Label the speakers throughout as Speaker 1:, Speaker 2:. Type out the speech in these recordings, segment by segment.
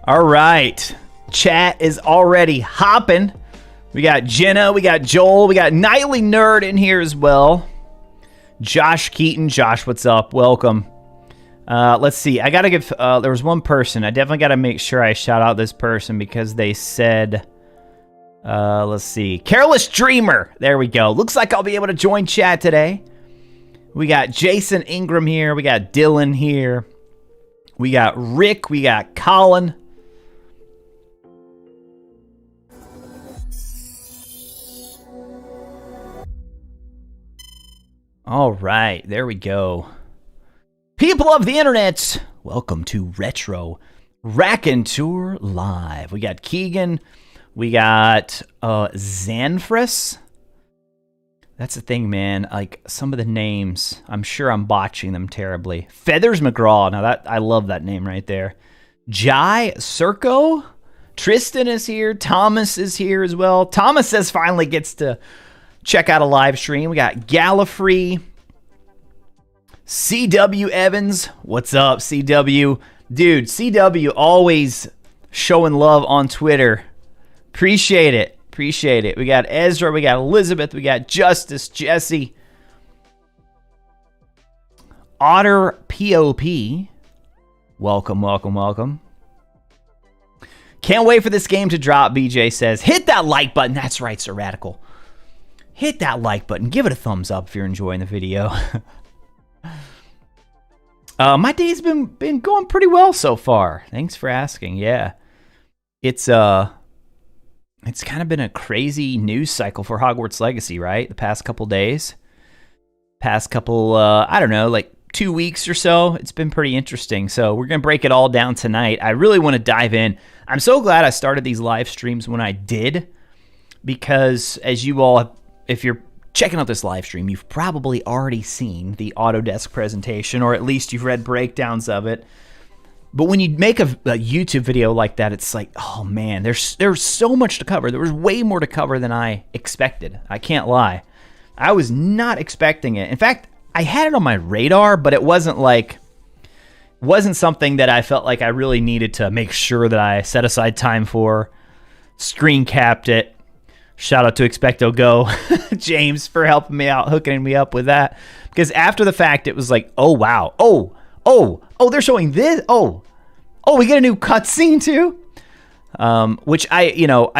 Speaker 1: All right. Chat is already hopping. We got Jenna, we got Joel, we got Nightly Nerd in here as well. Josh Keaton. Josh, what's up? Welcome. Let's see. I got to give... there was one person. I definitely got to make sure I shout out this person because they said... let's see. Careless Dreamer. There we go. Looks like I'll be able to join chat today. We got Jason Ingram here. We got Dylan here. We got Rick. We got Colin. All right. There we go. People of the internet, welcome to RetroRaconteur Live. We got Keegan. We got Zanfris. That's the thing, man. Like, some of the names, I'm sure I'm botching them terribly. Feathers McGraw. Now, that I love that name right there. Jai Circo. Tristan is here. Thomas is here as well. Thomas says finally gets to check out a live stream. We got Gallifrey. CW Evans. What's up, CW? Dude, CW always showing love on Twitter. Appreciate it. Appreciate it. We got Ezra. We got Elizabeth. We got Justice. Jesse. Otter POP. Welcome, welcome, welcome. Can't wait for this game to drop, BJ says. Hit that like button. That's right, Sir Radical. Hit that like button. Give it a thumbs up if you're enjoying the video. My day's been going pretty well so far. Thanks for asking. Yeah. It's kind of been a crazy news cycle for Hogwarts Legacy, right? The past couple days. Past couple, I don't know, like 2 weeks or so. It's been pretty interesting. So we're going to break it all down tonight. I really want to dive in. I'm so glad I started these live streams when I did. Because as you all, if you're checking out this live stream, you've probably already seen the Autodesk presentation, or at least you've read breakdowns of it. But when you make a YouTube video like that, it's like, oh man, there's so much to cover. There was way more to cover than I expected. I can't lie. I was not expecting it. In fact, I had it on my radar, but it wasn't something that I felt like I really needed to make sure that I set aside time for. Screen capped it. Shout out to Expecto Go, James, for helping me out, hooking me up with that. Because after the fact, it was like, oh wow, oh, they're showing this. Oh, we get a new cutscene too. Which I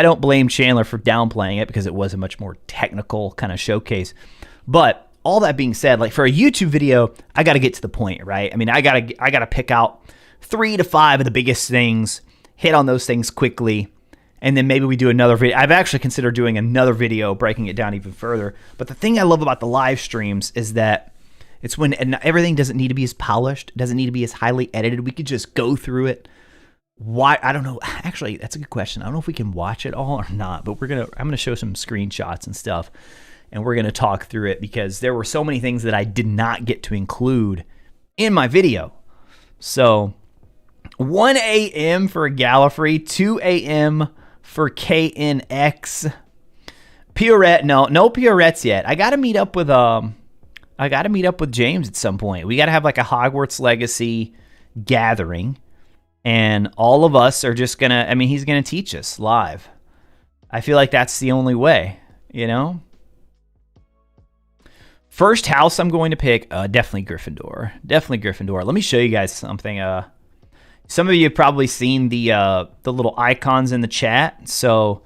Speaker 1: don't blame Chandler for downplaying it because it was a much more technical kind of showcase. But all that being said, like for a YouTube video, I got to get to the point, right? I mean, I gotta pick out 3 to 5 of the biggest things, hit on those things quickly, and then maybe we do another video. I've actually considered doing another video, breaking it down even further. But the thing I love about the live streams is that it's when everything doesn't need to be as polished, doesn't need to be as highly edited. We could just go through it. Why? I don't know. Actually, that's a good question. I don't know if we can watch it all or not, but I'm gonna show some screenshots and stuff, and we're gonna talk through it because there were so many things that I did not get to include in my video. So 1 a.m. for Gallifrey, 2 a.m. for KNX. Piorette, no Piorettes yet. I gotta meet up with James at some point. We got to have like a Hogwarts Legacy gathering, and all of us are just gonna, I mean, he's gonna teach us live. I feel like that's the only way, you know? First house I'm going to pick, definitely Gryffindor. Definitely Gryffindor. Let me show you guys something. Some of you have probably seen the little icons in the chat. So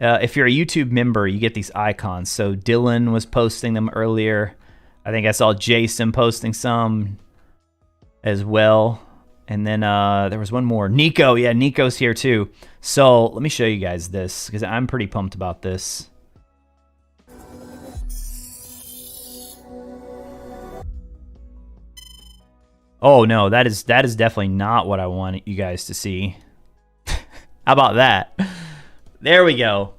Speaker 1: if you're a YouTube member, you get these icons. So Dylan was posting them earlier. I think I saw Jason posting some as well. And then there was one more. Nico. Yeah, Nico's here too. So let me show you guys this because I'm pretty pumped about this. Oh, no, that is definitely not what I want you guys to see. How about that? There we go.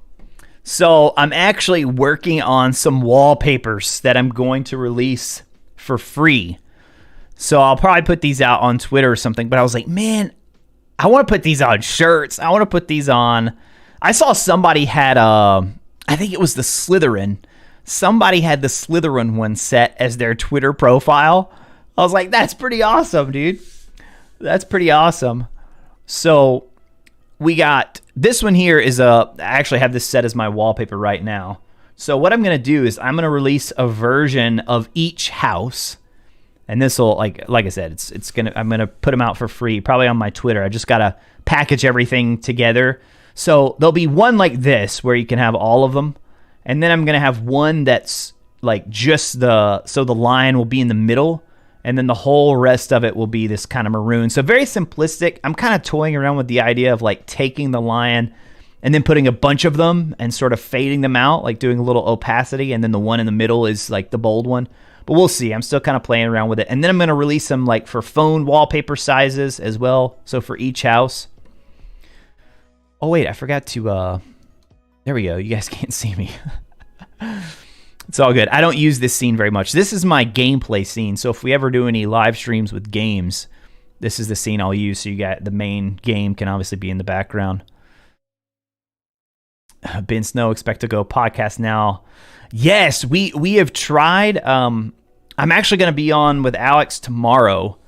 Speaker 1: So I'm actually working on some wallpapers that I'm going to release for free. So I'll probably put these out on Twitter or something. But I was like, man, I want to put these on shirts. I want to put these on. I saw somebody had, I think it was the Slytherin. Somebody had the Slytherin one set as their Twitter profile. I was like, that's pretty awesome, dude. That's pretty awesome. So we got this one here is I actually have this set as my wallpaper right now. So what I'm going to do is I'm going to release a version of each house. And this will, like I said, I'm going to put them out for free, probably on my Twitter. I just got to package everything together. So there'll be one like this where you can have all of them. And then I'm going to have one that's like just so the line will be in the middle. And then the whole rest of it will be this kind of maroon. So very simplistic. I'm kind of toying around with the idea of like taking the line and then putting a bunch of them and sort of fading them out, like doing a little opacity. And then the one in the middle is like the bold one. But we'll see. I'm still kind of playing around with it. And then I'm going to release them like for phone wallpaper sizes as well. So for each house. Oh, wait. I forgot to... There we go. You guys can't see me. It's all good. I don't use this scene very much. This is my gameplay scene. So if we ever do any live streams with games, this is the scene I'll use. So you got the main game can obviously be in the background. Ben Snow, Expect to Go podcast now. Yes, we have tried. I'm actually going to be on with Alex tomorrow.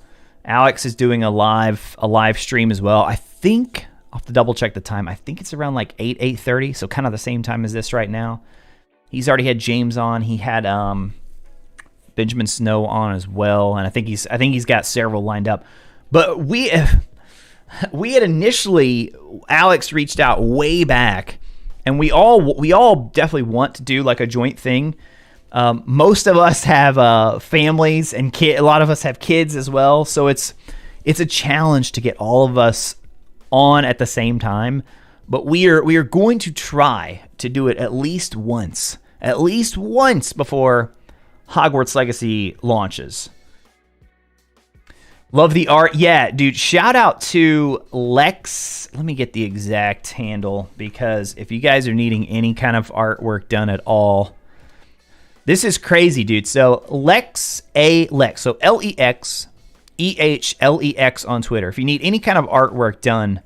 Speaker 1: Alex is doing a live stream as well. I think I'll have to double check the time. I think it's around like 8:30, so kind of the same time as this right now. He's already had James on. He had Benjamin Snow on as well, and I think he's got several lined up. But we had initially, Alex reached out way back. And we all definitely want to do like a joint thing. Most of us have families and a lot of us have kids as well. So it's a challenge to get all of us on at the same time. But we are going to try to do it at least once before Hogwarts Legacy launches. Love the art. Yeah, dude, shout out to Lex. Let me get the exact handle, because if you guys are needing any kind of artwork done at all, this is crazy, dude. So Lex, so LEXEHLEX on Twitter. If you need any kind of artwork done,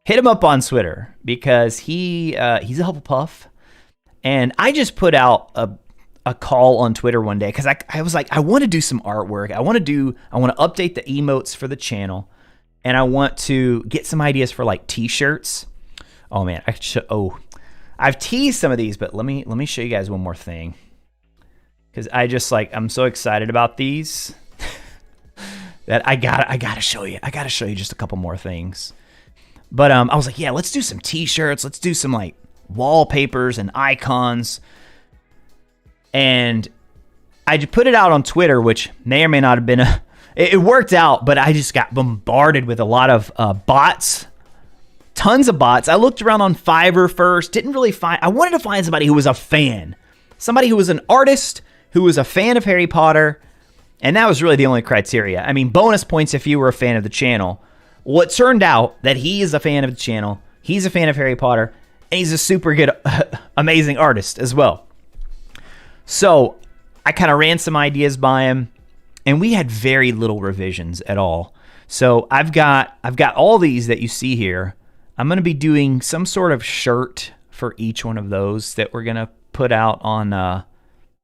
Speaker 1: hit him up on Twitter, because he's a Hufflepuff. And I just put out a call on Twitter one day, because I was like, I want to do some artwork. I want to update the emotes for the channel, and I want to get some ideas for like t-shirts. Oh man, I've teased some of these, but let me show you guys one more thing, because I'm so excited about these that I gotta show you. I gotta show you just a couple more things. But I was like, yeah, let's do some t-shirts. Let's do some like wallpapers and icons. And I just put it out on Twitter, which may or may not have been it worked out, but I just got bombarded with a lot of bots, tons of bots. I looked around on Fiverr first, I wanted to find somebody who was a fan, somebody who was an artist, who was a fan of Harry Potter, and that was really the only criteria. I mean, bonus points if you were a fan of the channel. Well, it turned out that he is a fan of the channel, he's a fan of Harry Potter, and he's a super good, amazing artist as well. So I kind of ran some ideas by him, and we had very little revisions at all. So I've got all these that you see here. I'm going to be doing some sort of shirt for each one of those that we're going to put out on the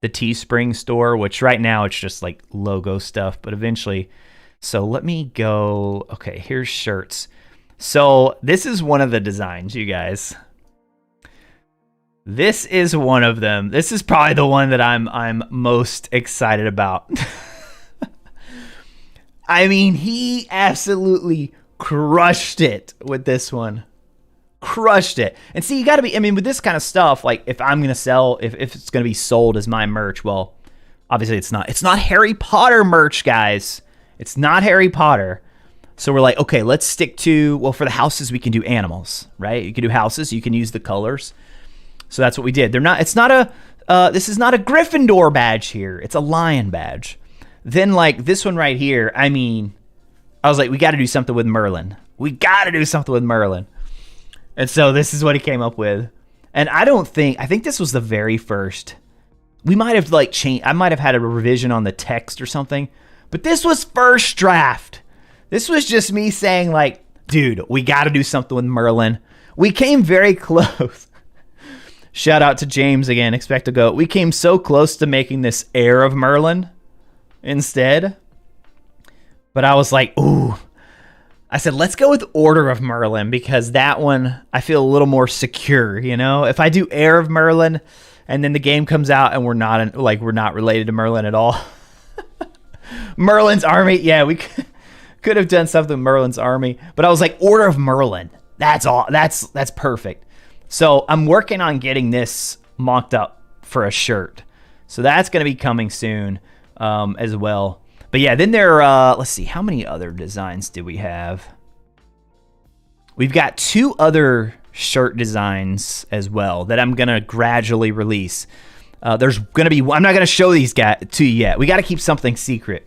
Speaker 1: Teespring store, which right now it's just like logo stuff, but eventually. So let me go. Okay, here's shirts. So this is one of the designs, you guys. This is one of them. This is probably the one that I'm most excited about. I mean, he absolutely crushed it with this one. Crushed it. And see, you got to be, I mean, with this kind of stuff, like if I'm going to sell, if it's going to be sold as my merch, well, obviously it's not. It's not Harry Potter merch, guys. It's not Harry Potter. So we're like, okay, let's stick to, well, for the houses, we can do animals, right? You can do houses. You can use the colors. So that's what we did. This is not a Gryffindor badge here. It's a lion badge. Then like this one right here, I mean, I was like, we got to do something with Merlin. And so this is what he came up with. And I think this was the very first. We might have like changed. I might have had a revision on the text or something, but this was first draft. This was just me saying like, dude, we got to do something with Merlin. We came very close. Shout out to James again, Expect to Go. We came so close to making this Heir of Merlin instead. But I was like, ooh, I said, let's go with Order of Merlin, because that one I feel a little more secure, you know? If I do Heir of Merlin and then the game comes out and we're not related to Merlin at all. Merlin's Army, yeah, we could have done something with Merlin's Army, but I was like, Order of Merlin. That's all. That's perfect. So I'm working on getting this mocked up for a shirt. So that's going to be coming soon as well. But yeah, then let's see, how many other designs do we have? We've got 2 other shirt designs as well that I'm going to gradually release. There's going to be, I'm not going to show these guys to you yet. We got to keep something secret.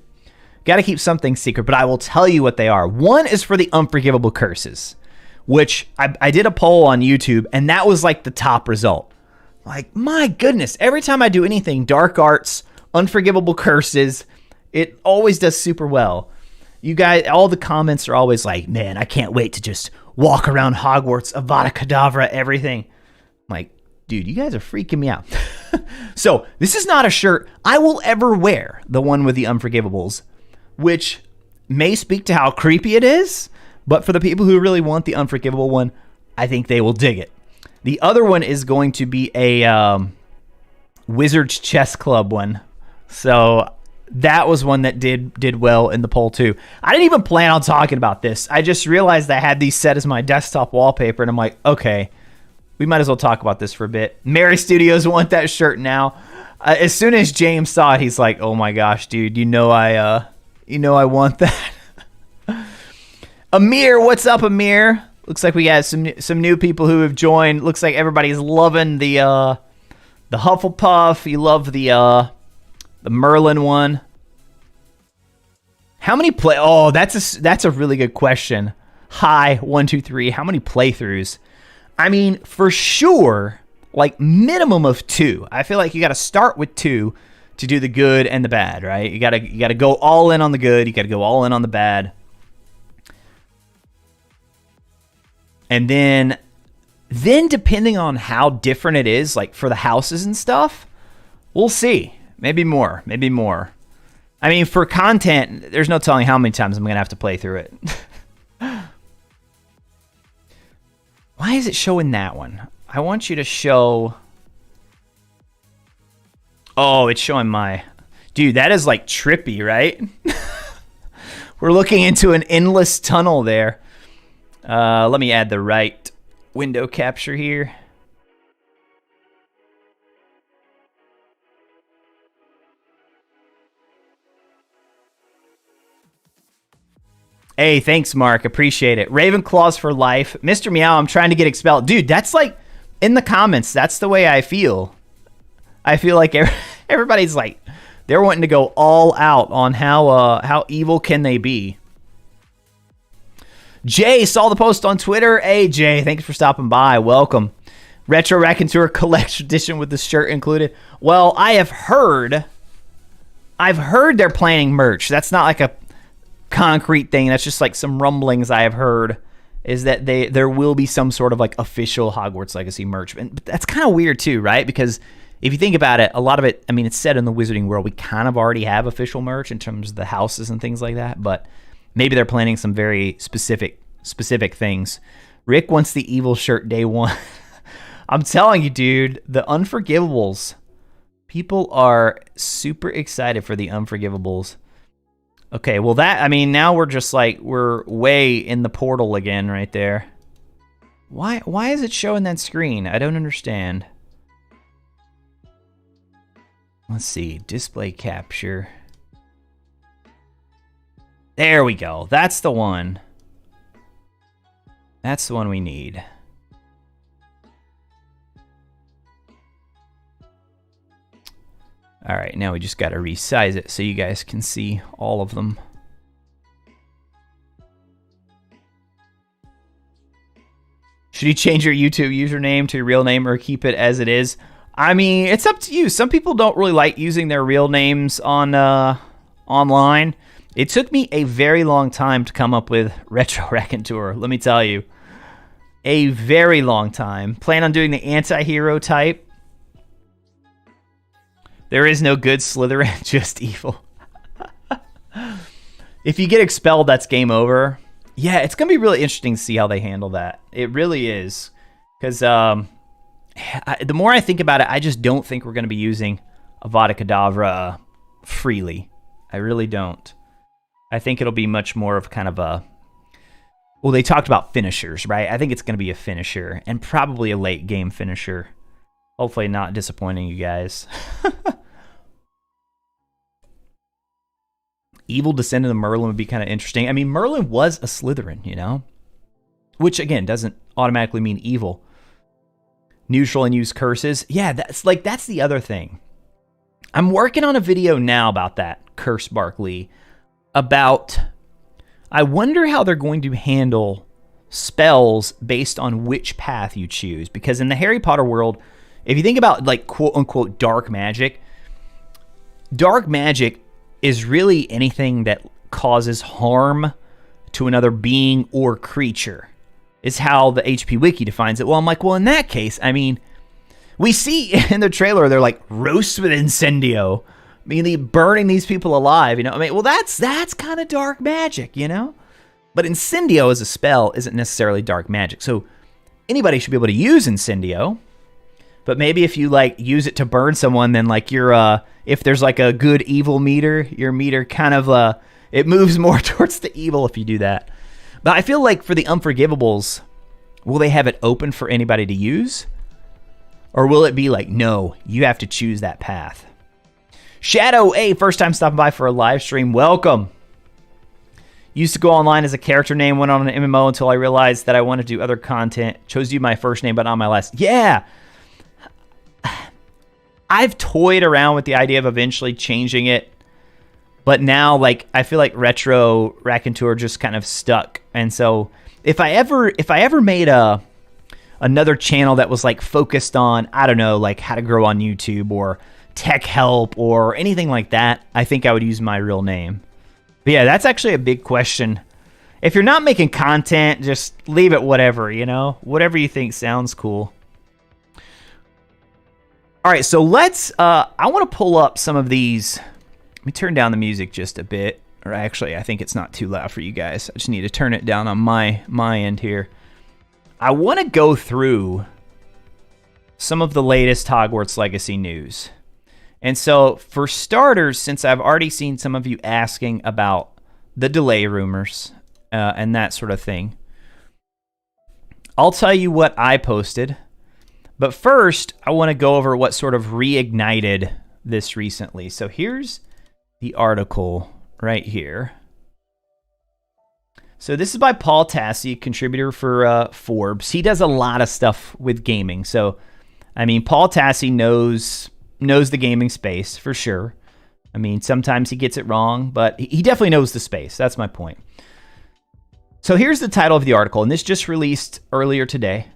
Speaker 1: But I will tell you what they are. One is for the Unforgivable Curses, which I did a poll on YouTube, and that was like the top result. Like, my goodness, every time I do anything, Dark Arts, Unforgivable Curses, it always does super well. You guys, all the comments are always like, man, I can't wait to just walk around Hogwarts, Avada Kedavra, everything. I'm like, dude, you guys are freaking me out. So this is not a shirt I will ever wear, the one with the Unforgivables, which may speak to how creepy it is, but for the people who really want the Unforgivable one, I think they will dig it. The other one is going to be a Wizards Chess Club one. So that was one that did well in the poll too. I didn't even plan on talking about this. I just realized I had these set as my desktop wallpaper, and I'm like, okay, we might as well talk about this for a bit. Mary Studios want that shirt now. As soon as James saw it, he's like, oh my gosh, dude, you know I want that. Amir, what's up, Amir? Looks like we got some new people who have joined. Looks like everybody's loving the Hufflepuff. You love the Merlin one. How many play? Oh, that's a really good question. Hi, 123. How many playthroughs? I mean, for sure, like minimum of 2. I feel like you got to start with 2 to do the good and the bad, right? You gotta go all in on the good. You gotta go all in on the bad. And then depending on how different it is, like for the houses and stuff, we'll see. Maybe more. I mean, for content, there's no telling how many times I'm going to have to play through it. Why is it showing that one? I want you to show... Oh, it's showing my... Dude, that is like trippy, right? We're looking into an endless tunnel there. Let me add the right window capture here. Hey, thanks, Mark. Appreciate it. Ravenclaws for life. Mr. Meow, I'm trying to get expelled. Dude, that's like, in the comments, that's the way I feel. I feel like everybody's like, they're wanting to go all out on how evil can they be. Jay saw the post on Twitter. Hey, Jay, thanks for stopping by. Welcome. RetroRaconteur collection edition with the shirt included. Well, I've heard they're planning merch. That's not like a concrete thing. That's just like some rumblings I have heard, is that there will be some sort of like official Hogwarts Legacy merch. But that's kind of weird too, right? Because if you think about it, a lot of it, I mean, it's set in the Wizarding world. We kind of already have official merch in terms of the houses and things like that, but maybe they're planning some very specific things. Rick wants the evil shirt day one. I'm telling you, dude, the Unforgivables. People are super excited for the Unforgivables. Okay, well that, I mean, now we're just like, we're way in the portal again right there. Why is it showing that screen? I don't understand. Let's see, display capture. There we go. That's the one. That's the one we need. All right, now we just got to resize it so you guys can see all of them. Should you change your YouTube username to your real name or keep it as it is? I mean, it's up to you. Some people don't really like using their real names on online. It took me a very long time to come up with RetroRaconteur, let me tell you. A very long time. Plan on doing the anti-hero type. There is no good Slytherin, just evil. If you get expelled, that's game over. Yeah, it's going to be really interesting to see how they handle that. It really is. Because the more I think about it, I just don't think we're going to be using Avada Kedavra freely. I really don't. I think it'll be much more of kind of a... Well, they talked about finishers, right? I think it's going to be a finisher, and probably a late game finisher. Hopefully not disappointing you guys. Evil Descendant of Merlin would be kind of interesting. I mean, Merlin was a Slytherin, you know? Which, again, doesn't automatically mean evil. Neutral and use curses. Yeah, that's the other thing. I'm working on a video now about that, Curse Barkley, about... I wonder how they're going to handle spells based on which path you choose. Because in the Harry Potter world, if you think about, like, quote-unquote dark magic is really anything that causes harm to another being or creature, is how the HP Wiki defines it. Well, I'm like, well, in that case, I mean, we see in the trailer, they're like, roast with incendio. Mainly burning these people alive, you know? I mean, well, that's kind of dark magic, you know? But incendio as a spell isn't necessarily dark magic. So anybody should be able to use incendio. But maybe if you, like, use it to burn someone, then, like, if there's, like, a good evil meter, your meter kind of, it moves more towards the evil if you do that. But I feel like for the Unforgivables, will they have it open for anybody to use? Or will it be like, no, you have to choose that path? Shadow A, first time stopping by for a live stream. Welcome. Used to go online as a character name, went on an MMO until I realized that I wanted to do other content. Chose to use my first name, but not my last. Yeah. I've toyed around with the idea of eventually changing it. But now, like, I feel like RetroRaconteur just kind of stuck. And so if I ever made another channel that was, like, focused on, I don't know, like, how to grow on YouTube or tech help or anything like that, I think I would use my real name. But yeah, that's actually a big question. If you're not making content, just leave it whatever, you know? Whatever you think sounds cool. All right, so let's... I want to pull up some of these... Let me turn down the music just a bit. Or actually, I think it's not too loud for you guys. I just need to turn it down on my end here. I want to go through some of the latest Hogwarts Legacy news. And so, for starters, since I've already seen some of you asking about the delay rumors and that sort of thing, I'll tell you what I posted. But first, I want to go over what sort of reignited this recently. So here's the article right here. So this is by Paul Tassi, contributor for Forbes. He does a lot of stuff with gaming. So, I mean, Paul Tassi knows the gaming space for sure. I mean, sometimes he gets it wrong, but he definitely knows the space. That's my point. So here's the title of the article, and this just released earlier today.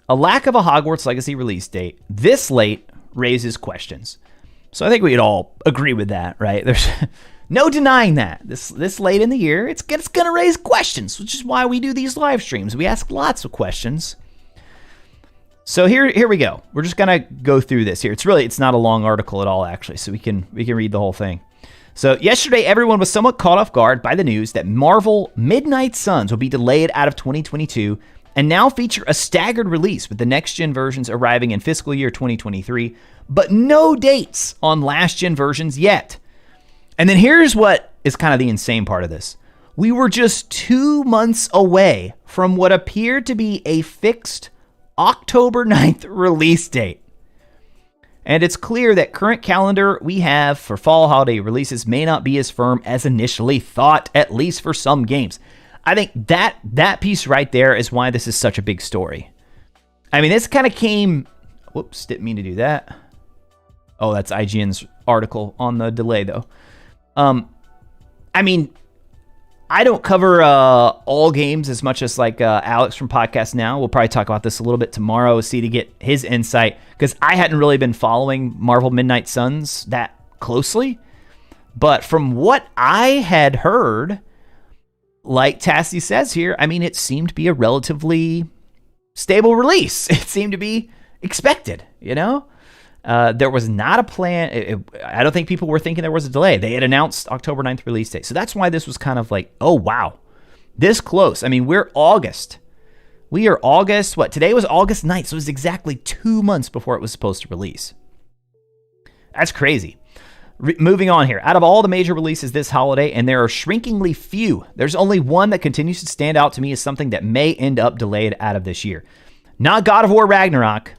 Speaker 1: A lack of a Hogwarts Legacy release date this late raises questions. So I think we'd all agree with that, right? There's no denying that. This late in the year, it's going to raise questions, which is why we do these live streams. We ask lots of questions. So here we go. We're just going to go through this here. It's not a long article at all, actually, so we can read the whole thing. So yesterday, everyone was somewhat caught off guard by the news that Marvel Midnight Suns will be delayed out of 2022 and now feature a staggered release with the next-gen versions arriving in fiscal year 2023, but no dates on last-gen versions yet. And then here's what is kind of the insane part of this. We were just 2 months away from what appeared to be a fixed October 9th release date. And it's clear that current calendar we have for fall holiday releases may not be as firm as initially thought, at least for some games. I think that piece right there is why this is such a big story. I mean, this kind of came... Whoops, didn't mean to do that. Oh, that's IGN's article on the delay, though. I mean, I don't cover all games as much as like Alex from Podcast Now. We'll probably talk about this a little bit tomorrow, see to get his insight, because I hadn't really been following Marvel Midnight Suns that closely. But from what I had heard, like Tassi says here, I mean, it seemed to be a relatively stable release. It seemed to be expected, you know? There was not a plan. I don't think people were thinking there was a delay. They had announced October 9th release date. So that's why this was kind of like, oh, wow. this close. I mean, we're August. We are August. What? Today was August 9th, so it was exactly 2 months before it was supposed to release. That's crazy. Moving on here. Out of all the major releases this holiday, and there are shrinkingly few, there's only one that continues to stand out to me as something that may end up delayed out of this year. Not God of War Ragnarok,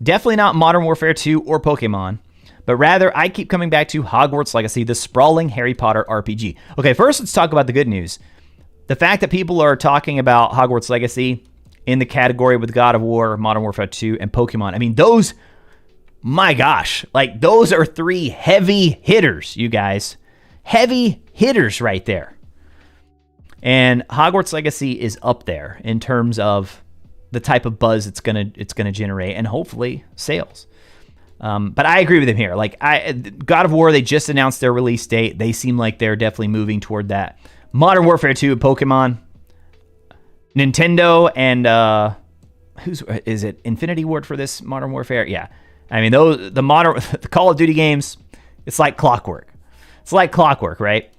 Speaker 1: definitely not Modern Warfare 2 or Pokemon, but rather I keep coming back to Hogwarts Legacy, the sprawling Harry Potter RPG. Okay, first let's talk about the good news. The fact that people are talking about Hogwarts Legacy in the category with God of War, Modern Warfare 2, and Pokemon. I mean, those, my gosh, like those are 3 heavy hitters, you guys. Heavy hitters right there. And Hogwarts Legacy is up there in terms of the type of buzz it's gonna generate, and hopefully sales. But I agree with him here. Like God of War, they just announced their release date. They seem like they're definitely moving toward that. Modern Warfare 2 and Pokemon, Nintendo, and is it Infinity Ward for this Modern Warfare? Yeah. I mean, the Call of Duty games, it's like clockwork. It's like clockwork, right?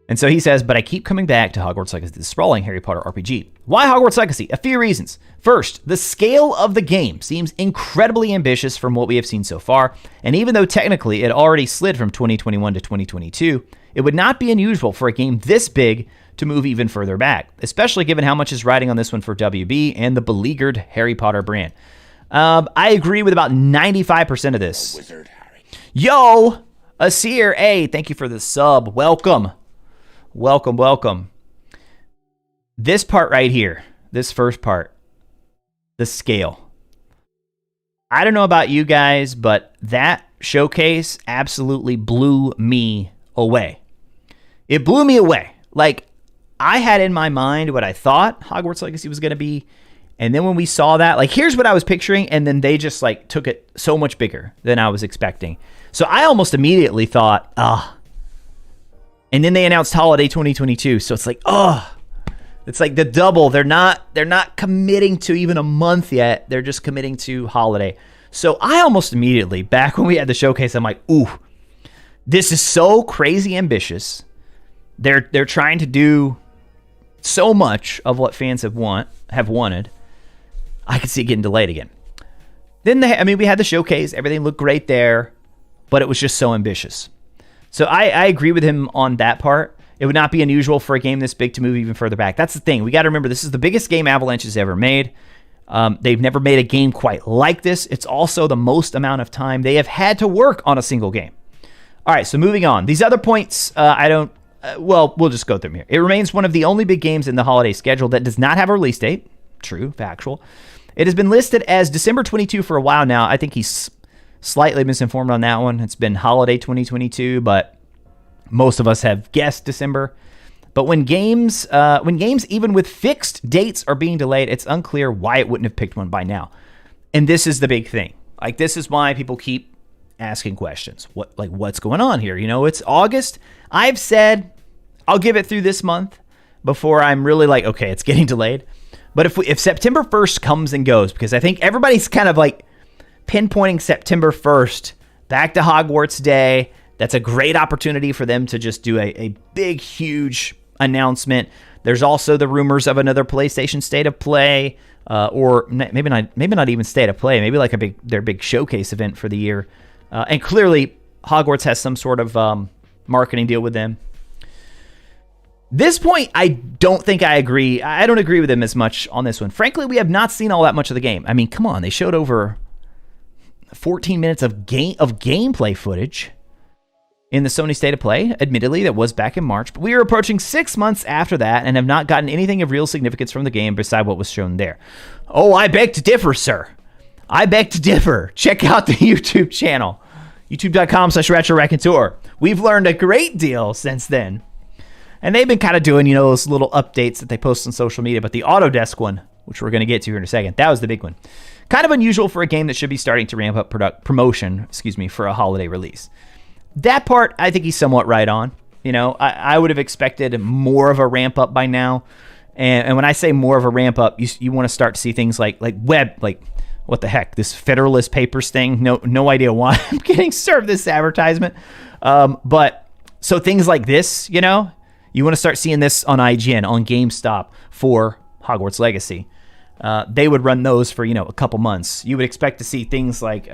Speaker 1: And so he says, but I keep coming back to Hogwarts Legacy, the sprawling Harry Potter RPG. Why Hogwarts Legacy? A few reasons. First, the scale of the game seems incredibly ambitious from what we have seen so far, and even though technically it already slid from 2021 to 2022, it would not be unusual for a game this big to move even further back, especially given how much is riding on this one for WB and the beleaguered Harry Potter brand. I agree with about 95% of this.
Speaker 2: Wizard Harry.
Speaker 1: Yo, Asir, hey, thank you for the sub. Welcome. Welcome. This part right here, this first part, the scale. I don't know about you guys, but that showcase absolutely blew me away. It blew me away. Like, I had in my mind what I thought Hogwarts Legacy was going to be. And then when we saw that, like, here's what I was picturing. And then they just, like, took it so much bigger than I was expecting. So I almost immediately thought, And then they announced holiday 2022. So it's like, it's like the double. They're not committing to even a month yet. They're just committing to holiday. So I almost immediately, back when we had the showcase, I'm like, ooh, this is so crazy ambitious. They're trying to do so much of what fans have wanted. I could see it getting delayed again. Then we had the showcase. Everything looked great there, but it was just so ambitious. So I agree with him on that part. It would not be unusual for a game this big to move even further back. That's the thing. We got to remember, this is the biggest game Avalanche has ever made. They've never made a game quite like this. It's also the most amount of time they have had to work on a single game. All right, so moving on. These other points, we'll just go through them here. It remains one of the only big games in the holiday schedule that does not have a release date. True, factual. It has been listed as December 22 for a while now. I think he's slightly misinformed on that one. It's been holiday 2022, but most of us have guessed December. But when games even with fixed dates are being delayed, it's unclear why it wouldn't have picked one by now. And this is the big thing. Like, this is why people keep asking questions. What's going on here? You know, it's August. I've said I'll give it through this month before I'm really like, okay, it's getting delayed. But if September 1st comes and goes, because I think everybody's kind of like pinpointing September 1st back to Hogwarts Day, that's a great opportunity for them to just do a big, huge announcement. There's also the rumors of another PlayStation State of Play, or maybe not even State of Play, maybe like their big showcase event for the year. And clearly, Hogwarts has some sort of marketing deal with them. This point, I don't think I agree. I don't agree with them as much on this one. Frankly, we have not seen all that much of the game. I mean, come on, they showed over 14 minutes of gameplay footage in the Sony State of Play. Admittedly, that was back in March, but we are approaching 6 months after that and have not gotten anything of real significance from the game beside what was shown there. Oh, I beg to differ, sir. I beg to differ. Check out the YouTube channel, youtube.com/RetroRaconteur. We've learned a great deal since then. And they've been kind of doing, those little updates that they post on social media. But the Autodesk one, which we're going to get to here in a second, that was the big one. Kind of unusual for a game that should be starting to ramp up promotion for a holiday release. That part, I think he's somewhat right on. I would have expected more of a ramp up by now. And when I say more of a ramp up, you want to start to see things like web, like what the heck, this Federalist Papers thing. No idea why I'm getting served this advertisement. But so things like this, You want to start seeing this on IGN, on GameStop for Hogwarts Legacy. They would run those for, a couple months. You would expect to see things like,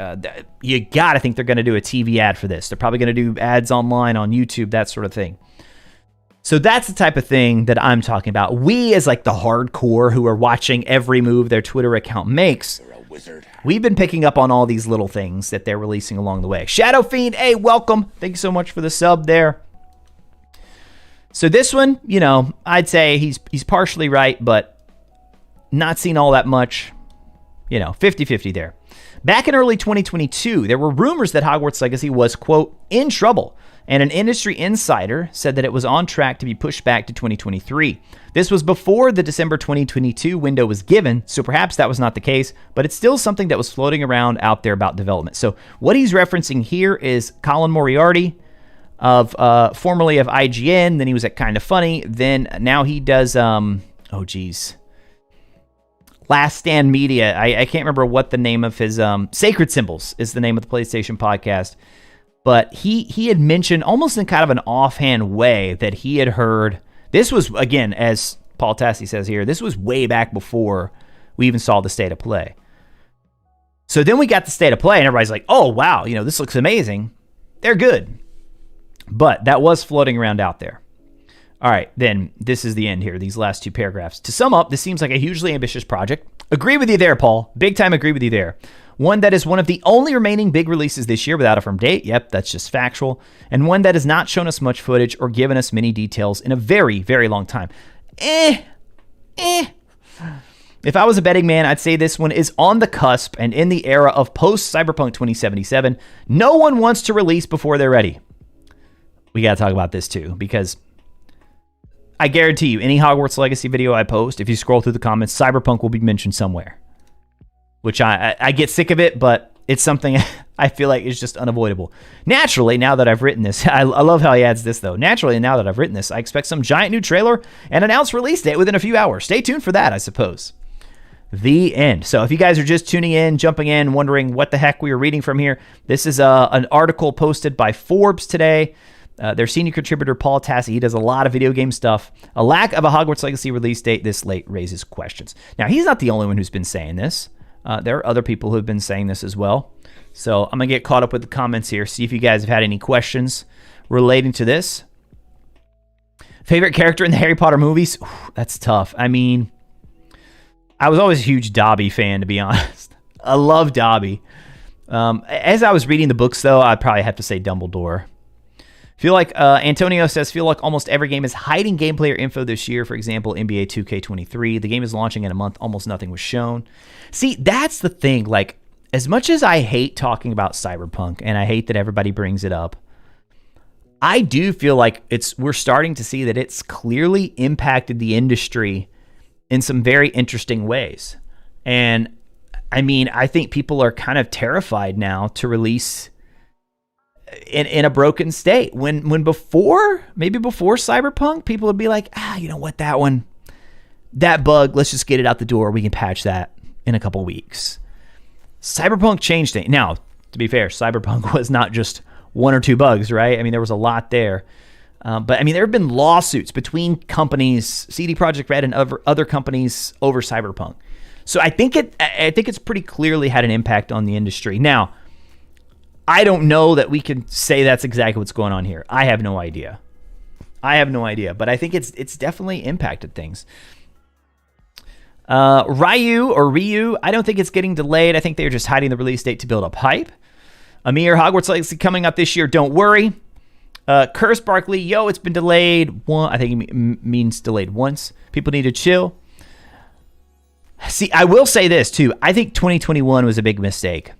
Speaker 1: you got to think they're going to do a TV ad for this. They're probably going to do ads online on YouTube, that sort of thing. So that's the type of thing that I'm talking about. We, as like the hardcore who are watching every move their Twitter account makes, we've been picking up on all these little things that they're releasing along the way. Shadow Fiend, hey, welcome. Thank you so much for the sub there. So this one, I'd say he's partially right, but not seen all that much. 50-50 there. Back in early 2022, there were rumors that Hogwarts Legacy was, quote, in trouble, and an industry insider said that it was on track to be pushed back to 2023. This was before the December 2022 window was given, so perhaps that was not the case, but it's still something that was floating around out there about development. So what he's referencing here is Colin Moriarty, of formerly of IGN, then he was at Kinda Funny, then now he does, Last Stand Media. I can't remember what the name of his, Sacred Symbols is the name of the PlayStation podcast. But he had mentioned almost in kind of an offhand way that he had heard, this was, again, as Paul Tassi says here, this was way back before we even saw the State of Play. So then we got the State of Play and everybody's like, oh, wow, this looks amazing. They're good. But that was floating around out there. All right, then this is the end here, these last two paragraphs. To sum up, this seems like a hugely ambitious project. Agree with you there, Paul. Big time agree with you there. One that is one of the only remaining big releases this year without a firm date. Yep, that's just factual. And one that has not shown us much footage or given us many details in a very, very long time. If I was a betting man, I'd say this one is on the cusp and in the era of post-Cyberpunk 2077. No one wants to release before they're ready. We got to talk about this too, because I guarantee you, any Hogwarts Legacy video I post, if you scroll through the comments, Cyberpunk will be mentioned somewhere. Which I get sick of it, but it's something I feel like is just unavoidable. Naturally, now that I've written this, I love how he adds this though. Naturally, now that I've written this, I expect some giant new trailer and announced release date within a few hours. Stay tuned for that, I suppose. The end. So if you guys are just tuning in, jumping in, wondering what the heck we were reading from here, this is an article posted by Forbes today. Their senior contributor, Paul Tassi, he does a lot of video game stuff. A lack of a Hogwarts Legacy release date this late raises questions. Now, he's not the only one who's been saying this. There are other people who have been saying this as well. So I'm going to get caught up with the comments here, see if you guys have had any questions relating to this. Favorite character in the Harry Potter movies? Ooh, that's tough. I mean, I was always a huge Dobby fan, to be honest. I love Dobby. As I was reading the books, though, I'd probably have to say Dumbledore. Feel like Antonio says, feel like almost every game is hiding gameplay or info this year. For example, NBA 2K23. The game is launching in a month. Almost nothing was shown. See, that's the thing. Like, as much as I hate talking about Cyberpunk and I hate that everybody brings it up, I do feel like we're starting to see that it's clearly impacted the industry in some very interesting ways. And I mean, I think people are kind of terrified now to release in a broken state. When before, maybe before Cyberpunk, people would be like, you know what, that bug, let's just get it out the door. We can patch that in a couple weeks. Cyberpunk changed it. Now, to be fair, Cyberpunk was not just one or two bugs, right? I mean, there was a lot there. But I mean, there have been lawsuits between companies, CD Projekt Red and other companies over Cyberpunk. So I think it's pretty clearly had an impact on the industry. Now, I don't know that we can say that's exactly what's going on here. I have no idea. But I think it's definitely impacted things. Ryu, I don't think it's getting delayed. I think they're just hiding the release date to build up hype. Amir, Hogwarts Legacy coming up this year. Don't worry. Curse Barkley, it's been delayed. I think he means delayed once. People need to chill. See, I will say this too. I think 2021 was a big mistake.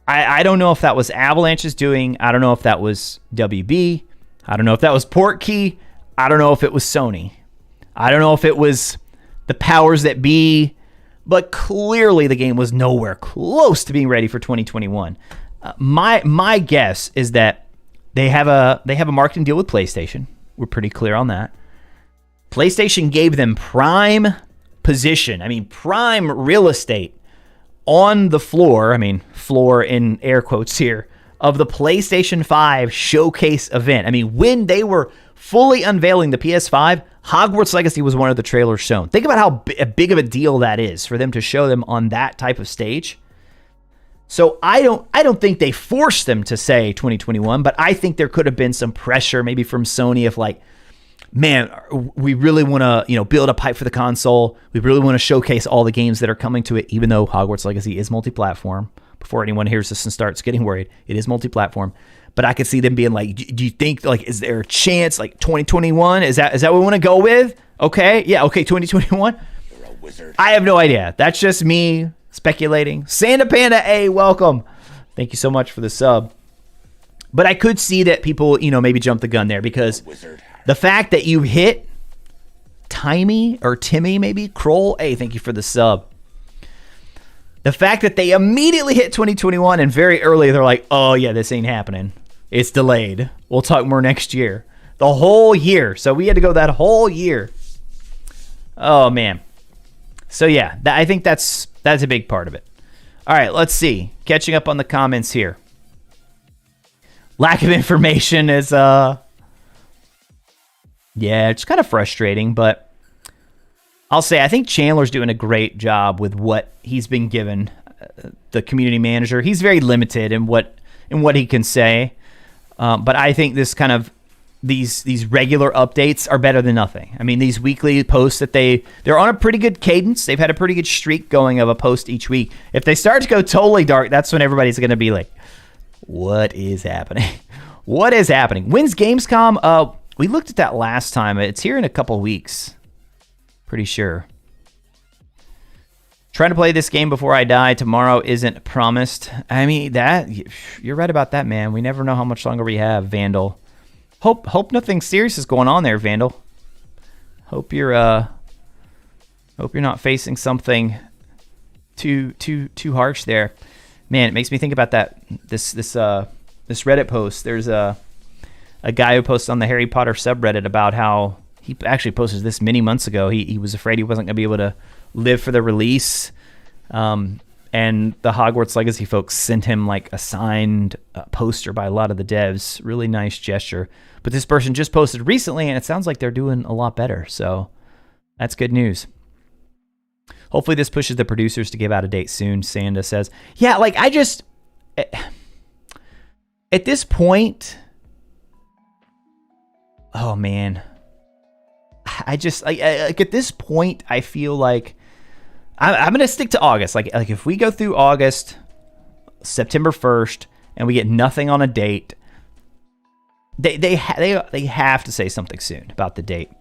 Speaker 1: I don't know if that was Avalanche's doing. I don't know if that was WB. I don't know if that was Portkey. I don't know if it was Sony. I don't know if it was the powers that be. But clearly the game was nowhere close to being ready for 2021. My guess is that they have a marketing deal with PlayStation. We're pretty clear on that. PlayStation gave them prime position. I mean, prime real estate on the floor. I mean, floor in air quotes here, of the PlayStation 5 showcase event. I mean, when they were fully unveiling the PS5, Hogwarts Legacy was one of the trailers shown. Think about how big of a deal that is for them to show them on that type of stage. So I don't think they forced them to say 2021, but I think there could have been some pressure maybe from Sony of like, man, we really want to, build a pipe for the console. We really want to showcase all the games that are coming to it, even though Hogwarts Legacy is multi-platform. Before anyone hears this and starts getting worried, it is multi-platform. But I could see them being like, do you think, like, is there a chance, like, 2021? Is that what we want to go with? Okay, yeah, okay, 2021. You're a wizard. I have no idea. That's just me speculating. Santa Panda A, welcome. Thank you so much for the sub. But I could see that people, maybe jump the gun there because the fact that you hit Timmy or Timmy, maybe Kroll, hey, thank you for the sub. The fact that they immediately hit 2021 and very early they're like, oh yeah, this ain't happening. It's delayed. We'll talk more next year. The whole year. So we had to go that whole year. Oh man. So yeah, I think that's a big part of it. All right, let's see. Catching up on the comments here. Lack of information is yeah, it's kind of frustrating, but I'll say I think Chandler's doing a great job with what he's been given. The community manager, he's very limited in what he can say, but I think this kind of these regular updates are better than nothing. I mean, these weekly posts that they're on a pretty good cadence. They've had a pretty good streak going of a post each week. If they start to go totally dark, that's when everybody's going to be like, "What is happening? What is happening? When's Gamescom?" We looked at that last time. It's here in a couple weeks. Pretty sure. Trying to play this game before I die tomorrow isn't promised. I mean, you're right about that, man. We never know how much longer we have, Vandal. Hope nothing serious is going on there, Vandal. Hope you're not facing something too harsh there. Man, it makes me think about this Reddit post. There's a guy who posted on the Harry Potter subreddit about how he actually posted this many months ago. He was afraid he wasn't going to be able to live for the release. And the Hogwarts Legacy folks sent him like a signed poster by a lot of the devs. Really nice gesture. But this person just posted recently, and it sounds like they're doing a lot better. So that's good news. Hopefully this pushes the producers to give out a date soon, Sanda says. Yeah, like at this point, oh man. I just like at this point, I feel like I'm gonna stick to August. Like if we go through August, September 1st, and we get nothing on a date, they have to say something soon about the date.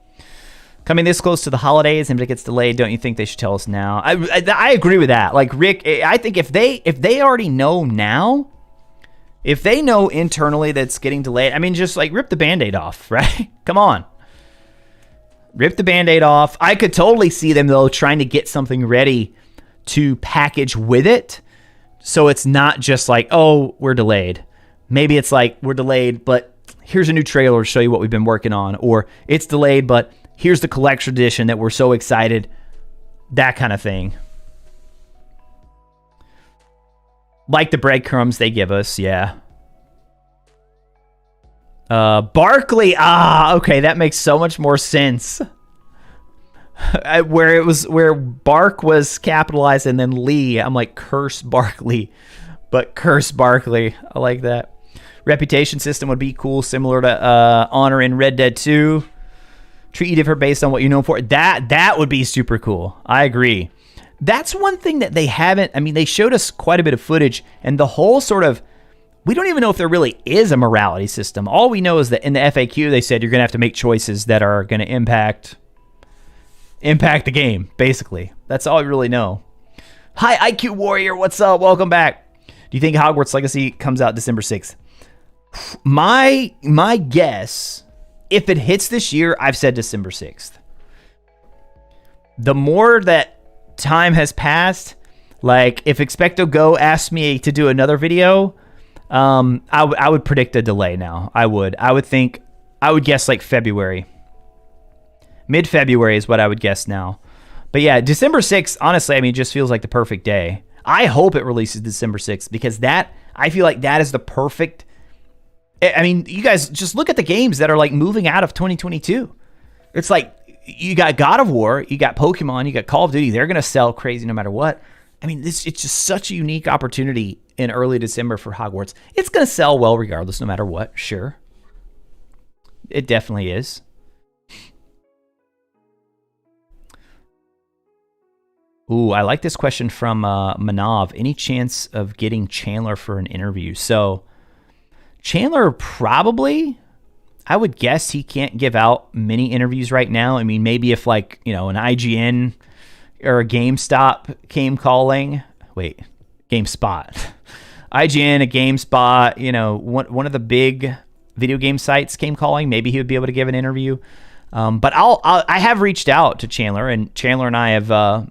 Speaker 1: Coming this close to the holidays and if it gets delayed, don't you think they should tell us now? I agree with that. Like Rick, I think if they already know now, if they know internally that it's getting delayed, I mean, just like rip the Band-Aid off, right? Come on. Rip the Band-Aid off. I could totally see them, though, trying to get something ready to package with it. So it's not just like, oh, we're delayed. Maybe it's like, we're delayed, but here's a new trailer to show you what we've been working on. Or it's delayed, but here's the collection edition that we're so excited. That kind of thing. Like the breadcrumbs they give us, yeah. Barkley, okay, that makes so much more sense. Where Bark was capitalized and then Lee, I'm like, curse Barkley, but curse Barkley. I like that. Reputation system would be cool, similar to Honor in Red Dead 2. Treat you different based on what you're known for. That would be super cool. I agree. That's one thing that they haven't. I mean, they showed us quite a bit of footage, and the whole sort of. We don't even know if there really is a morality system. All we know is that in the FAQ, they said you're going to have to make choices that are going to impact the game, basically. That's all we really know. Hi, IQ Warrior. What's up? Welcome back. Do you think Hogwarts Legacy comes out December 6th? My guess, if it hits this year, I've said December 6th. The more that time has passed, like if Expecto Go asked me to do another video, I would predict a delay now. I would guess like February. Mid-February is what I would guess now. But yeah, December 6th, honestly, I mean, it just feels like the perfect day. I hope it releases December 6th because I feel like that is the perfect I mean, you guys just look at the games that are like moving out of 2022. It's like you got God of War, you got Pokemon, you got Call of Duty. They're going to sell crazy no matter what. I mean, it's just such a unique opportunity in early December for Hogwarts. It's going to sell well regardless, no matter what. Sure. It definitely is. Ooh, I like this question from Manav. Any chance of getting Chandler for an interview? So Chandler probably, I would guess he can't give out many interviews right now. I mean, maybe if like, you know, an IGN or a GameStop came calling. Wait, GameSpot. IGN, a GameSpot, you know, one of the big video game sites came calling. Maybe he would be able to give an interview. But I have reached out to Chandler, and Chandler and I have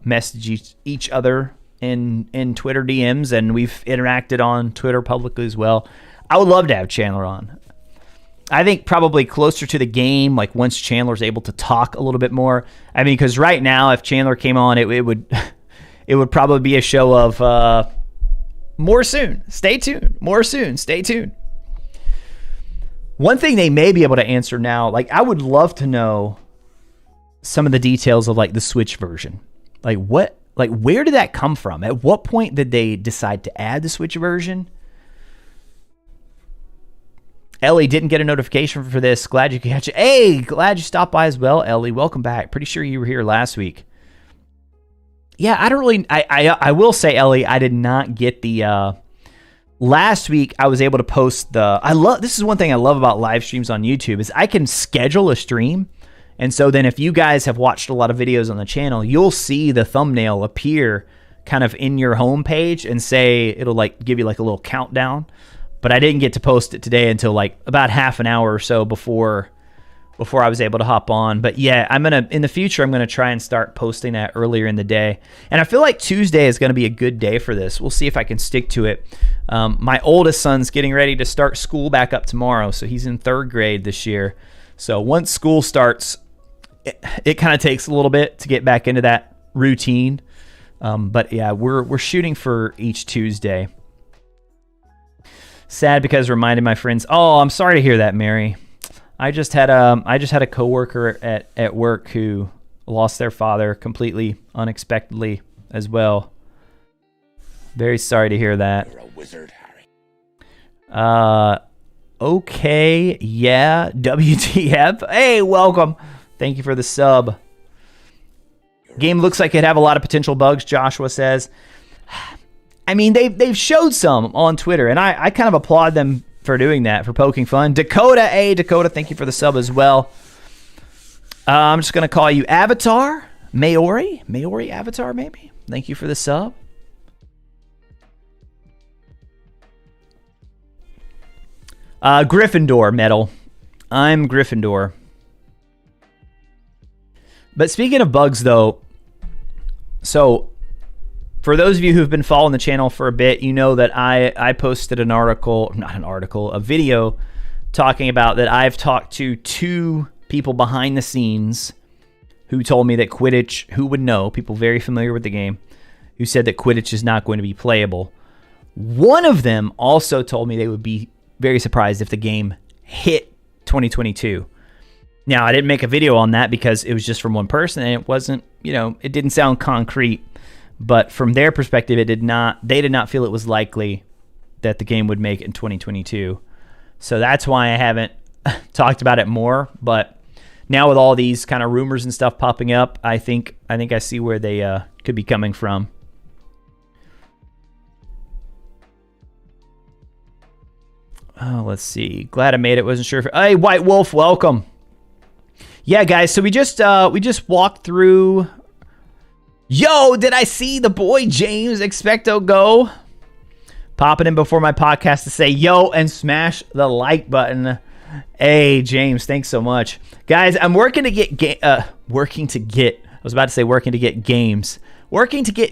Speaker 1: messaged each other in Twitter DMs, and we've interacted on Twitter publicly as well. I would love to have Chandler on. I think probably closer to the game, like once Chandler's able to talk a little bit more. I mean, because right now, if Chandler came on, it would it would probably be a show of more soon. Stay tuned. More soon. Stay tuned. One thing they may be able to answer now, like I would love to know some of the details of like the Switch version. Like where did that come from? At what point did they decide to add the Switch version? Ellie didn't get a notification for this. Glad you could catch it. Hey, glad you stopped by as well, Ellie. Welcome back. Pretty sure you were here last week. Yeah, I don't really. I will say, Ellie, I did not get the. Last week, I was able to post the. This is one thing I love about live streams on YouTube is I can schedule a stream, and so then if you guys have watched a lot of videos on the channel, you'll see the thumbnail appear kind of in your home page and say it'll like give you like a little countdown. But I didn't get to post it today until like about half an hour or so before I was able to hop on. But yeah, in the future, I'm gonna try and start posting that earlier in the day. And I feel like Tuesday is gonna be a good day for this. We'll see if I can stick to it. My oldest son's getting ready to start school back up tomorrow, so he's in 3rd grade this year. So once school starts, it kind of takes a little bit to get back into that routine. But yeah, we're shooting for each Tuesday. Sad because reminded my friends. Oh, I'm sorry to hear that, Mary. I just had a coworker at work who lost their father completely unexpectedly as well. Very sorry to hear that.
Speaker 2: You're a wizard, Harry.
Speaker 1: Okay, yeah, WTF. Hey, welcome. Thank you for the sub. Game looks like it'd have a lot of potential bugs, Joshua says. I mean, they've showed some on Twitter, and I kind of applaud them for doing that, for poking fun. Dakota, thank you for the sub as well. I'm just going to call you Avatar. Maori Avatar, maybe. Thank you for the sub. Gryffindor, Metal. I'm Gryffindor. But speaking of bugs, though, so for those of you who've been following the channel for a bit, you know that I posted a video talking about that I've talked to 2 people behind the scenes who told me that Quidditch, who would know, people very familiar with the game, who said that Quidditch is not going to be playable. One of them also told me they would be very surprised if the game hit 2022. Now, I didn't make a video on that because it was just from one person and it wasn't, it didn't sound concrete. But from their perspective, they did not feel it was likely that the game would make it in 2022. So that's why I haven't talked about it more. But now with all these kind of rumors and stuff popping up, I think I see where they could be coming from. Oh, let's see. Glad I made it. Wasn't sure if... Hey, White Wolf, welcome. Yeah, guys. So we just walked through... Yo, did I see the boy James Expecto Go? Popping in before my podcast to say yo and smash the like button. Hey, James, thanks so much. Guys, I'm working to get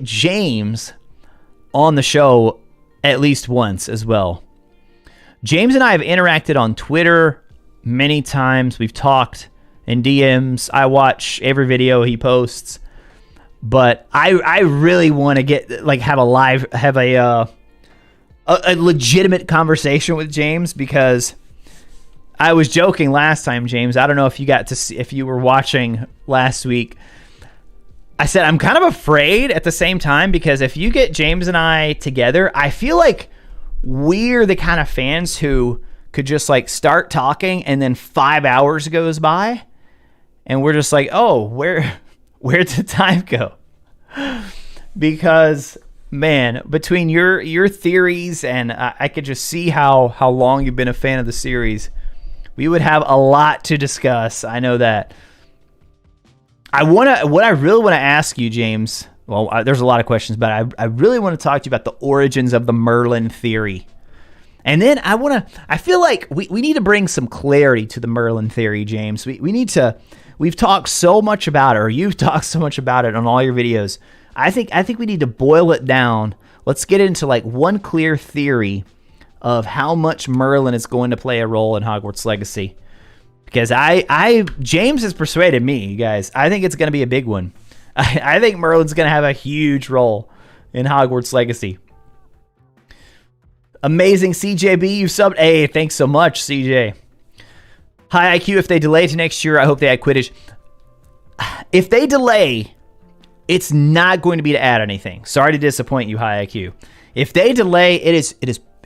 Speaker 1: James on the show at least once as well. James and I have interacted on Twitter many times. We've talked in DMs. I watch every video he posts. But I really want to have a legitimate conversation with James because I was joking last time, James. I don't know if you got to see, if you were watching last week. I said I'm kind of afraid at the same time because if you get James and I together, I feel like we're the kind of fans who could just like start talking and then 5 hours goes by and we're just like, oh, where'd the time go? Because man, between your theories and I could just see how long you've been a fan of the series, we would have a lot to discuss. I know that. What I really want to ask you, James, well, there's a lot of questions, but I really want to talk to you about the origins of the Merlin theory. And then I feel like we need to bring some clarity to the Merlin theory, James. We've talked so much about it, or you've talked so much about it on all your videos. I think we need to boil it down. Let's get into like one clear theory of how much Merlin is going to play a role in Hogwarts Legacy. Because James has persuaded me, you guys. I think it's going to be a big one. I think Merlin's going to have a huge role in Hogwarts Legacy. Amazing, CJB, you subbed. Hey, thanks so much, CJ. Hi, IQ. If they delay to next year, I hope they add Quidditch. If they delay, it's not going to be to add anything. Sorry to disappoint you, Hi IQ. If they delay, it is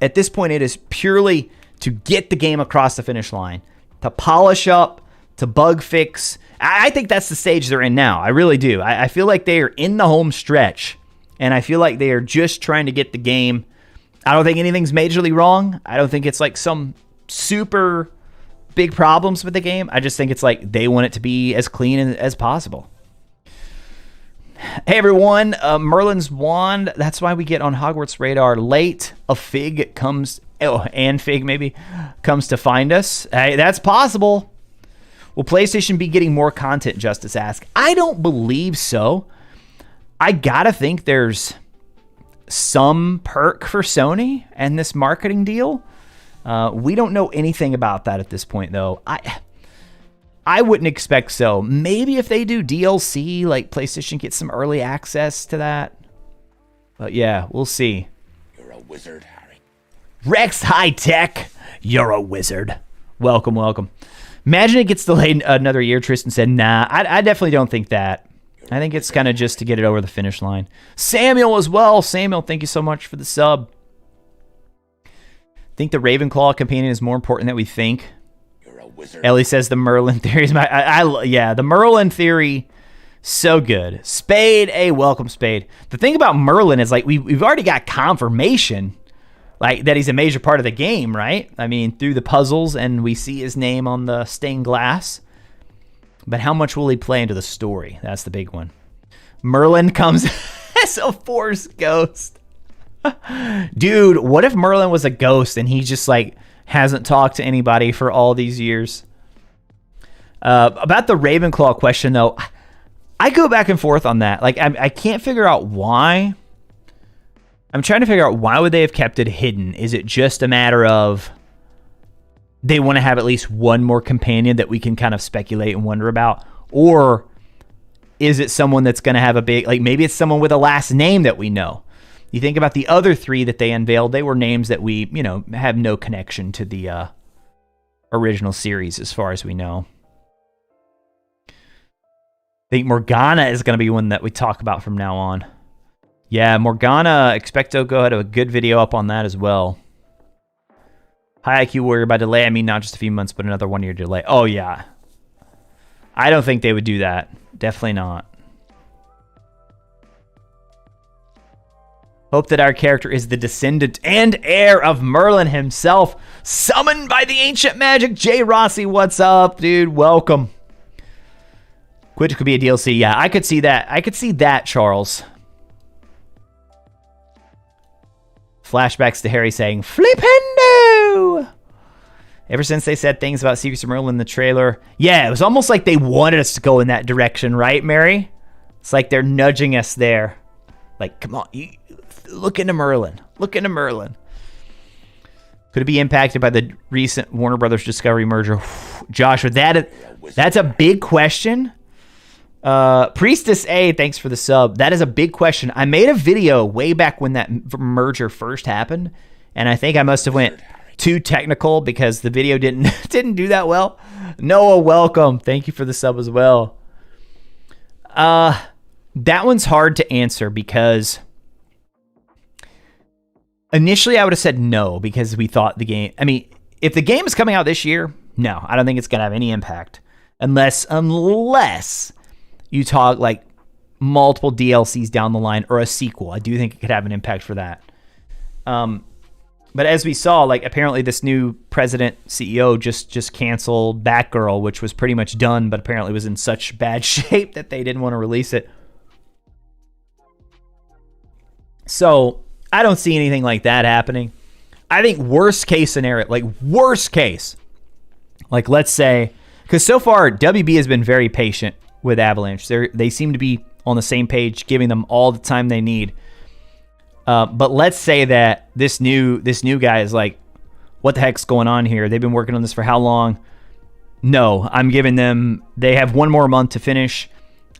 Speaker 1: at this point, it is purely to get the game across the finish line, to polish up, to bug fix. I think that's the stage they're in now. I really do. I feel like they are in the home stretch, and I feel like they are just trying to get the game. I don't think anything's majorly wrong. I don't think it's like some super big problems with the game. I just think it's like they want it to be as clean as possible. Hey everyone, Merlin's wand. That's why we get on Hogwarts radar late. A Fig comes, and Fig maybe comes to find us. Hey, that's possible. Will PlayStation be getting more content? Justice asks. I don't believe so. I gotta think there's some perk for Sony and this marketing deal. We don't know anything about that at this point, though. I wouldn't expect so. Maybe if they do DLC, like PlayStation gets some early access to that. But yeah, we'll see.
Speaker 2: You're a wizard, Harry.
Speaker 1: Rex High Tech, you're a wizard. Welcome, welcome. Imagine it gets delayed another year. Tristan said, nah, I definitely don't think that. I think it's kind of just to get it over the finish line. Samuel as well. Samuel, thank you so much for the sub. Think the Ravenclaw companion is more important than we think. Ellie says the Merlin theory is yeah, the Merlin theory, so good. Spade, welcome Spade. The thing about Merlin is like we've already got confirmation like that he's a major part of the game, right? I mean, through the puzzles and we see his name on the stained glass. But how much will he play into the story? That's the big one. Merlin comes as a Force ghost. Dude, what if Merlin was a ghost and he just like hasn't talked to anybody for all these years? About the Ravenclaw question, though, I go back and forth on that. Like, I can't figure out why. I'm trying to figure out why would they have kept it hidden. Is it just a matter of they want to have at least one more companion that we can kind of speculate and wonder about? Or is it someone that's going to have a big, like maybe it's someone with a last name that we know? You think about the other three that they unveiled, they were names that we, have no connection to the original series as far as we know. I think Morgana is going to be one that we talk about from now on. Yeah, Morgana, Expecto Go had a good video up on that as well. Hi, IQ Warrior. By delay, I mean not just a few months, but another 1 year delay. Oh, yeah. I don't think they would do that. Definitely not. Hope that our character is the descendant and heir of Merlin himself, summoned by the ancient magic. Jay Rossi, what's up, dude? Welcome. Quidditch could be a DLC. Yeah, I could see that. I could see that, Charles. Flashbacks to Harry saying, Flipendo! Ever since they said things about Secrets of Merlin in the trailer. Yeah, it was almost like they wanted us to go in that direction, right, Mary? It's like they're nudging us there. Like, come on, look into Merlin. Look into Merlin. Could it be impacted by the recent Warner Brothers Discovery merger? Joshua, that's a big question. Priestess A, thanks for the sub. That is a big question. I made a video way back when that merger first happened, and I think I must have went, too technical because the video didn't didn't do that well. Noah, welcome. Thank you for the sub as well. That one's hard to answer because initially I would have said no because we thought the game, I mean, if the game is coming out this year, no, I don't think it's going to have any impact unless you talk like multiple DLCs down the line or a sequel. I do think it could have an impact for that. But as we saw, like apparently this new president CEO just canceled Batgirl, which was pretty much done, but apparently was in such bad shape that they didn't want to release it. So I don't see anything like that happening. I think worst case scenario, like let's say, because so far WB has been very patient with Avalanche. They seem to be on the same page, giving them all the time they need. But let's say that this new guy is like, what the heck's going on here? They've been working on this for how long? No, I'm giving them, they have one more month to finish.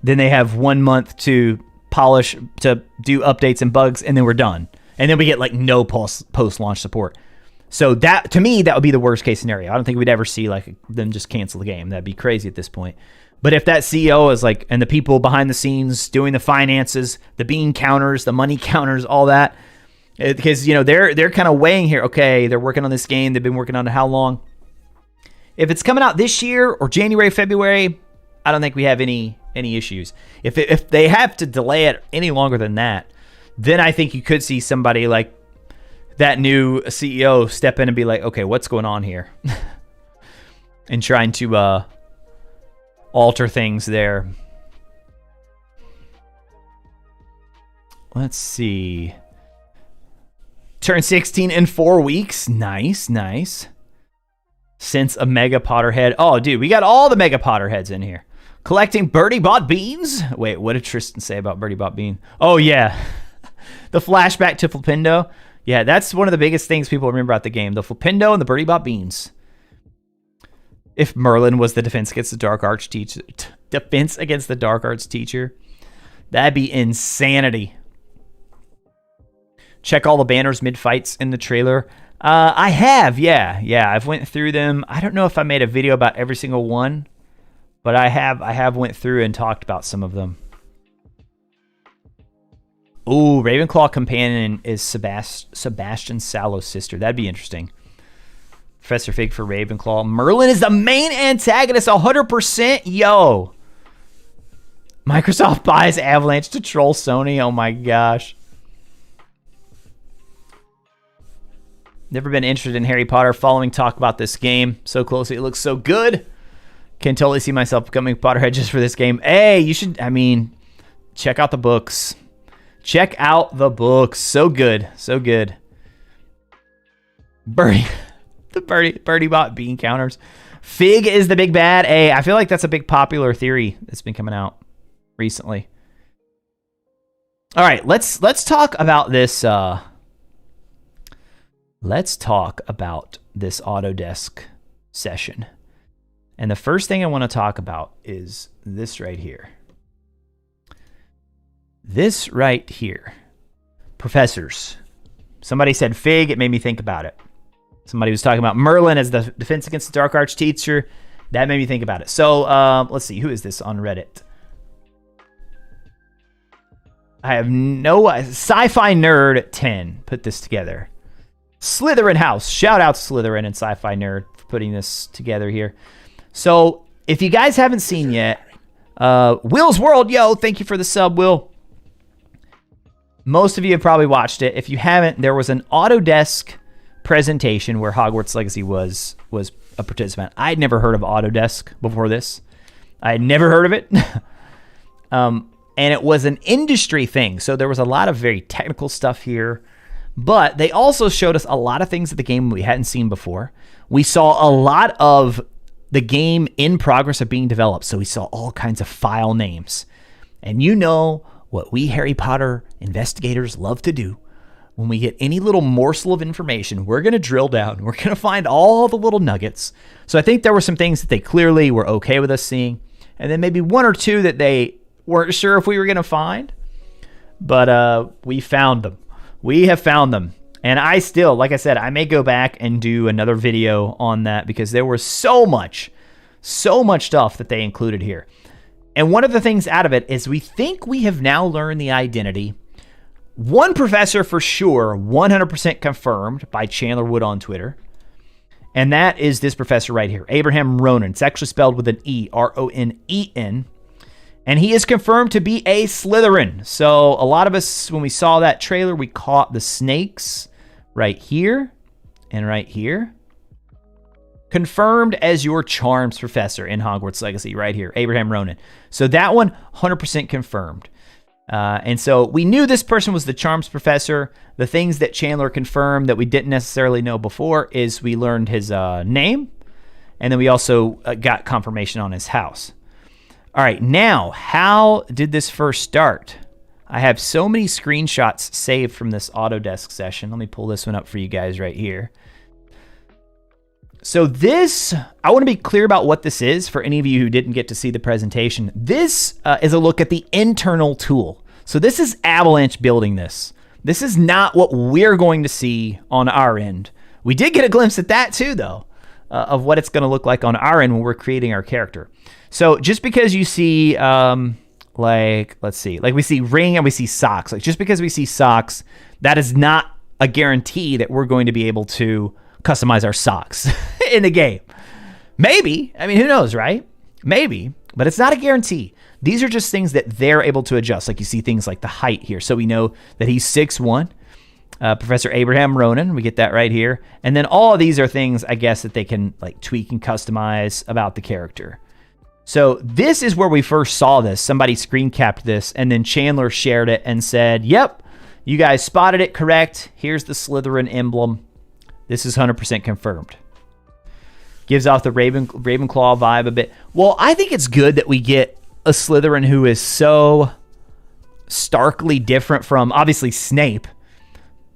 Speaker 1: Then they have 1 month to polish, to do updates and bugs, and then we're done. And then we get like no post-launch support. So that, to me, that would be the worst case scenario. I don't think we'd ever see like them just cancel the game. That'd be crazy at this point. But if that CEO is like, and the people behind the scenes doing the finances, the bean counters, the money counters, all that, because they're kind of weighing here. Okay, they're working on this game. They've been working on it how long? If it's coming out this year or January, February, I don't think we have any issues. If they have to delay it any longer than that, then I think you could see somebody like that new CEO step in and be like, okay, what's going on here? And trying to alter things there. Let's see. Turn 16 in 4 weeks. Nice. Since a Mega Potterhead. Oh, dude, we got all the Mega Potterheads in here. Collecting Birdie Bought Beans. Wait, what did Tristan say about Birdie Bought Beans? Oh, yeah. The flashback to Flipindo. Yeah, that's one of the biggest things people remember about the game. The Flipindo and the Birdie Bought Beans. If Merlin was the defense against the dark arts teacher, that'd be insanity. Check all the banners mid-fights in the trailer. I have, yeah. I've went through them. I don't know if I made a video about every single one, but I have went through and talked about some of them. Ooh, Ravenclaw companion is Sebastian Sallow's sister. That'd be interesting. Professor Fig for Ravenclaw. Merlin is the main antagonist 100%. Yo. Microsoft buys Avalanche to troll Sony. Oh my gosh. Never been interested in Harry Potter. Following talk about this game so closely. It looks so good. Can totally see myself becoming Potterhead just for this game. Hey, you should, check out the books. Check out the books. So good. Birdie. The Birdie Bought Bean counters. Fig is the big bad. Hey, I feel like that's a big popular theory that's been coming out recently. All right, let's talk about this. Let's talk about this Autodesk session. And the first thing I want to talk about is this right here. This right here. Professors. Somebody said Fig. It made me think about it. Somebody was talking about Merlin as the defense against the dark arts teacher. That made me think about it. So let's see. Who is this on Reddit? I have no... Sci-Fi Nerd 10 put this together. Slytherin House. Shout out to Slytherin and Sci-Fi Nerd for putting this together here. So if you guys haven't seen yet, Will's World, yo, thank you for the sub, Will. Most of you have probably watched it. If you haven't, there was an Autodesk presentation where Hogwarts Legacy was a participant. I'd never heard of Autodesk before this. I had never heard of it. And it was an industry thing. So there was a lot of very technical stuff here. But they also showed us a lot of things at the game we hadn't seen before. We saw a lot of the game in progress of being developed. So we saw all kinds of file names. And you know what we Harry Potter investigators love to do. When we get any little morsel of information, we're going to drill down. We're going to find all the little nuggets. So I think there were some things that they clearly were okay with us seeing. And then maybe one or two that they weren't sure if we were going to find. But we found them. We have found them. And I still, like I said, I may go back and do another video on that because there was so much stuff that they included here. And one of the things out of it is we think we have now learned the identity. One professor for sure, 100% confirmed by Chandler Wood on Twitter. And that is this professor right here, Abraham Ronen. It's actually spelled with an E, R-O-N-E-N. And he is confirmed to be a Slytherin. So a lot of us, when we saw that trailer, we caught the snakes right here and right here. Confirmed as your charms professor in Hogwarts Legacy right here, Abraham Ronen. So that one, 100% confirmed. And so we knew this person was the charms professor. The things that Chandler confirmed that we didn't necessarily know before is we learned his name, and then we also got confirmation on his house. All right, now, how did this first start? I have so many screenshots saved from this Autodesk session. Let me pull this one up for you guys right here. So this, I want to be clear about what this is for any of you who didn't get to see the presentation. This is a look at the internal tool. So this is Avalanche building this. This is not what we're going to see on our end. We did get a glimpse at that too, though, of what it's going to look like on our end when we're creating our character. So just because you see, let's see, like we see ring and we see socks, like just because we see socks, that is not a guarantee that we're going to be able to customize our socks in the game. Maybe. I mean, who knows, right? Maybe, but it's not a guarantee. These are just things that they're able to adjust. Like you see things like the height here. So we know that he's 6'1". Professor Abraham Ronen, we get that right here. And then all of these are things, I guess, that they can like tweak and customize about the character. So this is where we first saw this. Somebody screen capped this, and then Chandler shared it and said, yep, you guys spotted it correct. Here's the Slytherin emblem. This is 100% confirmed. Gives off the Ravenclaw vibe a bit. Well, I think it's good that we get a Slytherin who is so starkly different from, obviously, Snape.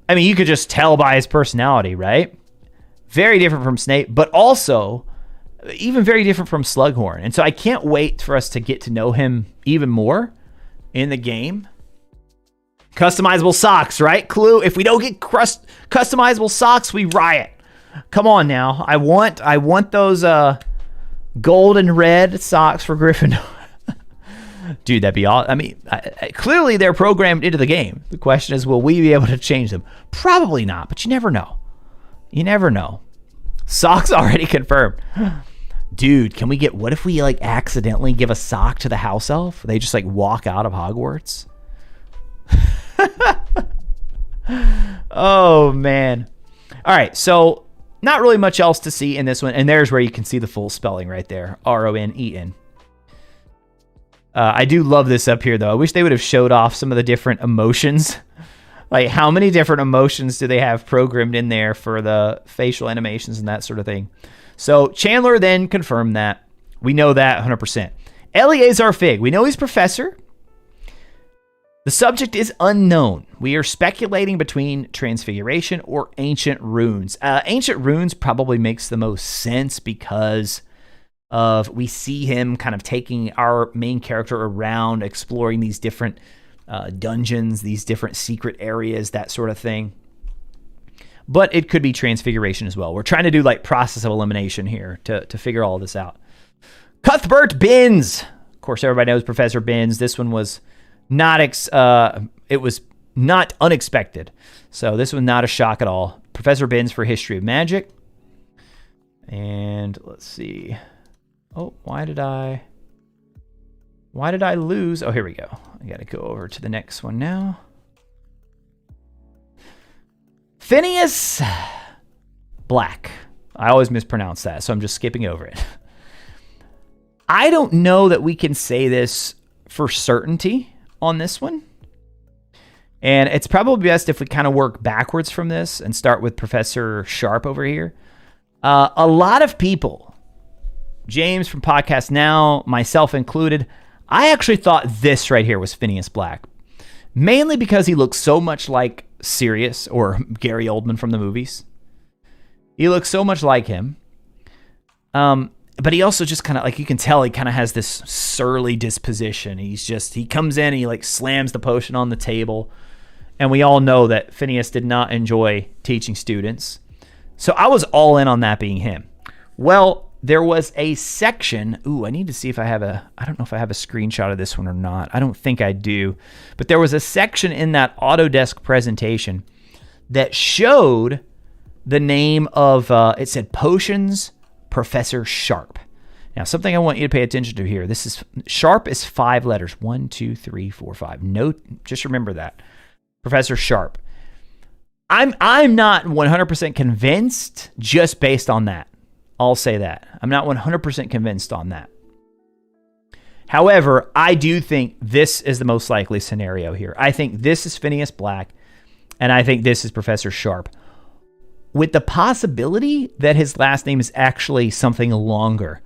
Speaker 1: I mean, you could just tell by his personality, right? Very different from Snape, but also even very different from Slughorn. And so I can't wait for us to get to know him even more in the game. Customizable socks, right? Clue. If we don't get customizable socks, we riot. Come on now. I want those gold and red socks for Gryffindor. Dude, that'd be awesome. I mean, clearly they're programmed into the game. The question is, will we be able to change them? Probably not, but you never know. You never know. Socks already confirmed. Dude, can we get, what if we like accidentally give a sock to the house elf? They just like walk out of Hogwarts? Oh, man. All right, so not really much else to see in this one. And there's where you can see the full spelling right there. R-O-N-E-N. I do love this up here, though. I wish they would have showed off some of the different emotions. Like, how many different emotions do they have programmed in there for the facial animations and that sort of thing? So Chandler then confirmed that. We know that 100%. Eleazar Fig. We know he's professor. The subject is unknown. We are speculating between transfiguration or ancient runes. Ancient runes probably makes the most sense because of we see him kind of taking our main character around, exploring these different dungeons, these different secret areas, that sort of thing. But it could be transfiguration as well. We're trying to do like process of elimination here to figure all this out. Cuthbert Binns. Of course, everybody knows Professor Binns. This one was not it was not unexpected. So this was not a shock at all. Professor Binns for History of Magic. And let's see. Oh, why did I lose? Oh, here we go. I got to go over to the next one now. Phineas Black. I always mispronounce that, so I'm just skipping over it. I don't know that we can say this for certainty on this one. And it's probably best if we kind of work backwards from this and start with Professor Sharp over here. A lot of people, James from Podcast Now, myself included, I actually thought this right here was Phineas Black. Mainly because he looks so much like Sirius or Gary Oldman from the movies. He looks so much like him. But he also just kind of, like, you can tell he kind of has this surly disposition. He comes in and he like slams the potion on the table. And we all know that Phineas did not enjoy teaching students. So I was all in on that being him. Well, there was a section. Ooh, I need to see if I don't know if I have a screenshot of this one or not. I don't think I do. But there was a section in that Autodesk presentation that showed the name of, it said Potions Professor Sharp. Now, something I want you to pay attention to here. Sharp is 5 letters. 1, 2, 3, 4, 5. Note, just remember that. Professor Sharp. I'm not 100% convinced just based on that. I'll say that. I'm not 100% convinced on that. However, I do think this is the most likely scenario here. I think this is Phineas Black, and I think this is Professor Sharp, with the possibility that his last name is actually something longer.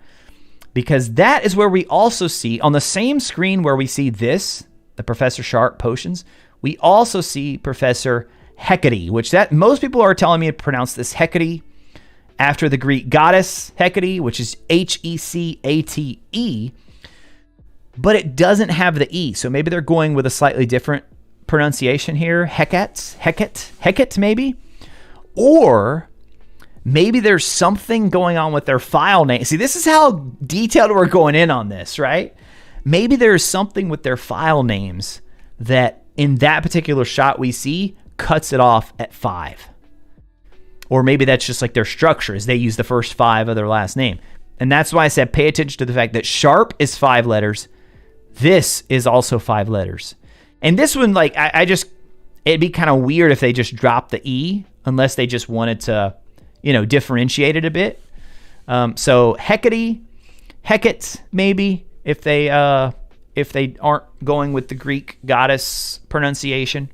Speaker 1: Because that is where we also see, on the same screen where we see this, the Professor Sharp potions, we also see Professor Hecate, which that most people are telling me to pronounce this Hecate after the Greek goddess Hecate, which is Hecate, but it doesn't have the E. So maybe they're going with a slightly different pronunciation here. Hecate, maybe? Or maybe there's something going on with their file name. See, this is how detailed we're going in on this, right? Maybe there's something with their file names that in that particular shot we see cuts it off at 5. Or maybe that's just like their structure, is they use the first 5 of their last name. And that's why I said pay attention to the fact that Sharp is 5 letters. This is also 5 letters. And this one, like, it'd be kind of weird if they just dropped the E, unless they just wanted to, differentiate it a bit. So Hecate, maybe, if they aren't going with the Greek goddess pronunciation.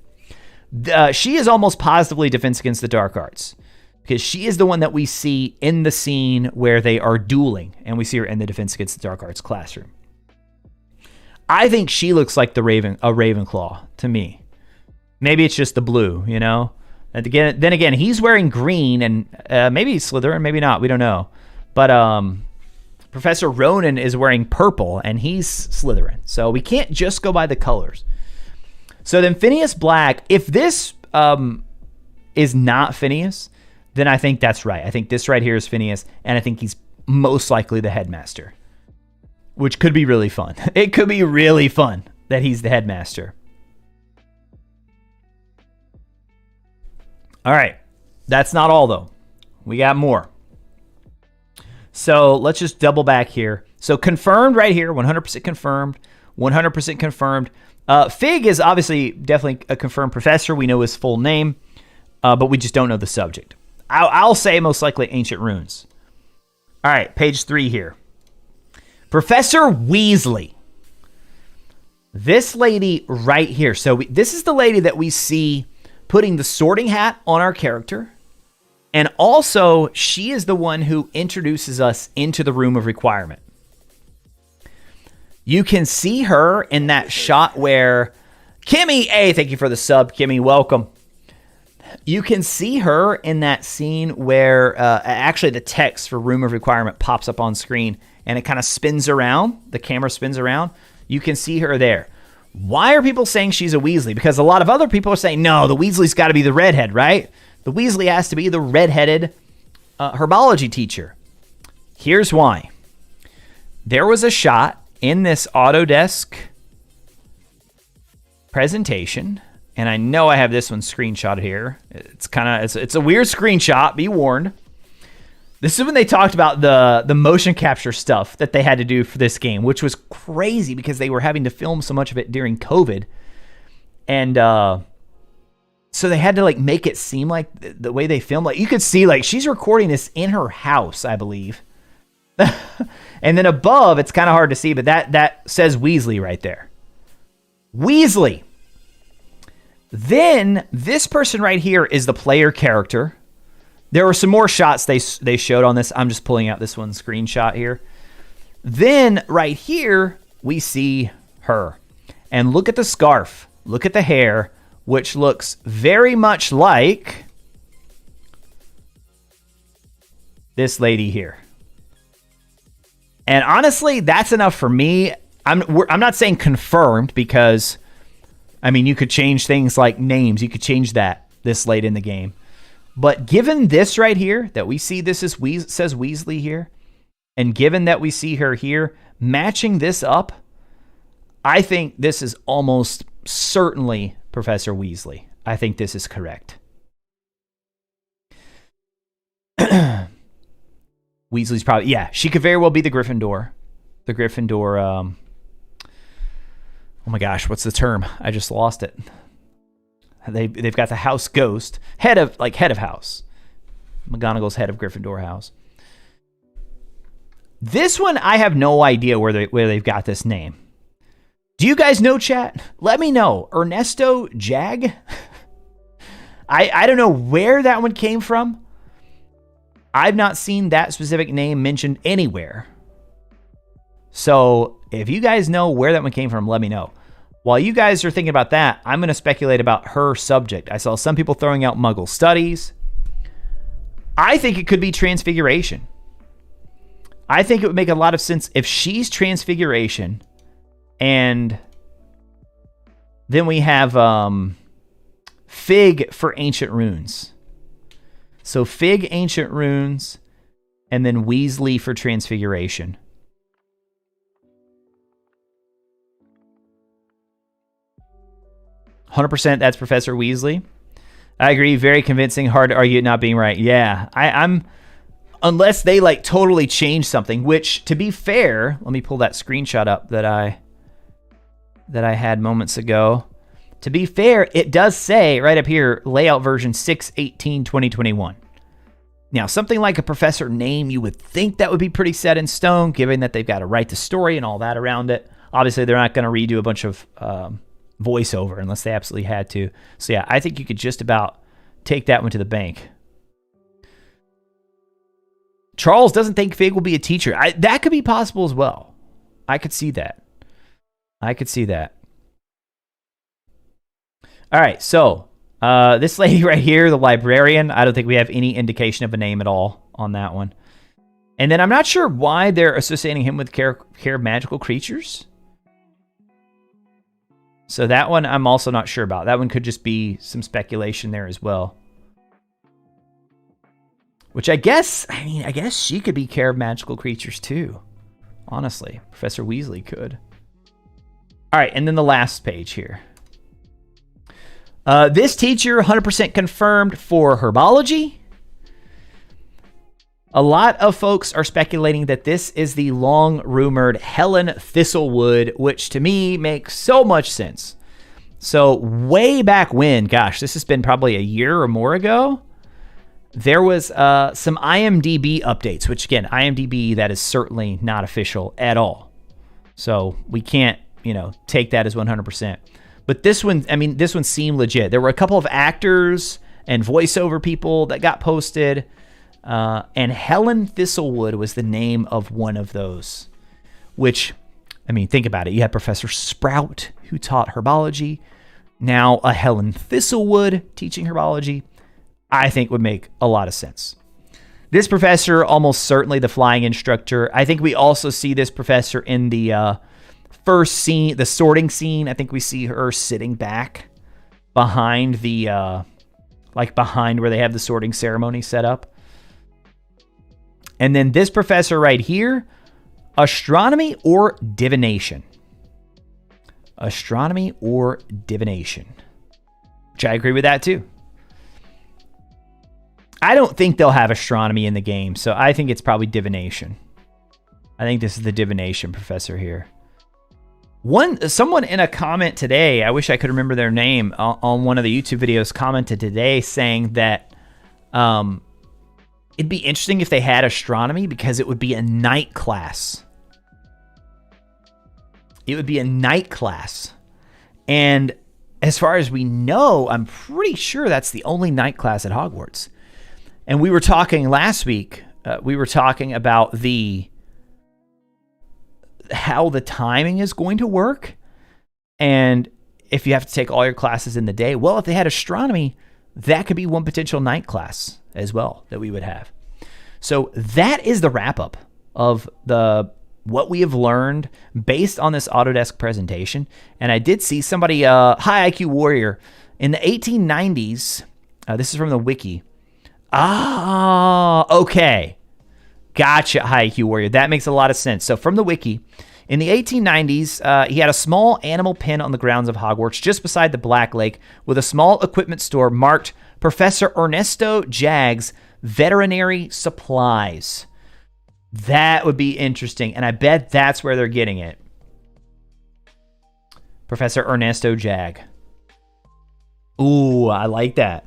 Speaker 1: She is almost positively Defense Against the Dark Arts, because she is the one that we see in the scene where they are dueling, and we see her in the Defense Against the Dark Arts classroom. I think she looks like a Ravenclaw to me. Maybe it's just the blue, And then again, he's wearing green, and maybe he's Slytherin, maybe not. We don't know. But Professor Ronan is wearing purple, and he's Slytherin. So we can't just go by the colors. So then Phineas Black, if this is not Phineas, then I think that's right. I think this right here is Phineas, and I think he's most likely the headmaster, which could be really fun. It could be really fun that he's the headmaster. All right. That's not all, though. We got more. So let's just double back here. So confirmed right here, 100% confirmed, 100% confirmed. Fig is obviously definitely a confirmed professor. We know his full name, but we just don't know the subject. I'll say most likely ancient runes. All right, page 3 here. Professor Weasley. This lady right here. So this is the lady that we see putting the sorting hat on our character. And also, she is the one who introduces us into the room of requirement. You can see her in that shot where Kimmy, hey, thank you for the sub, Kimmy, welcome. You can see her in that scene where actually the text for room of requirement pops up on screen and it kind of spins around. The camera spins around. You can see her there. Why are people saying she's a Weasley? Because a lot of other people are saying, no, the Weasley's got to be the redhead, right? The Weasley has to be the redheaded herbology teacher. Here's why. There was a shot in this Autodesk presentation, and I know I have this one screenshotted here. It's a weird screenshot, be warned. This is when they talked about the motion capture stuff that they had to do for this game, which was crazy because they were having to film so much of it during COVID. And so they had to like make it seem like the way they filmed, like you could see like she's recording this in her house, I believe. And then above, it's kind of hard to see, but that says Weasley right there. Weasley. Then this person right here is the player character. There were some more shots they showed on this. I'm just pulling out this one screenshot here. Then right here, we see her. And look at the scarf. Look at the hair, which looks very much like this lady here. And honestly, that's enough for me. I'm not saying confirmed because I mean, you could change things like names. You could change that this late in the game. But given this right here, that we see this is says Weasley here, and given that we see her here, matching this up, I think this is almost certainly Professor Weasley. I think this is correct. Weasley's probably, yeah, she could very well be the Gryffindor. The Gryffindor, oh my gosh, what's the term? I just lost it. They've got the house ghost, head of house. McGonagall's head of Gryffindor house. This one, I have no idea where they've got this name. Do you guys know, chat? Let me know. Ernesto Jag? I don't know where that one came from. I've not seen that specific name mentioned anywhere. So if you guys know where that one came from, let me know. While you guys are thinking about that, I'm going to speculate about her subject. I saw some people throwing out Muggle studies. I think it could be transfiguration. I think it would make a lot of sense if she's transfiguration, and then we have Fig for ancient runes. So Fig, ancient runes, and then Weasley for transfiguration. %, that's Professor Weasley. I agree. Very convincing. Hard to argue it not being right. Yeah, I'm... Unless they like totally change something, which, to be fair, let me pull that screenshot up that I had moments ago. To be fair, it does say right up here, layout version 6/18/2021. Now, something like a professor name, you would think that would be pretty set in stone, given that they've got to write the story and all that around it. Obviously, they're not going to redo a bunch of voiceover unless they absolutely had to. So yeah, I think you could just about take that one to the bank. Charles doesn't think Fig will be a teacher. That could be possible as well. I could see that. All right, so this lady right here, the librarian, I don't think we have any indication of a name at all on that one. And then I'm not sure why they're associating him with care of magical creatures. So that one I'm also not sure about. That one could just be some speculation there as well. Which I guess she could be care of magical creatures too. Honestly, Professor Weasley could. All right, and then the last page here. This teacher 100% confirmed for herbology. A lot of folks are speculating that this is the long-rumored Helen Thistlewood, which to me makes so much sense. So way back when, gosh, this has been probably a year or more ago, there was some IMDb updates, which again, IMDb, that is certainly not official at all. So we can't, take that as 100%. But this one seemed legit. There were a couple of actors and voiceover people that got posted. And Helen Thistlewood was the name of one of those. Which, think about it. You had Professor Sprout, who taught herbology. Now a Helen Thistlewood teaching herbology, I think would make a lot of sense. This professor, almost certainly the flying instructor. I think we also see this professor in the first scene, the sorting scene. I think we see her sitting back behind the, behind where they have the sorting ceremony set up. And then this professor right here, astronomy or divination. Astronomy or divination. Which I agree with that too. I don't think they'll have astronomy in the game, so I think it's probably divination. I think this is the divination professor here. Someone in a comment today, I wish I could remember their name, on one of the YouTube videos commented today saying that it'd be interesting if they had astronomy because it would be a night class. It would be a night class. And as far as we know, I'm pretty sure that's the only night class at Hogwarts. And we were talking last week, we were talking about how the timing is going to work. And if you have to take all your classes in the day, well, if they had astronomy, that could be one potential night class as well that we would have. So that is the wrap up of the what we have learned based on this Autodesk presentation. And I did see somebody, High IQ Warrior, in the 1890s, this is from the wiki. Okay. Gotcha, High IQ Warrior. That makes a lot of sense. So from the wiki, in the 1890s, he had a small animal pen on the grounds of Hogwarts just beside the Black Lake with a small equipment store marked Professor Ernesto Jagg's Veterinary Supplies. That would be interesting, and I bet that's where they're getting it. Professor Ernesto Jagg. Ooh, I like that.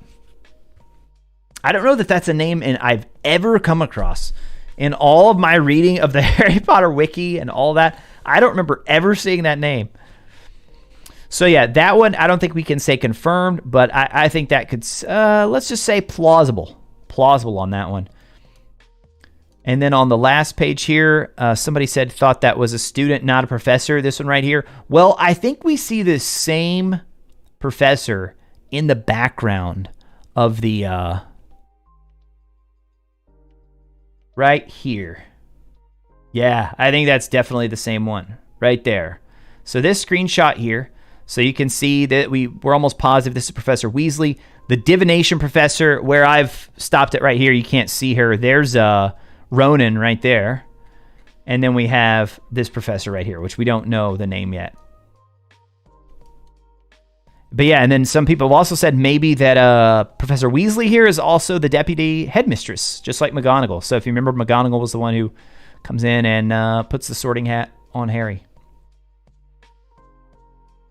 Speaker 1: I don't know that that's a name I've ever come across. In all of my reading of the Harry Potter wiki and all that, I don't remember ever seeing that name. So yeah, that one, I don't think we can say confirmed, but I think that could, let's just say plausible. Plausible on that one. And then on the last page here, somebody thought that was a student, not a professor. This one right here. Well, I think we see the same professor in the background of the, right here. Yeah, I think that's definitely the same one right there. So this screenshot here, so you can see that we're almost positive this is Professor Weasley. The divination professor, where I've stopped it right here, you can't see her. There's Ronan right there. And then we have this professor right here, which we don't know the name yet. But yeah, and then some people have also said maybe that Professor Weasley here is also the deputy headmistress, just like McGonagall. So if you remember, McGonagall was the one who comes in and puts the sorting hat on Harry.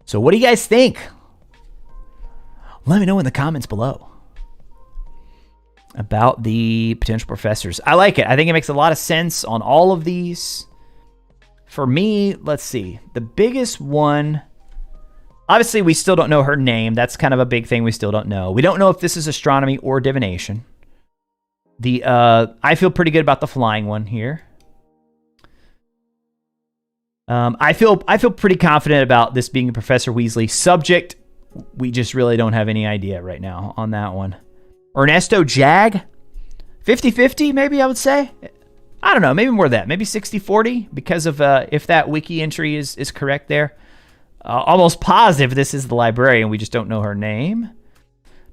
Speaker 1: So what do you guys think? Let me know in the comments below about the potential professors. I like it. I think it makes a lot of sense on all of these. For me, let's see. The biggest one, obviously we still don't know her name. That's kind of a big thing we still don't know. We don't know if this is astronomy or divination. I feel pretty good about the flying one here. I feel pretty confident about this being Professor Weasley. Subject, we just really don't have any idea right now on that one. Ernesto Jagg, 50-50 maybe I would say. I don't know, maybe more than that. Maybe 60-40 because of if that wiki entry is correct there. Almost positive this is the librarian. We just don't know her name.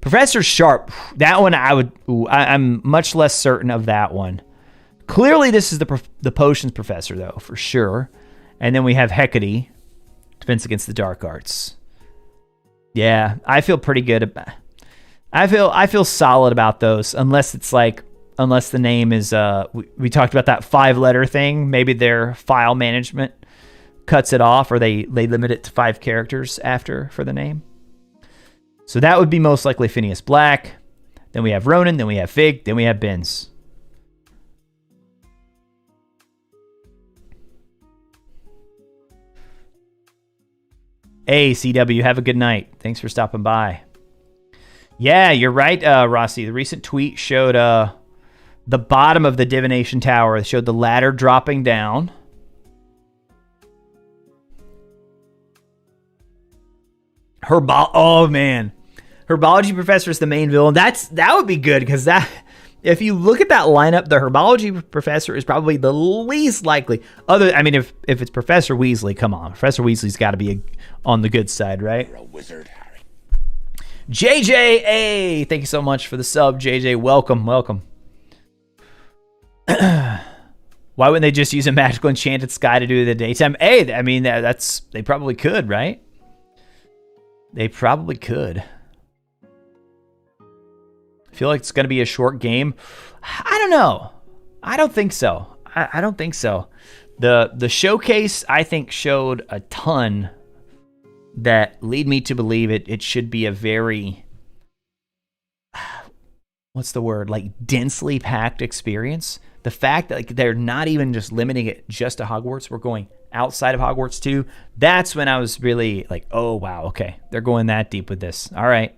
Speaker 1: Professor Sharp, that one I'm much less certain of that one. Clearly this is the potions professor though, for sure. And then we have Hecate, Defense Against the Dark Arts. Yeah, I feel pretty good about. I feel solid about those, unless the name is we talked about that 5-letter thing. Maybe their file management cuts it off, or they limit it to 5 characters after for the name. So that would be most likely Phineas Black. Then we have Ronan. Then we have Fig. Then we have Binns. Hey, CW, have a good night. Thanks for stopping by. Yeah, you're right, Rossi. The recent tweet showed the bottom of the divination tower. It showed the ladder dropping down. Oh, man. Herbology professor is the main villain. That would be good, because if you look at that lineup, the herbology professor is probably the least likely. If it's Professor Weasley, come on. Professor Weasley's got to be on the good side, right?
Speaker 2: You're a wizard, Harry.
Speaker 1: JJ, thank you so much for the sub, JJ. Welcome. Why wouldn't they just use a magical enchanted sky to do the daytime? Hey, they probably could, right? They probably could. I feel like it's going to be a short game. I don't know. I don't think so. I don't think so. The showcase, I think, showed a ton that lead me to believe it should be a very, what's the word, like densely packed experience. The fact that they're not even just limiting it just to Hogwarts, we're going outside of Hogwarts too. That's when I was really like, oh wow, okay, they're going that deep with this. All right.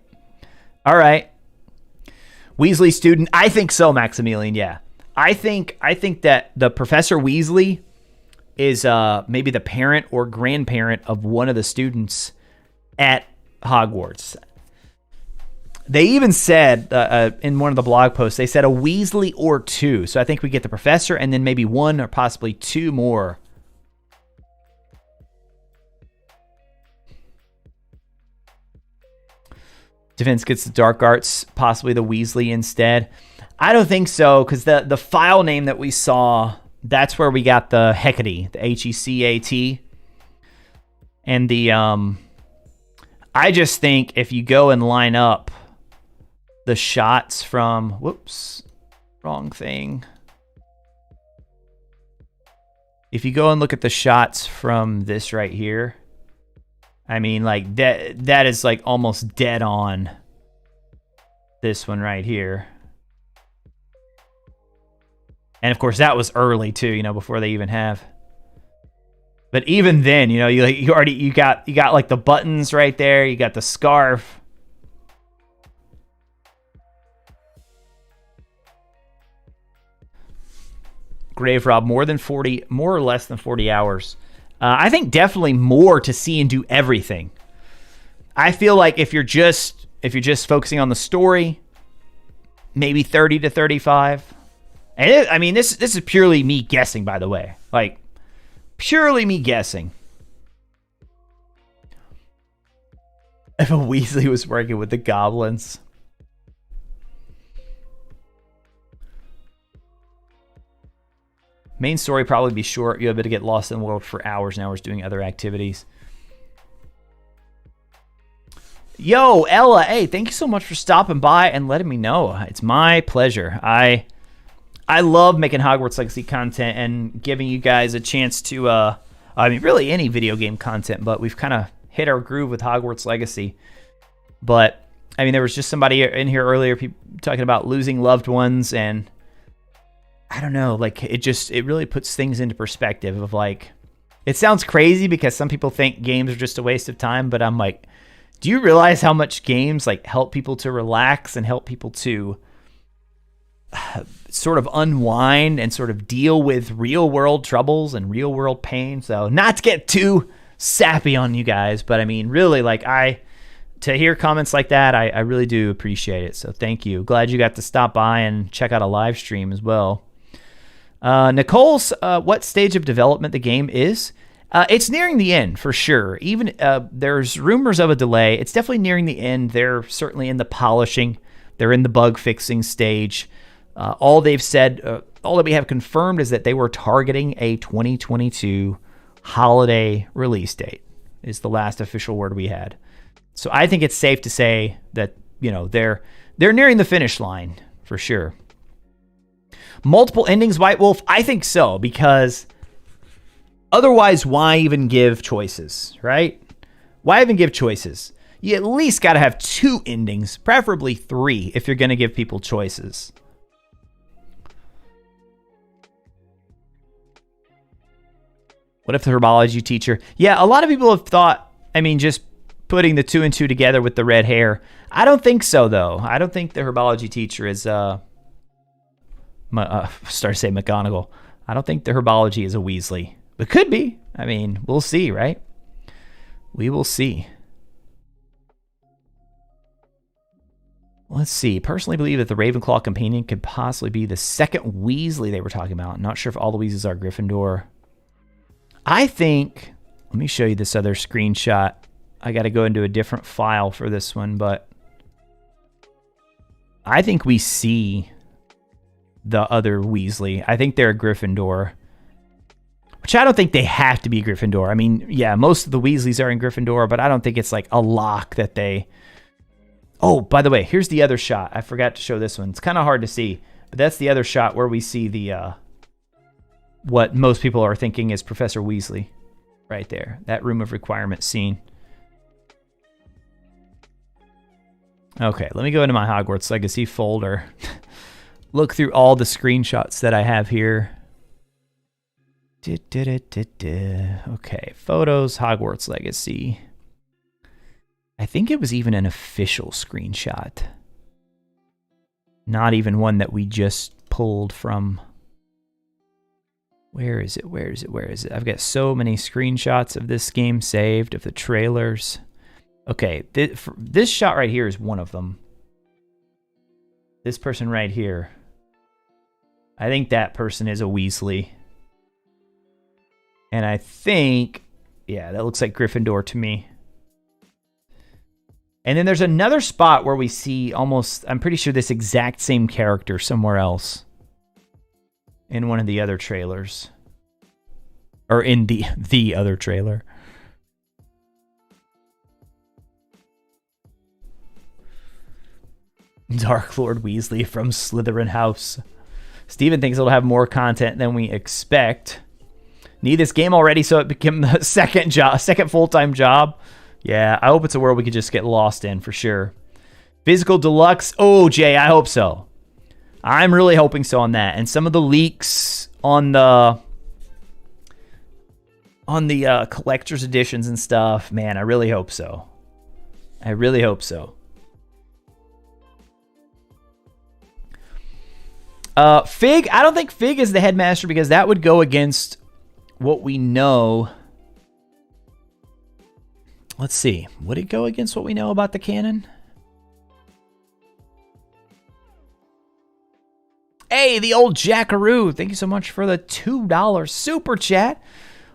Speaker 1: Weasley student, I think so, Maximilian. Yeah, I think that the Professor Weasley is maybe the parent or grandparent of one of the students at Hogwarts. They even said in one of the blog posts, they said a Weasley or 2. So I think we get the professor and then maybe 1 or possibly 2 more Defense gets the dark arts, possibly the Weasley instead. I don't think so, because the file name that we saw, that's where we got the Hecate, the Hecat. And the I just think if you go and line up the shots from, whoops, wrong thing. If you go and look at the shots from this right here, I mean, like that is like almost dead on this one right here. And of course that was early too, you know, before they even have. But even then, you know, you got like the buttons right there, you got the scarf. Grave rob, more or less than 40 hours. I think definitely more to see and do everything. I feel like if you're just focusing on the story, maybe 30 to 35. And I mean, this is purely me guessing, by the way. Like, purely me guessing. If a Weasley was working with the goblins. Main story probably be short. You have to get lost in the world for hours and hours doing other activities. Yo, Ella, hey, thank you so much for stopping by and letting me know. It's my pleasure. I love making Hogwarts Legacy content and giving you guys a chance to, I mean, really any video game content, but we've kind of hit our groove with Hogwarts Legacy. But, I mean, there was just somebody in here earlier talking about losing loved ones, and I don't know, like, it really puts things into perspective of, like, it sounds crazy because some people think games are just a waste of time, but I'm like, do you realize how much games, like, help people to relax and help people to sort of unwind and sort of deal with real world troubles and real world pain? So not to get too sappy on you guys, but I mean, really, like, to hear comments like that, I really do appreciate it. So thank you. Glad you got to stop by and check out a live stream as well. Nicole's, what stage of development the game is? It's nearing the end for sure. Even there's rumors of a delay. It's definitely nearing the end. They're certainly in the polishing. They're in the bug fixing stage. All they've said, all that we have confirmed is that they were targeting a 2022 holiday release date is the last official word we had. So I think it's safe to say that, you know, they're nearing the finish line for sure. Multiple endings, White Wolf? I think so, because otherwise, why even give choices, right? Why even give choices? You at least got to have 2 endings, preferably 3, if you're going to give people choices. What if the herbology teacher? Yeah, a lot of people have thought, I mean, just putting the 2 and 2 together with the red hair. I don't think so, though. I don't think the herbology teacher is, start to say McGonagall. I don't think the herbology is a Weasley. It could be. I mean, we'll see, right? We will see. Let's see. Personally believe that the Ravenclaw companion could possibly be the second Weasley they were talking about. I'm not sure if all the Weasleys are Gryffindor. I think, let me show you this other screenshot. I got to go into a different file for this one, but I think we see the other Weasley. I think they're a Gryffindor, which I don't think they have to be Gryffindor. I mean, yeah, most of the Weasleys are in Gryffindor, but I don't think it's like a lock that they... Oh, by the way, here's the other shot. I forgot to show this one. It's kind of hard to see, but that's the other shot where we see the what most people are thinking is Professor Weasley right there. That room of requirement scene. Okay, let me go into my Hogwarts Legacy folder. Look through all the screenshots that I have here. Okay, photos, Hogwarts Legacy. I think it was even an official screenshot. Not even one that we just pulled from... Where is it? Where is it? Where is it? I've got so many screenshots of this game saved, of the trailers. Okay, this shot right here is one of them. This person right here. I think that person is a Weasley. And I think, yeah, that looks like Gryffindor to me. And then there's another spot where we see almost, I'm pretty sure this exact same character somewhere else in one of the other trailers. Or in the other trailer. Dark Lord Weasley from Slytherin House. Steven thinks it'll have more content than we expect. Need this game already so it became the second full-time job. Yeah, I hope it's a world we could just get lost in for sure. Physical Deluxe. Oh, Jay, I hope so. I'm really hoping so on that. And some of the leaks on the collector's editions and stuff, man, I really hope so. I really hope so. Fig, I don't think Fig is the headmaster because that would go against what we know. Let's see. Would it go against what we know about the canon? Hey, the old Jackaroo. Thank you so much for the $2 super chat.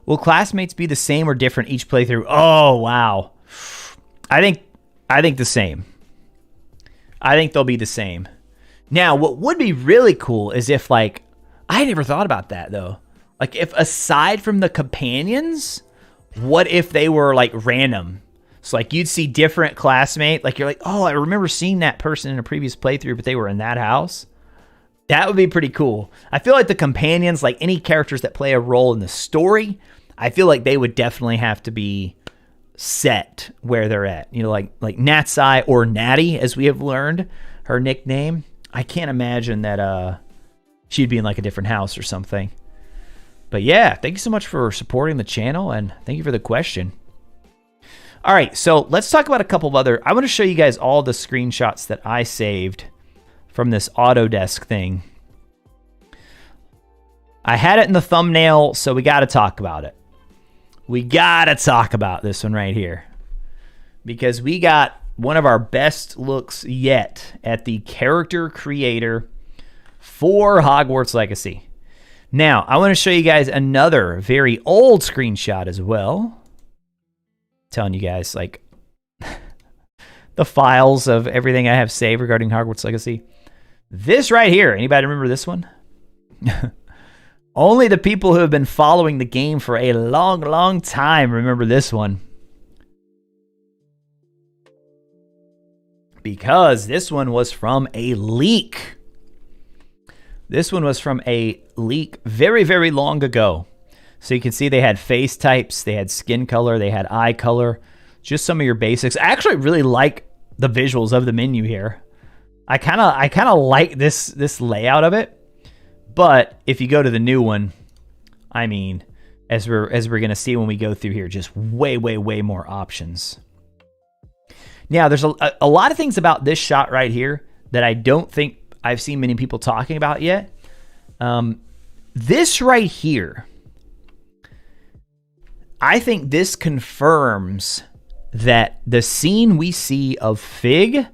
Speaker 1: Will classmates be the same or different each playthrough? Oh, wow. I think the same. I think they'll be the same. Now, what would be really cool is if, like, I never thought about that, though. Like, if aside from the companions, what if they were, like, random? So, like, you'd see different classmate. Like, you're like, oh, I remember seeing that person in a previous playthrough, but they were in that house. That would be pretty cool. I feel like the companions, like any characters that play a role in the story, I feel like they would definitely have to be set where they're at. You know, like Natsai or Natty, as we have learned, her nickname. I can't imagine that she'd be in like a different house or something. But yeah, thank you so much for supporting the channel, and thank you for the question. All right, so let's talk about a couple of other... I want to show you guys all the screenshots that I saved from this Autodesk thing. I had it in the thumbnail, so we got to talk about it. We got to talk about this one right here. Because we got one of our best looks yet at the character creator for Hogwarts Legacy. Now, I want to show you guys another very old screenshot as well. Telling you guys, like, the files of everything I have saved regarding Hogwarts Legacy. This right here, anybody remember this one? Only the people who have been following the game for a long, long time remember this one. Because this one was from a leak. This one was from a leak very, very long ago. So you can see they had face types, they had skin color, they had eye color, just some of your basics. I actually really like the visuals of the menu here. I kind of like this layout of it. But if you go to the new one, I mean, as we're going to see when we go through here, just way, way, way more options. Now, there's a lot of things about this shot right here that I don't think I've seen many people talking about yet. This right here, I think this confirms that the scene we see of Fig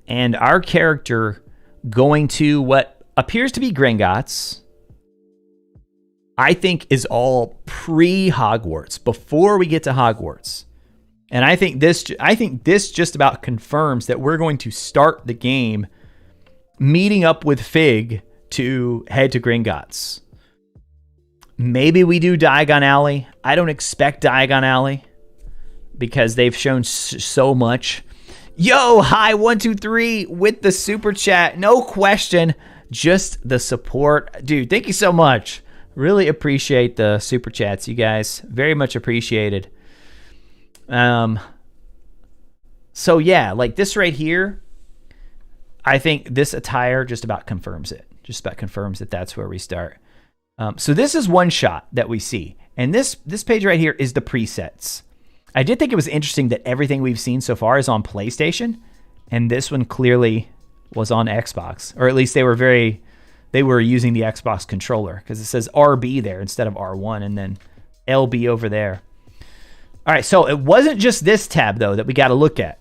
Speaker 1: and our character going to what appears to be Gringotts, I think is all pre-Hogwarts, before we get to Hogwarts. And I think this just about confirms that we're going to start the game meeting up with Fig to head to Gringotts. Maybe we do Diagon Alley. I don't expect Diagon Alley because they've shown so much. Yo, hi 123 with the super chat. No question, just the support. Dude, thank you so much. Really appreciate the super chats, you guys. Very much appreciated. So yeah, like this right here, I think this attire just about confirms it. Just about confirms that that's where we start. So this is one shot that we see. And this page right here is the presets. I did think it was interesting that everything we've seen so far is on PlayStation. And this one clearly was on Xbox. Or at least they were using the Xbox controller. Because it says RB there instead of R1 and then LB over there. All right, so it wasn't just this tab, though, that we got to look at.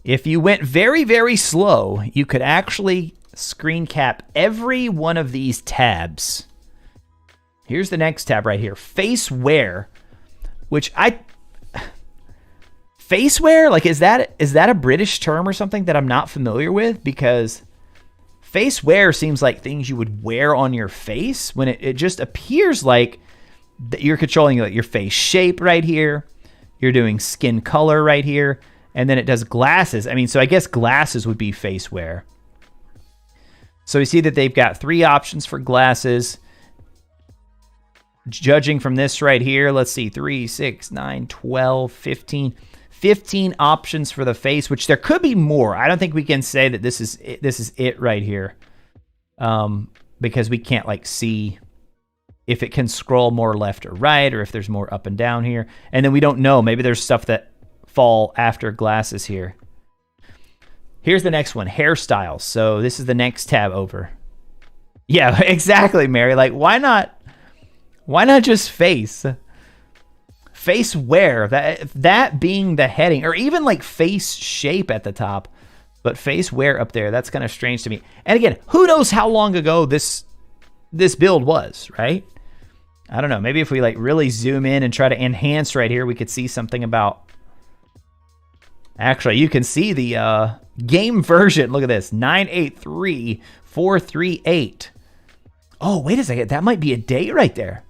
Speaker 1: If you went very, very slow, you could actually screen cap every one of these tabs. Here's the next tab right here, Face Wear, which Faceware, like, is that a British term or something that I'm not familiar with? Because faceware seems like things you would wear on your face when it just appears like that you're controlling like your face shape right here. You're doing skin color right here. And then it does glasses. I mean, so I guess glasses would be faceware. So we see that they've got 3 options for glasses. Judging from this right here, let's see, 3, 6, 9, 12, 15. 15 options for the face, which there could be more. I don't think we can say that this is it right here, because we can't like see if it can scroll more left or right, or if there's more up and down here. And then we don't know. Maybe there's stuff that fall after glasses here. Here's the next one, hairstyles. So this is the next tab over. Yeah, exactly, Mary. Like, why not just face? Face wear, that being the heading, or even like face shape at the top, but face wear up there, that's kind of strange to me. And again, who knows how long ago this build was, right? I don't know. Maybe if we like really zoom in and try to enhance right here, we could see something about. Actually, you can see the game version. Look at this, 983.438. Oh, wait a second, that might be a date right there.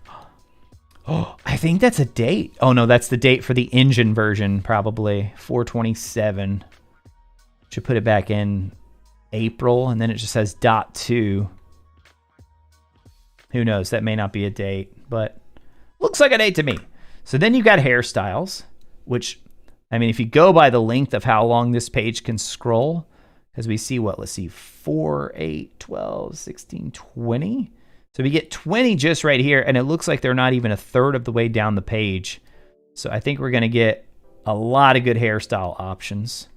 Speaker 1: Oh, I think that's a date. Oh, no, that's the date for the engine version, probably. 427. Should put it back in April, and then it just says .2. Who knows? That may not be a date, but looks like a date to me. So then you've got hairstyles, which, I mean, if you go by the length of how long this page can scroll, because we see what? Let's see, 4, 8, 12, 16, 20. So we get 20 just right here, and it looks like they're not even a third of the way down the page. So I think we're going to get a lot of good hairstyle options.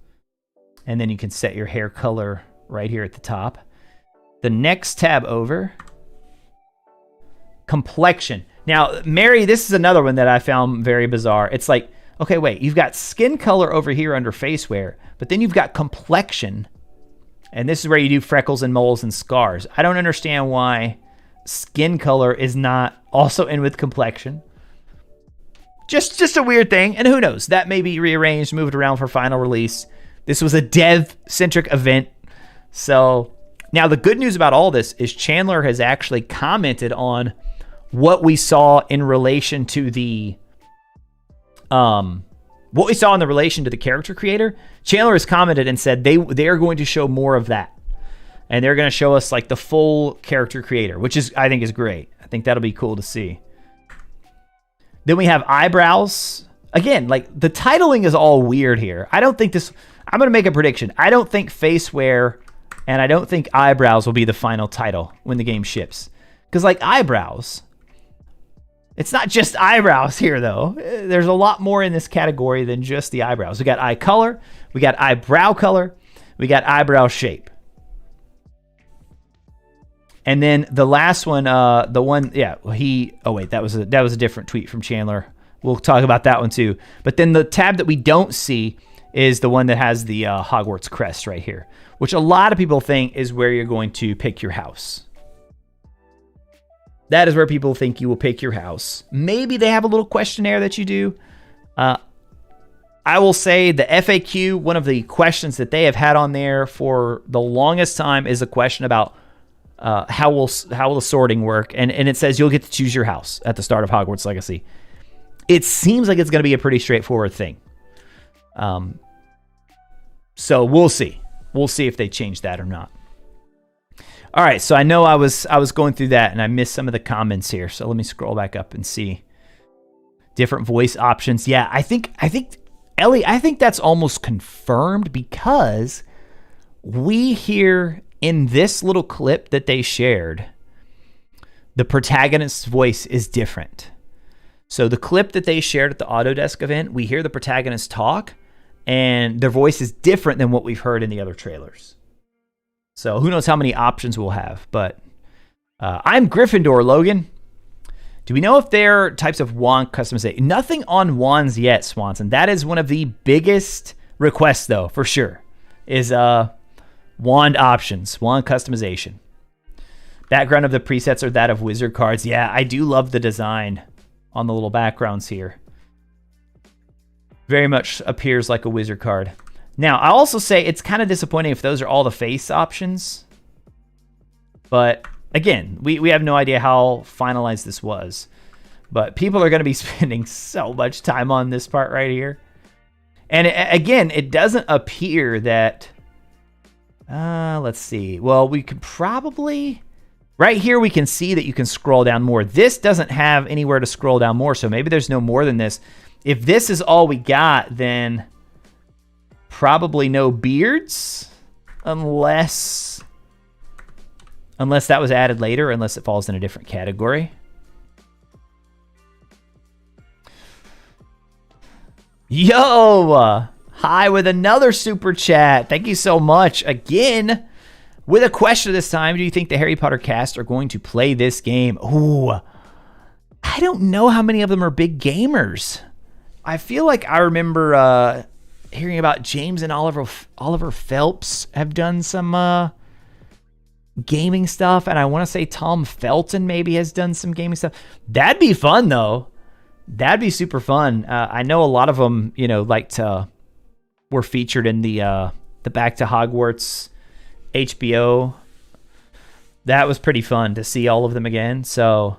Speaker 1: And then you can set your hair color right here at the top. The next tab over, complexion. Now, Mary, this is another one that I found very bizarre. It's like, okay, wait, you've got skin color over here under faceware, but then you've got complexion. And this is where you do freckles and moles and scars. I don't understand why skin color is not also in with complexion. Just a weird thing, and who knows, that may be rearranged, moved around for final release. This was a dev-centric event. So now the good news about all this is Chandler has actually commented on what we saw in relation to the character creator. Chandler has commented and said they are going to show more of that. And they're going to show us like the full character creator, which is, I think, is great. I think that'll be cool to see. Then we have eyebrows. Again, like the titling is all weird here. I don't think this, I'm going to make a prediction. I don't think faceware and I don't think eyebrows will be the final title when the game ships. Because like eyebrows, it's not just eyebrows here though. There's a lot more in this category than just the eyebrows. We got eye color, we got eyebrow color, we got eyebrow shape. And then the last one, that was a different tweet from Chandler. We'll talk about that one too. But then the tab that we don't see is the one that has the Hogwarts crest right here, which a lot of people think is where you're going to pick your house. That is where people think you will pick your house. Maybe they have a little questionnaire that you do. I will say the FAQ, one of the questions that they have had on there for the longest time is a question about how will the sorting work, and it says you'll get to choose your house at the start of Hogwarts Legacy. It seems like it's going to be a pretty straightforward thing. So we'll see. We'll see if they change that or not. All right, so I know I was going through that and I missed some of the comments here. So let me scroll back up and see different voice options. Yeah, I think Ellie, I think that's almost confirmed because we hear in this little clip that they shared, the protagonist's voice is different. So the clip that they shared at the Autodesk event, we hear the protagonist talk, and their voice is different than what we've heard in the other trailers. So who knows how many options we'll have, but I'm Gryffindor, Logan. Do we know if there are types of wand customization? Nothing on wands yet, Swanson. That is one of the biggest requests, though, for sure, is wand options, wand customization. Background of the presets are that of wizard cards. Yeah, I do love the design on the little backgrounds here. Very much appears like a wizard card. Now, I also say it's kind of disappointing if those are all the face options. But again, we have no idea how finalized this was. But people are going to be spending so much time on this part right here. And again, it doesn't appear that... let's see. Well, we could probably... Right here, we can see that you can scroll down more. This doesn't have anywhere to scroll down more, so maybe there's no more than this. If this is all we got, then probably no beards, unless that was added later, unless it falls in a different category. Yo! Hi with another super chat. Thank you so much. Again, with a question this time, do you think the Harry Potter cast are going to play this game? Ooh, I don't know how many of them are big gamers. I feel like I remember hearing about James and Oliver Phelps have done some gaming stuff, and I want to say Tom Felton maybe has done some gaming stuff. That'd be fun, though. That'd be super fun. I know a lot of them, were featured in the Back to Hogwarts HBO. That was pretty fun to see all of them again. So,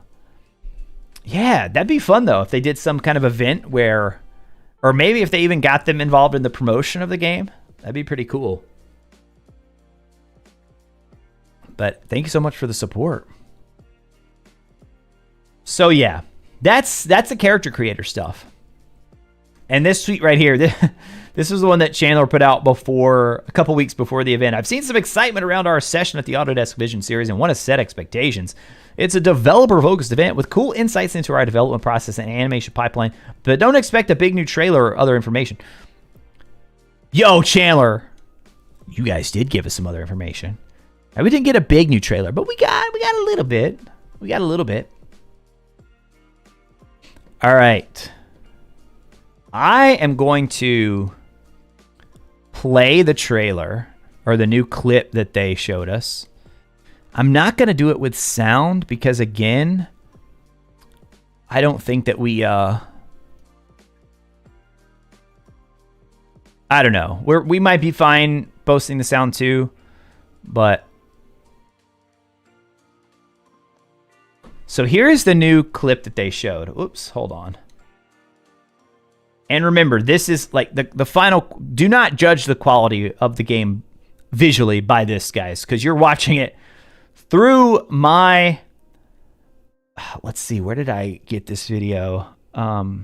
Speaker 1: yeah, that'd be fun, though, if they did some kind of event where, or maybe if they even got them involved in the promotion of the game. That'd be pretty cool. But thank you so much for the support. So, yeah, that's the character creator stuff. And this tweet right here, this was the one that Chandler put out a couple weeks before the event. I've seen some excitement around our session at the Autodesk Vision Series and want to set expectations. It's a developer-focused event with cool insights into our development process and animation pipeline, but don't expect a big new trailer or other information. Yo, Chandler, you guys did give us some other information. Now, we didn't get a big new trailer, but we got a little bit. We got a little bit. All right. I am going to play the trailer or the new clip that they showed us. I'm not going to do it with sound because, again, I don't think that we... I don't know. We might be fine posting the sound too, but... So here is the new clip that they showed. Oops, hold on. And remember, this is like the final... Do not judge the quality of the game visually by this, guys, because you're watching it through my... Let's see, where did I get this video? I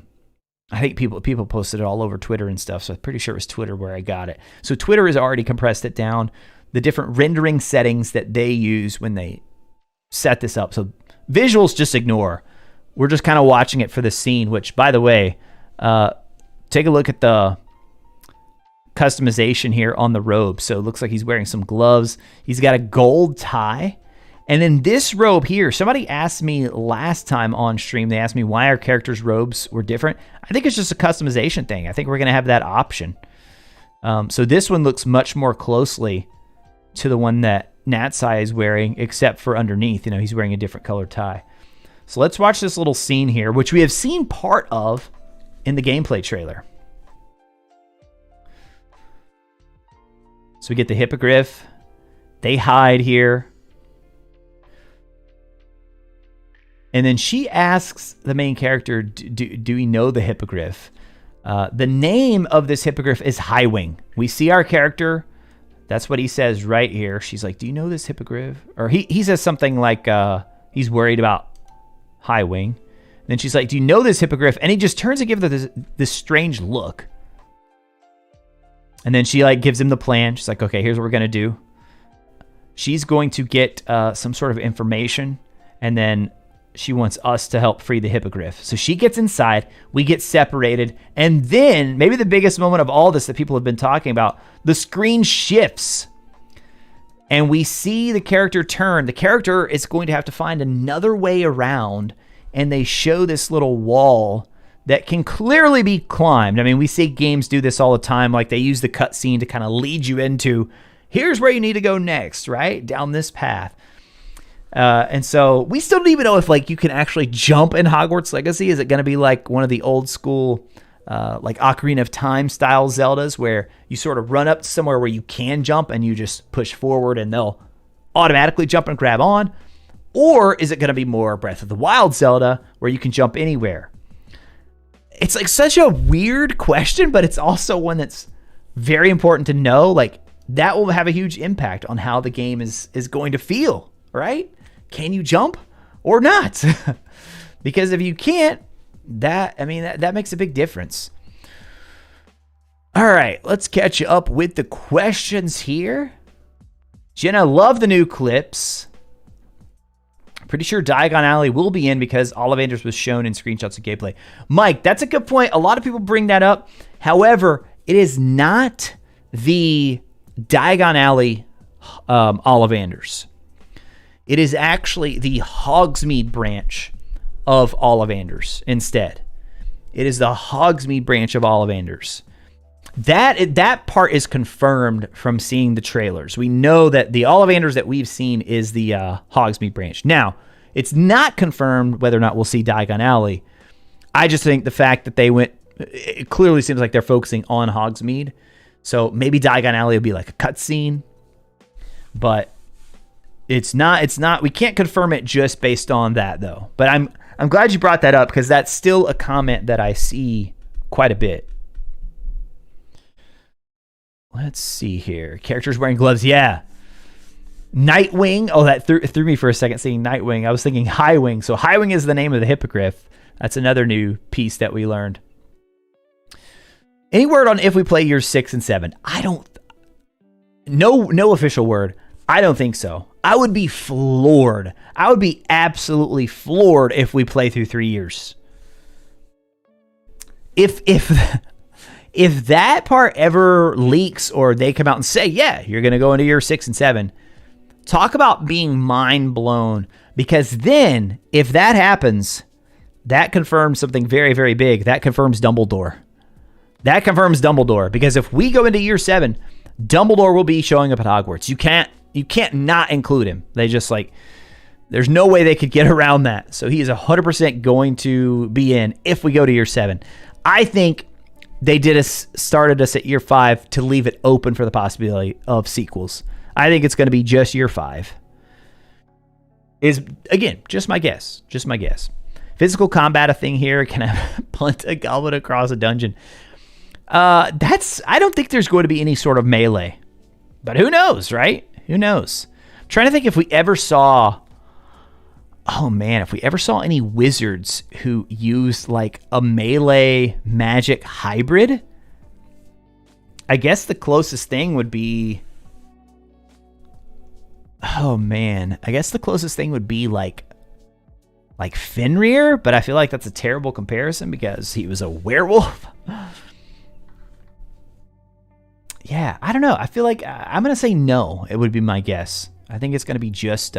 Speaker 1: think people posted it all over Twitter and stuff, so I'm pretty sure it was Twitter where I got it. So Twitter has already compressed it down, the different rendering settings that they use when they set this up. So visuals, just ignore. We're just kind of watching it for the scene, which, by the way... take a look at the customization here on the robe. So it looks like he's wearing some gloves. He's got a gold tie. And then this robe here, somebody asked me last time on stream, they asked me why our characters' robes were different. I think it's just a customization thing. I think we're going to have that option. So this one looks much more closely to the one that Natsai is wearing, except for underneath. He's wearing a different color tie. So let's watch this little scene here, which we have seen part of in the gameplay trailer. So we get the hippogriff. They hide here. And then she asks the main character, do we know the hippogriff? The name of this hippogriff is Highwing. We see our character. That's what he says right here. She's like, do you know this hippogriff? Or he says something like he's worried about Highwing. Then she's like, do you know this hippogriff? And he just turns and gives her this strange look. And then she gives him the plan. She's like, okay, here's what we're going to do. She's going to get some sort of information. And then she wants us to help free the hippogriff. So she gets inside. We get separated. And then, maybe the biggest moment of all this that people have been talking about, the screen shifts. And we see the character turn. The character is going to have to find another way around. And they show this little wall that can clearly be climbed. I mean, we see games do this all the time. Like, they use the cutscene to kind of lead you into, here's where you need to go next, right? Down this path. And so we still don't even know if, you can actually jump in Hogwarts Legacy. Is it going to be like one of the old school like Ocarina of Time style Zeldas, where you sort of run up to somewhere where you can jump and you just push forward and they'll automatically jump and grab on? Or is it going to be more Breath of the Wild Zelda where you can jump anywhere? It's like such a weird question, but it's also one that's very important to know. Like, that will have a huge impact on how the game is going to feel, right? Can you jump or not? Because if you can't, that makes a big difference. All right, let's catch up with the questions here. Jenna, love the new clips. Pretty sure Diagon Alley will be in because Ollivanders was shown in screenshots of gameplay. Mike, that's a good point. A lot of people bring that up. However, it is not the Diagon Alley Ollivanders. It is actually the Hogsmeade branch of Ollivanders instead. It is the Hogsmeade branch of Ollivanders. That part is confirmed from seeing the trailers. We know that the Ollivanders that we've seen is the Hogsmeade branch. Now, it's not confirmed whether or not we'll see Diagon Alley. I just think the fact that they went, it clearly seems like they're focusing on Hogsmeade. So maybe Diagon Alley will be like a cutscene, but it's not. We can't confirm it just based on that though. But I'm glad you brought that up because that's still a comment that I see quite a bit. Let's see here. Characters wearing gloves. Yeah. Nightwing. Oh, that threw me for a second seeing Nightwing. I was thinking Highwing. So Highwing is the name of the hippogriff. That's another new piece that we learned. Any word on if we play years 6 and 7? No official word. I don't think so. I would be floored. I would be absolutely floored if we play through 3 years. If that part ever leaks or they come out and say, yeah, you're going to go into year 6 and 7, talk about being mind blown. Because then if that happens, that confirms something very, very big. That confirms Dumbledore. That confirms Dumbledore. Because if we go into year 7, Dumbledore will be showing up at Hogwarts. You can't not include him. They just there's no way they could get around that. So he is 100% going to be in if we go to year 7. I think they started us at year 5 to leave it open for the possibility of sequels. I think it's going to be just year 5. Is, again, just my guess. Just my guess. Physical combat a thing here. Can I punt a goblin across a dungeon? I don't think there's going to be any sort of melee. But who knows, right? Who knows? I'm trying to think if we ever saw... Oh man, if we ever saw any wizards who used like a melee magic hybrid, I guess the closest thing would be... Oh man, I guess the closest thing would be like Fenrir, but I feel like that's a terrible comparison because he was a werewolf. Yeah, I don't know. I feel like I'm going to say no. It would be my guess. I think it's going to be just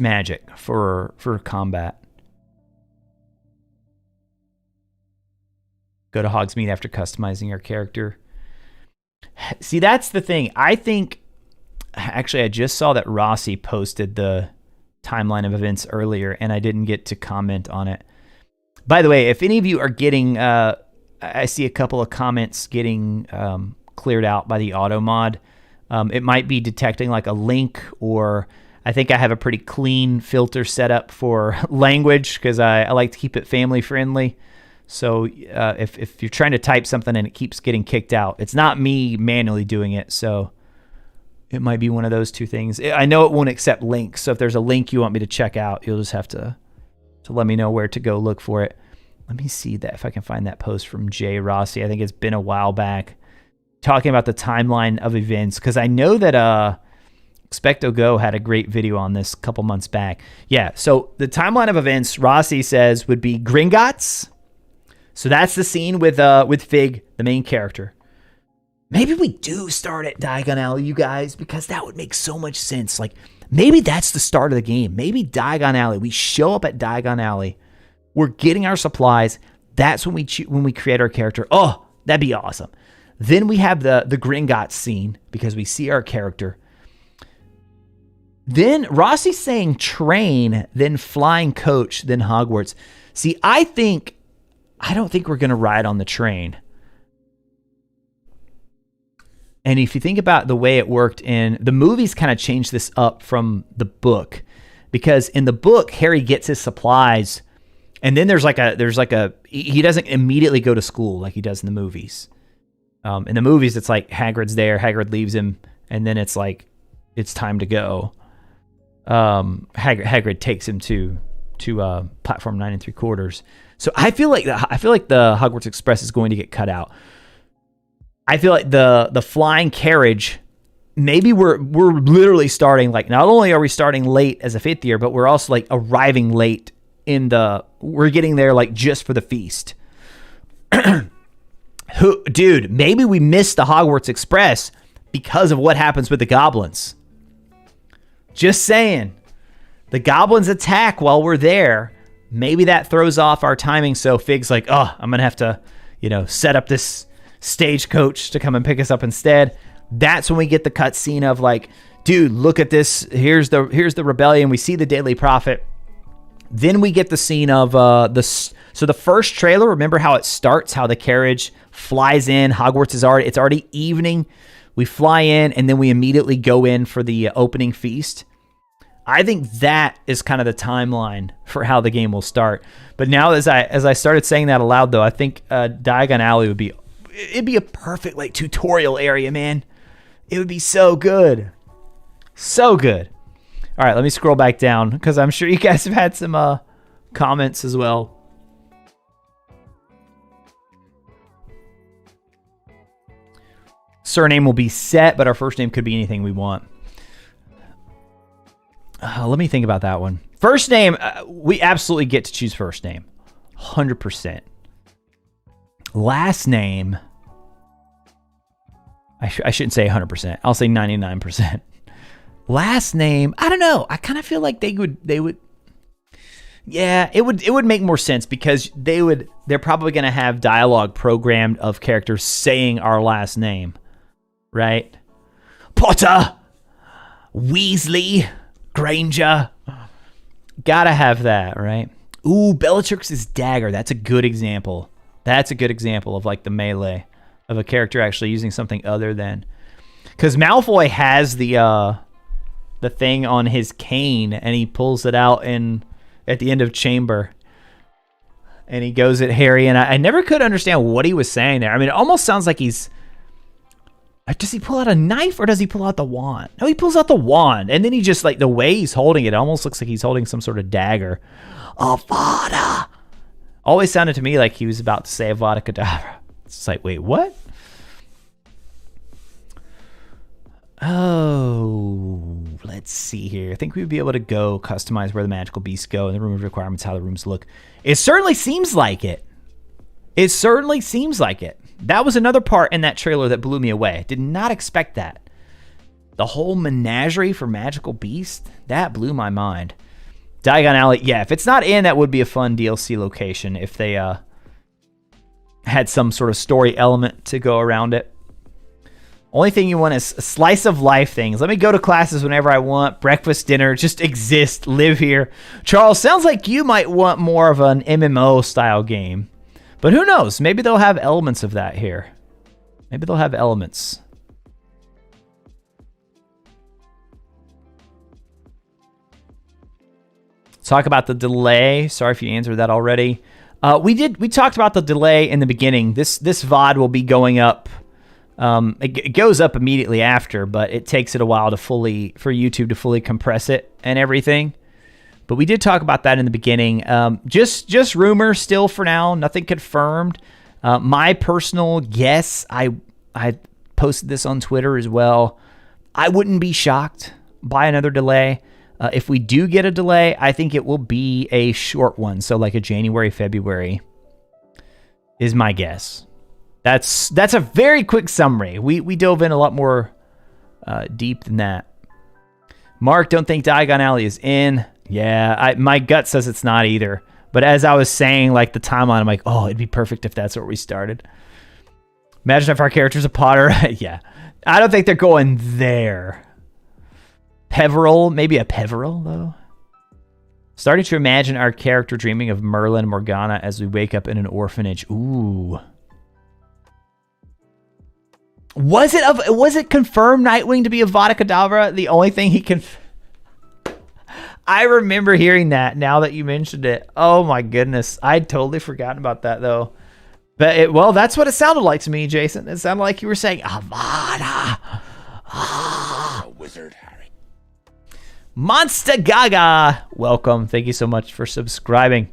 Speaker 1: magic for combat. Go to Hogsmeade after customizing your character. See, that's the thing. I think, actually, I just saw that Rossi posted the timeline of events earlier, and I didn't get to comment on it. By the way, if any of you are getting, I see a couple of comments getting cleared out by the auto mod. It might be detecting like a link, or I think I have a pretty clean filter set up for language because I like to keep it family friendly. So if you're trying to type something and it keeps getting kicked out, it's not me manually doing it. So it might be one of those two things. I know it won't accept links. So if there's a link you want me to check out, you'll just have to let me know where to go look for it. Let me see that if I can find that post from Jay Rossi. I think it's been a while back talking about the timeline of events, because I know that Expecto Go had a great video on this a couple months back. Yeah, so the timeline of events, Rossi says, would be Gringotts. So that's the scene with Fig, the main character. Maybe we do start at Diagon Alley, you guys, because that would make so much sense. Like, maybe that's the start of the game. Maybe Diagon Alley. We show up at Diagon Alley. We're getting our supplies. That's when we create our character. Oh, that'd be awesome. Then we have the Gringotts scene because we see our character. Then Rossi's saying train, then flying coach, then Hogwarts. See, I think I don't think we're going to ride on the train. And if you think about the way it worked in the movies, kind of changed this up from the book, because in the book, Harry gets his supplies, and then he doesn't immediately go to school like he does in the movies. In the movies, it's like Hagrid's there, Hagrid leaves him, and then it's like it's time to go. Hagrid takes him to platform 9 3/4. So I feel like the Hogwarts Express is going to get cut out. I feel like the flying carriage, maybe we're literally starting, like, not only are we starting late as a 5th year, but we're also like arriving late we're getting there like just for the feast. Dude, maybe we missed the Hogwarts Express because of what happens with the goblins. Just saying. The goblins attack while we're there. Maybe that throws off our timing. So Fig's like, oh, I'm going to have to, set up this stagecoach to come and pick us up instead. That's when we get the cutscene of like, dude, look at this. Here's the rebellion. We see the Daily Prophet. Then we get the scene of so the first trailer, remember how it starts, how the carriage flies in. Hogwarts it's already evening. We fly in and then we immediately go in for the opening feast. I think that is kind of the timeline for how the game will start. But now as I started saying that aloud, though, I think Diagon Alley it'd be a perfect like tutorial area, man. It would be so good. So good. All right, let me scroll back down because I'm sure you guys have had some comments as well. Surname will be set, but our first name could be anything we want. Let me think about that one. First name, we absolutely get to choose first name. 100%. Last name, I shouldn't say 100%. I'll say 99%. Last name, I don't know. I kind of feel like they would. Yeah, it would make more sense because they're probably going to have dialogue programmed of characters saying our last name, right? Potter, Weasley, Granger. Gotta have that, right? Ooh, Bellatrix's dagger. That's a good example. That's a good example of like the melee of a character actually using something other than, because Malfoy has the thing on his cane and he pulls it out at the end of Chamber and he goes at Harry, and I never could understand what he was saying there. I mean, it almost sounds like does he pull out a knife or does he pull out the wand? No, he pulls out the wand, and then he just, like, the way he's holding it almost looks like he's holding some sort of dagger. Avada! Always sounded to me like he was about to say Avada Kedavra. It's like, wait, what? Oh, let's see here. I think we'd be able to go customize where the magical beasts go and the room of requirements, how the rooms look. It certainly seems like it. It certainly seems like it. That was another part in that trailer that blew me away. Did not expect that. The whole menagerie for magical beasts, that blew my mind. Diagon Alley, yeah, if it's not in, that would be a fun DLC location if they had some sort of story element to go around it. Only thing you want is a slice of life things. Let me go to classes whenever I want. Breakfast, dinner, just exist, live here. Charles, sounds like you might want more of an MMO style game. But who knows? Maybe they'll have elements of that here. Maybe they'll have elements. Talk about the delay. Sorry if you answered that already. We talked about the delay in the beginning. This VOD will be going up. It goes up immediately after, but it takes it a while for YouTube to fully compress it and everything. But we did talk about that in the beginning. Just rumor still for now, nothing confirmed. My personal guess, I posted this on Twitter as well. I wouldn't be shocked by another delay. If we do get a delay, I think it will be a short one. So like a January, February is my guess. That's a very quick summary. We dove in a lot more deep than that. Mark, don't think Diagon Alley is in. Yeah, my gut says it's not either. But as I was saying, like the timeline, I'm like, oh, it'd be perfect if that's where we started. Imagine if our character's a Potter. Yeah, I don't think they're going there. Peveril, maybe a Peveril though. Starting to imagine our character dreaming of Merlin and Morgana as we wake up in an orphanage. Ooh. Was it confirmed Nightwing to be Avada Kedavra? The only thing he can... I remember hearing that now that you mentioned it. Oh my goodness. I'd totally forgotten about that though. But well, that's what it sounded like to me, Jason. It sounded like you were saying Avada.
Speaker 2: A wizard, Harry.
Speaker 1: Monster Gaga. Welcome. Thank you so much for subscribing.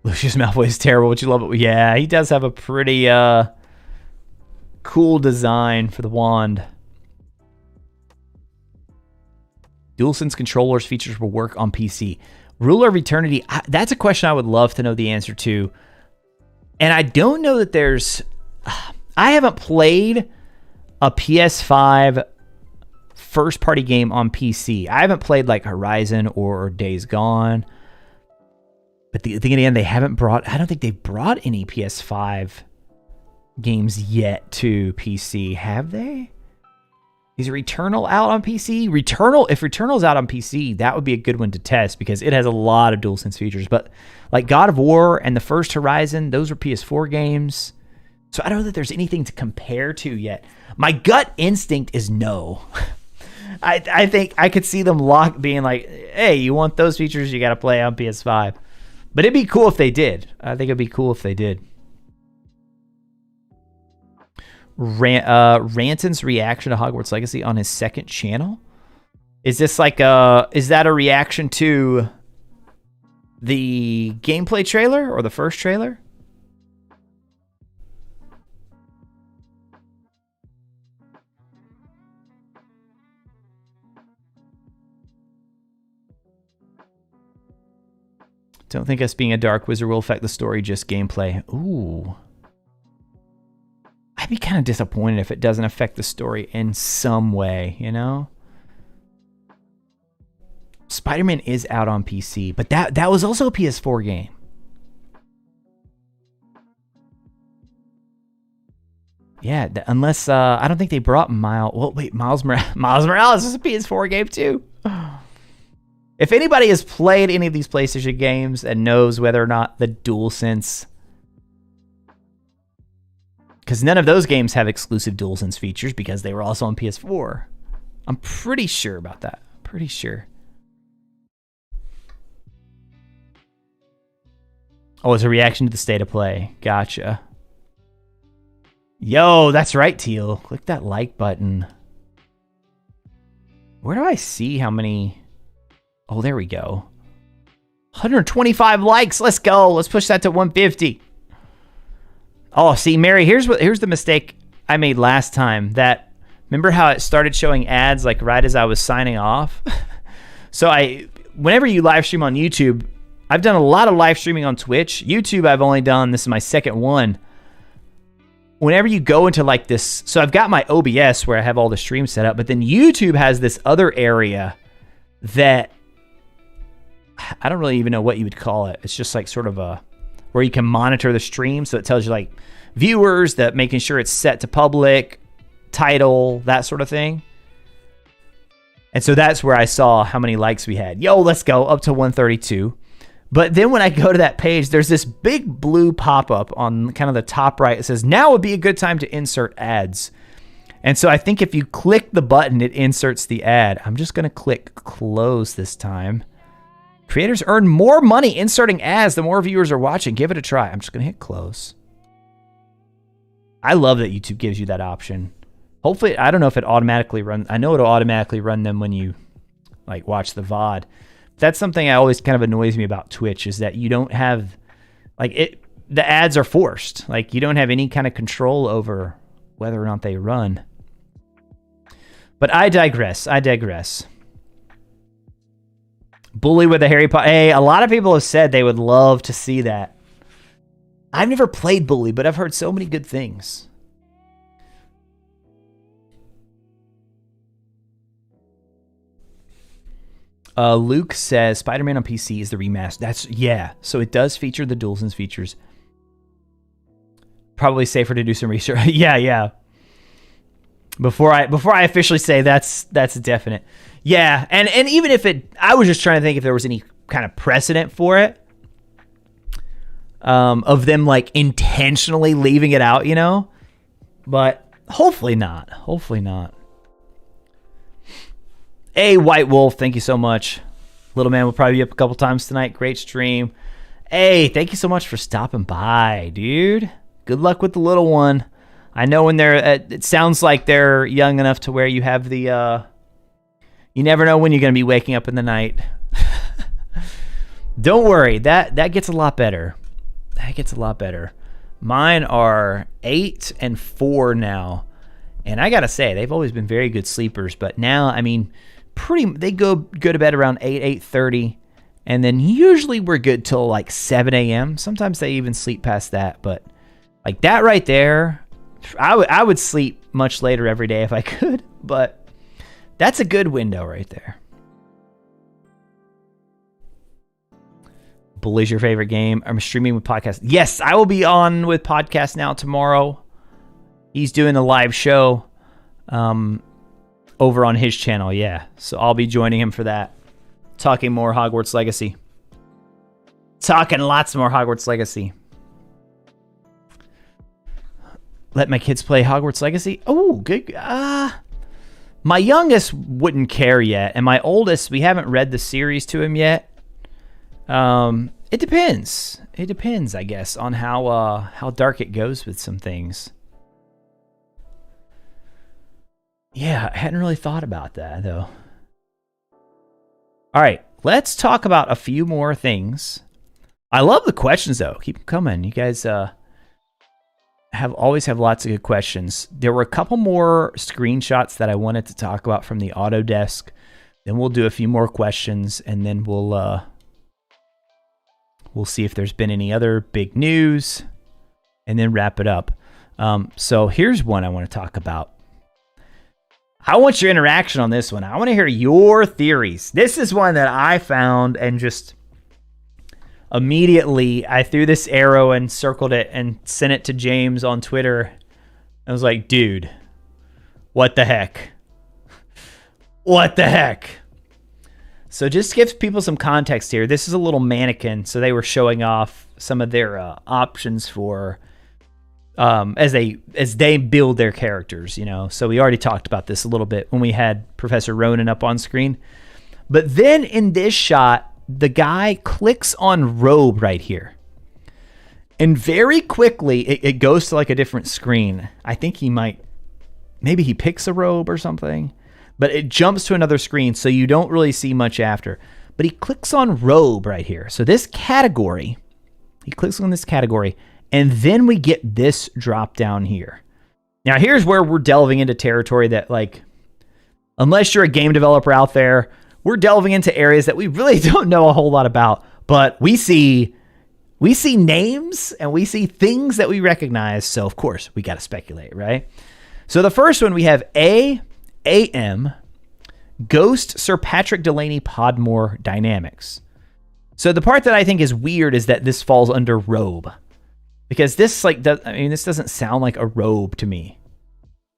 Speaker 1: Lucius Malfoy is terrible, but you love it. Yeah, he does have a pretty cool design for the wand. DualSense controllers features will work on PC. Ruler of Eternity, that's a question I would love to know the answer to. And I don't know that there's... I haven't played a PS5 first-party game on PC. I haven't played like Horizon or Days Gone. But the thing again, they haven't brought... I don't think they've brought any PS5 games yet to PC. Have they? Is Returnal out on PC? If Returnal's out on PC, that would be a good one to test because it has a lot of DualSense features. But like God of War and the first Horizon, those were PS4 games. So I don't know that there's anything to compare to yet. My gut instinct is no. I think I could see them being like, hey, you want those features, you got to play on PS5. But it'd be cool if they did. I think it'd be cool if they did. Ranton's reaction to Hogwarts Legacy on his second channel. Is this like is that a reaction to the gameplay trailer or the first trailer? Don't think us being a dark wizard will affect the story, just gameplay. Ooh. I'd be kind of disappointed if it doesn't affect the story in some way, you know? Spider-Man is out on PC, but that was also a PS4 game. Yeah, unless I don't think they brought Miles Morales is a PS4 game too. If anybody has played any of these PlayStation games and knows whether or not the DualSense, because none of those games have exclusive DualSense features because they were also on PS4. I'm pretty sure about that. Pretty sure. Oh, it's a reaction to the state of play. Gotcha. Yo, that's right, Teal. Click that like button. Where do I see how many... Oh, there we go. 125 likes. Let's go. Let's push that to 150. Oh, see, Mary, here's the mistake I made last time. That remember how it started showing ads like right as I was signing off? So whenever you live stream on YouTube, I've done a lot of live streaming on Twitch. YouTube, I've only done, this is my second one. Whenever you go into like this, so I've got my OBS where I have all the streams set up, but then YouTube has this other area that I don't really even know what you would call it. It's just like sort of where you can monitor the stream. So it tells you like viewers, that making sure it's set to public, title, that sort of thing. And so that's where I saw how many likes we had. Yo, let's go up to 132. But then when I go to that page, there's this big blue pop-up on kind of the top right. It says, now would be a good time to insert ads. And so I think if you click the button, it inserts the ad. I'm just going to click close this time. Creators earn more money inserting ads the more viewers are watching. Give it a try. I'm just going to hit close. I love that YouTube gives you that option. Hopefully, I don't know if it automatically runs. I know it'll automatically run them when you like watch the VOD. That's something I always kind of annoys me about Twitch is that you don't have like it. The ads are forced. Like you don't have any kind of control over whether or not they run. But I digress. Bully with a Harry Potter. Hey, a lot of people have said they would love to see that. I've never played Bully, but I've heard so many good things. Luke says Spider-Man on PC is the remaster. Yeah. So it does feature the DualSense features. Probably safer to do some research. Yeah. Before I officially say that's definite. Yeah, and even if I was just trying to think if there was any kind of precedent for it, of them like intentionally leaving it out, but hopefully not. Hopefully not. Hey, White Wolf, thank you so much. Little man will probably be up a couple times tonight. Great stream. Hey, thank you so much for stopping by, dude. Good luck with the little one. I know when it sounds like they're young enough to where you have the, you never know when you're going to be waking up in the night. Don't worry, that gets a lot better. That gets a lot better. Mine are 8 and 4 now. And I got to say, they've always been very good sleepers, but now, I mean, they go to bed around 8:30, and then usually we're good till like 7 a.m. Sometimes they even sleep past that, but like that right there, I would sleep much later every day if I could, but that's a good window right there. Bully's your favorite game. I'm streaming with podcast. Yes, I will be on with Podcast Now tomorrow. He's doing a live show over on his channel, yeah. So I'll be joining him for that. Talking more Hogwarts Legacy. Talking lots more Hogwarts Legacy. Let my kids play Hogwarts Legacy? Oh, good. My youngest wouldn't care yet, and my oldest, we haven't read the series to him yet. It depends. It depends, I guess, on how dark it goes with some things. Yeah, I hadn't really thought about that, though. All right, let's talk about a few more things. I love the questions, though. Keep them coming. You guys always have lots of good questions. There were a couple more screenshots that I wanted to talk about from the Autodesk. Then we'll do a few more questions, and then we'll see if there's been any other big news, and then wrap it up. So here's one I want to talk about. I want your interaction on this one. I want to hear your theories. This is one that I found and just immediately I threw this arrow and circled it and sent it to James on Twitter. I was like, dude, what the heck? What the heck? So just to give people some context here, this is a little mannequin. So they were showing off some of their options for as they build their characters, So we already talked about this a little bit when we had Professor Ronan up on screen. But then in this shot, the guy clicks on robe right here. And very quickly, it goes to like a different screen. I think maybe he picks a robe or something. But it jumps to another screen, so you don't really see much after. But he clicks on robe right here. So this category, he clicks on this category, and then we get this drop down here. Now, here's where we're delving into territory that, like, unless you're a game developer out there, we're delving into areas that we really don't know a whole lot about. But we see names, and we see things that we recognize. So, of course, we got to speculate, right? So the first one, we have AM, Ghost Sir Patrick Delaney Podmore Dynamics. So the part that I think is weird is that this falls under robe. Because this doesn't sound like a robe to me.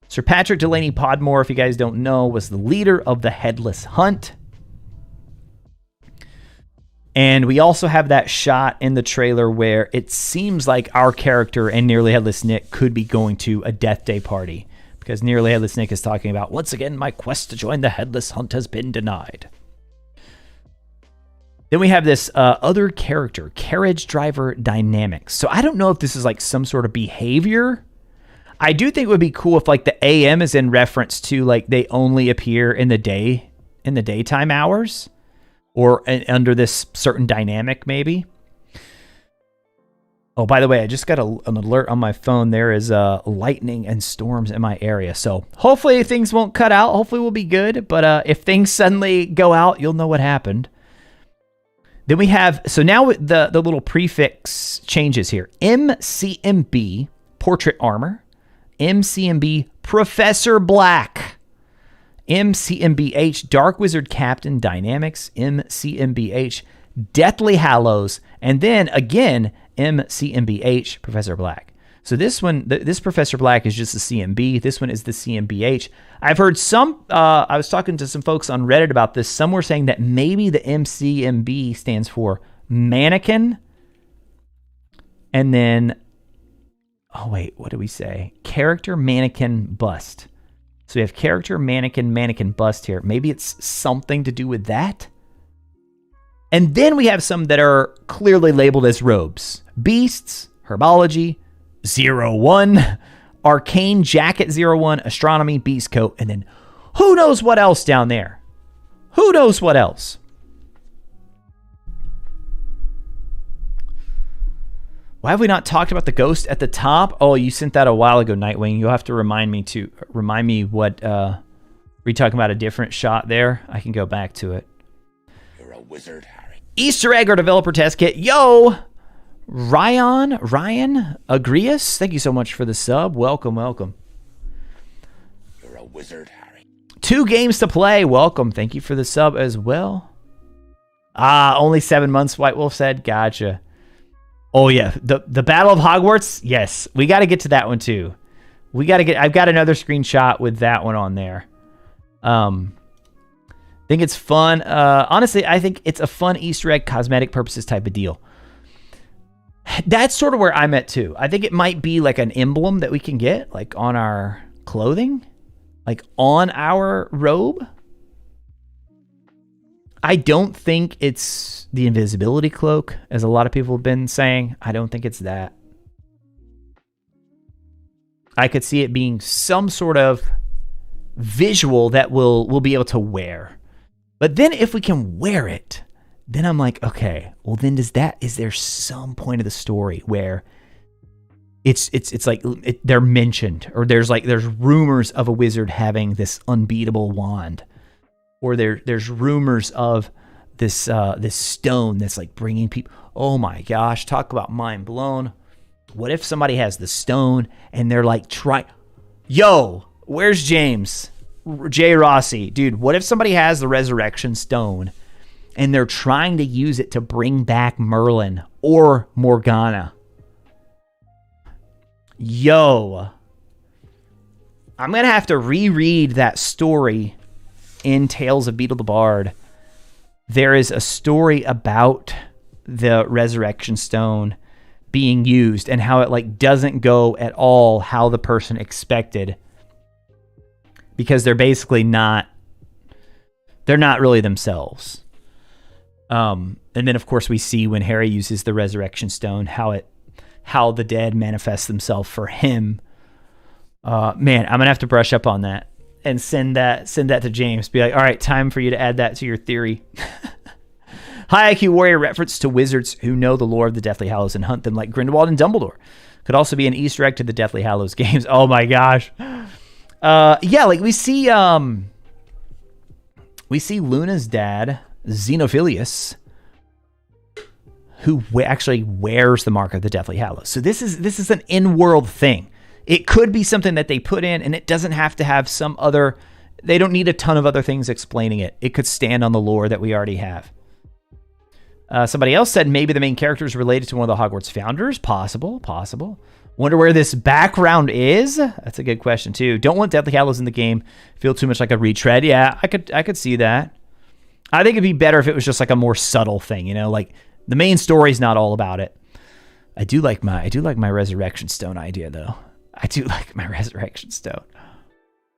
Speaker 1: Sir Patrick Delaney Podmore, if you guys don't know, was the leader of the Headless Hunt. And we also have that shot in the trailer where it seems like our character and Nearly Headless Nick could be going to a Death Day party. Because Nearly Headless Nick is talking about, once again, my quest to join the Headless Hunt has been denied. Then we have this other character, Carriage Driver Dynamics. So I don't know if this is like some sort of behavior. I do think it would be cool if like the AM is in reference to like they only appear in the daytime hours, or under this certain dynamic maybe. Oh, by the way, I just got an alert on my phone. There is lightning and storms in my area. So hopefully things won't cut out. Hopefully we'll be good. But if things suddenly go out, you'll know what happened. Then we have, so now the little prefix changes here. MCMB, Portrait Armor. MCMB, Professor Black. MCMBH, Dark Wizard Captain Dynamics. MCMBH, Deathly Hallows. And then again, MCMBH, Professor Black. So this one, this Professor Black is just the CMB. This one is the CMBH. I've heard some, I was talking to some folks on Reddit about this. Some were saying that maybe the MCMB stands for mannequin. And then, oh wait, what do we say? Character, mannequin, bust. So we have character, mannequin, bust here. Maybe it's something to do with that. And then we have some that are clearly labeled as robes. Beasts, herbology, 01, arcane jacket 01, astronomy, beast coat, and then who knows what else down there? Who knows what else? Why have we not talked about the ghost at the top? Oh, you sent that a while ago, Nightwing. You'll have to remind me what were you talking about? A different shot there? I can go back to it.
Speaker 2: You're a wizard, Harry.
Speaker 1: Easter egg or developer test kit. Yo! Ryan Agrius, thank you so much for the sub. Welcome.
Speaker 2: You're a wizard, Harry.
Speaker 1: 2 games to play. Welcome. Thank you for the sub as well. Only 7 months, White Wolf said. Gotcha. Oh yeah, the Battle of Hogwarts. Yes, we got to get to that one too. I've got another screenshot with that one on there. I think it's fun. Honestly, I think it's a fun Easter egg, cosmetic purposes type of deal. That's sort of where I'm at too. I think it might be like an emblem that we can get like on our clothing, like on our robe. I don't think it's the invisibility cloak, as a lot of people have been saying. I don't think it's that. I could see it being some sort of visual that we'll be able to wear. But then if we can wear it, then I'm like, okay, well then is there some point of the story where it's like they're mentioned, or there's rumors of a wizard having this unbeatable wand, or there's rumors of this stone that's like bringing people. Oh my gosh, talk about mind blown. What if somebody has the stone and they're like yo, where's James? J. Rossi, dude, what if somebody has the resurrection stone and they're trying to use it to bring back Merlin or Morgana? Yo, I'm going to have to reread that story in Tales of Beetle the Bard. There is a story about the resurrection stone being used and how it like doesn't go at all how the person expected, because they're basically they're not really themselves. And then of course we see when Harry uses the resurrection stone, how the dead manifest themselves for him. Man, I'm gonna have to brush up on that and send that to James. Be like, all right, time for you to add that to your theory. High IQ Warrior reference to wizards who know the lore of the Deathly Hallows and hunt them like Grindelwald and Dumbledore. Could also be an Easter egg to the Deathly Hallows games. Oh my gosh. Yeah, like we see Luna's dad, Xenophilius, who actually wears the mark of the Deathly Hallows. So this is an in-world thing. It could be something that they put in, and it doesn't have to have some other. They don't need a ton of other things explaining it. It could stand on the lore that we already have. Somebody else said maybe the main character is related to one of the Hogwarts founders. Possible. Wonder where this background is? That's a good question too. Don't want Deathly Hallows in the game. Feel too much like a retread. Yeah, I could see that. I think it'd be better if it was just like a more subtle thing, like the main story's not all about it. I do like my resurrection stone idea though. I do like my resurrection stone.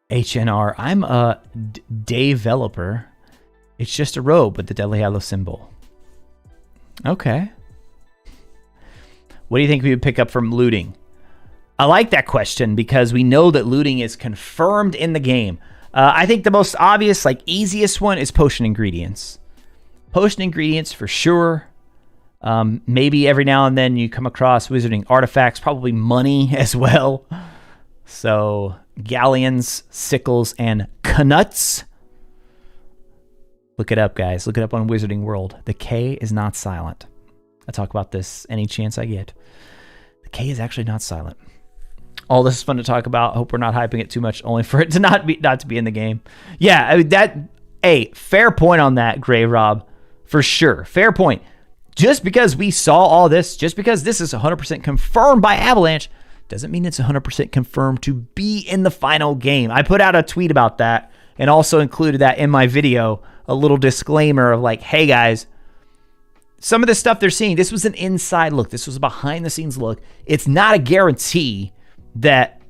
Speaker 1: HNR. I'm a developer. It's just a robe with the Deathly Hallows symbol. Okay. What do you think we would pick up from looting? I like that question because we know that looting is confirmed in the game. I think the most obvious, easiest one is potion ingredients. Potion ingredients for sure. Maybe every now and then you come across wizarding artifacts, probably money as well. So galleons, sickles, and knuts. Look it up, guys. Look it up on Wizarding World. The K is not silent. I talk about this any chance I get. The K is actually not silent. All this is fun to talk about. Hope we're not hyping it too much, only for it to not to be in the game. Yeah, fair point on that, Gray Rob. For sure. Fair point. Just because we saw all this, just because this is 100% confirmed by Avalanche, Doesn't mean it's 100% confirmed to be in the final game. I put out a tweet about that and also included that in my video, a little disclaimer of like, hey guys, some of the stuff they're seeing, this was an inside look. This was a behind the scenes look. It's not a guarantee that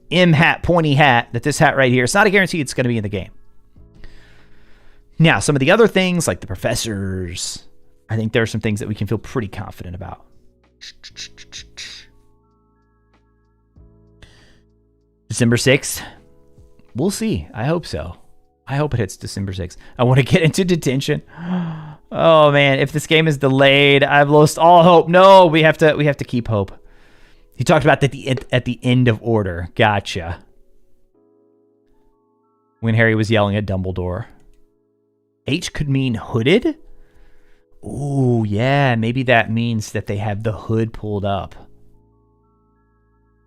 Speaker 1: M hat, pointy hat, that this hat right here, it's not a guarantee it's going to be in the game. Now, some of the other things like the professors, I think there are some things that we can feel pretty confident about. December 6th. We'll see. I hope so. I hope it hits December 6th. I want to get into detention. Oh man, if this game is delayed, I've lost all hope. No, we have to keep hope. He talked about that at the end of Order. Gotcha. When Harry was yelling at Dumbledore. H could mean hooded? Ooh, yeah, maybe that means that they have the hood pulled up.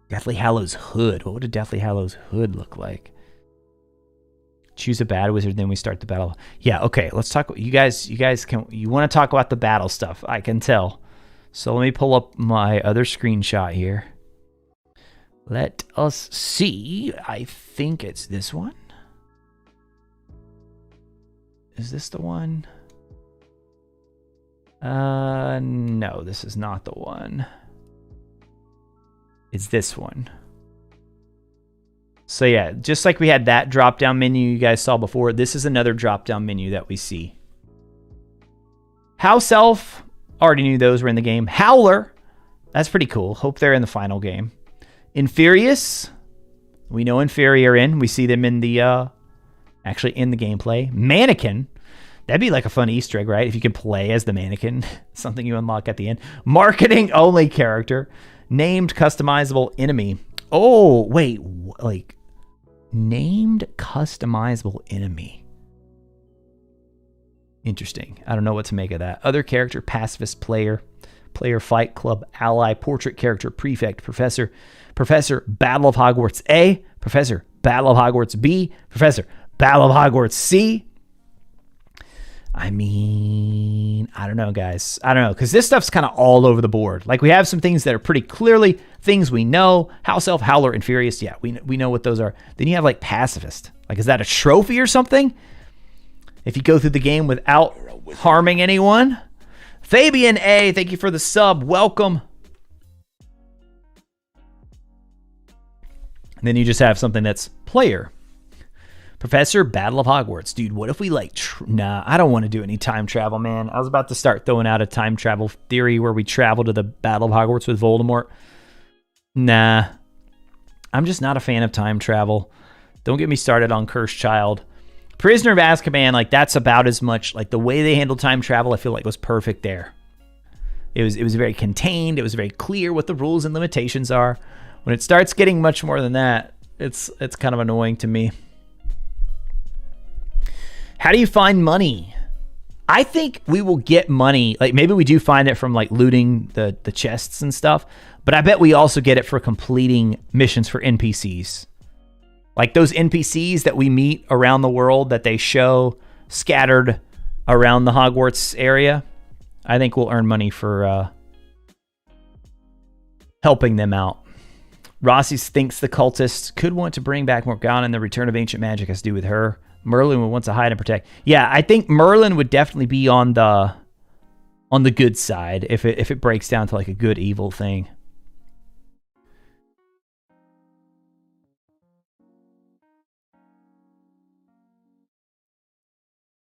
Speaker 1: Deathly Hallows hood. What would a Deathly Hallows hood look like? Choose a bad wizard, then we start the battle. Yeah, okay, let's talk. You guys want to talk about the battle stuff, I can tell. So let me pull up my other screenshot here. Let us see. I think it's this one. Is this the one? No, this is not the one. It's this one. So yeah, just like we had that drop-down menu you guys saw before, this is another drop-down menu that we see. House Elf, already knew those were in the game. Howler, that's pretty cool. Hope they're in the final game. Infurious, we know Inferi are in. We see them in the, actually in the gameplay. Mannequin, that'd be like a fun Easter egg, right? If you can play as the mannequin, something you unlock at the end. Marketing only character, named customizable enemy. Oh, wait, like named customizable enemy. Interesting. I don't know what to make of that. Other character, pacifist player, player fight club, ally, portrait character, prefect, professor, professor, Battle of Hogwarts A, professor, Battle of Hogwarts B, professor, Battle of Hogwarts C. I mean, I don't know, guys. I don't know, because this stuff's kind of all over the board. Like, we have some things that are pretty clearly things we know. House Elf, Howler, and Furious. Yeah, we know what those are. Then you have, like, Pacifist. Like, is that a trophy or something? If you go through the game without harming anyone. Fabian A., thank you for the sub. Welcome. And then you just have something that's player. Professor, Battle of Hogwarts. Dude, what if we like... Nah, I don't want to do any time travel, man. I was about to start throwing out a time travel theory where we travel to the Battle of Hogwarts with Voldemort. Nah. I'm just not a fan of time travel. Don't get me started on Cursed Child. Prisoner of Azkaban, like, that's about as much... Like, the way they handled time travel, I feel like was perfect there. It was very contained. It was very clear what the rules and limitations are. When it starts getting much more than that, it's kind of annoying to me. How do you find money? I think we will get money. Like, maybe we do find it from like looting the chests and stuff, but I bet we also get it for completing missions for NPCs. Like those NPCs that we meet around the world that they show scattered around the Hogwarts area. I think we'll earn money for helping them out. Rossi thinks the cultists could want to bring back Morgana, and the return of ancient magic has to do with her. Merlin would want to hide and protect. Yeah, I think Merlin would definitely be on the good side if it breaks down to like a good evil thing.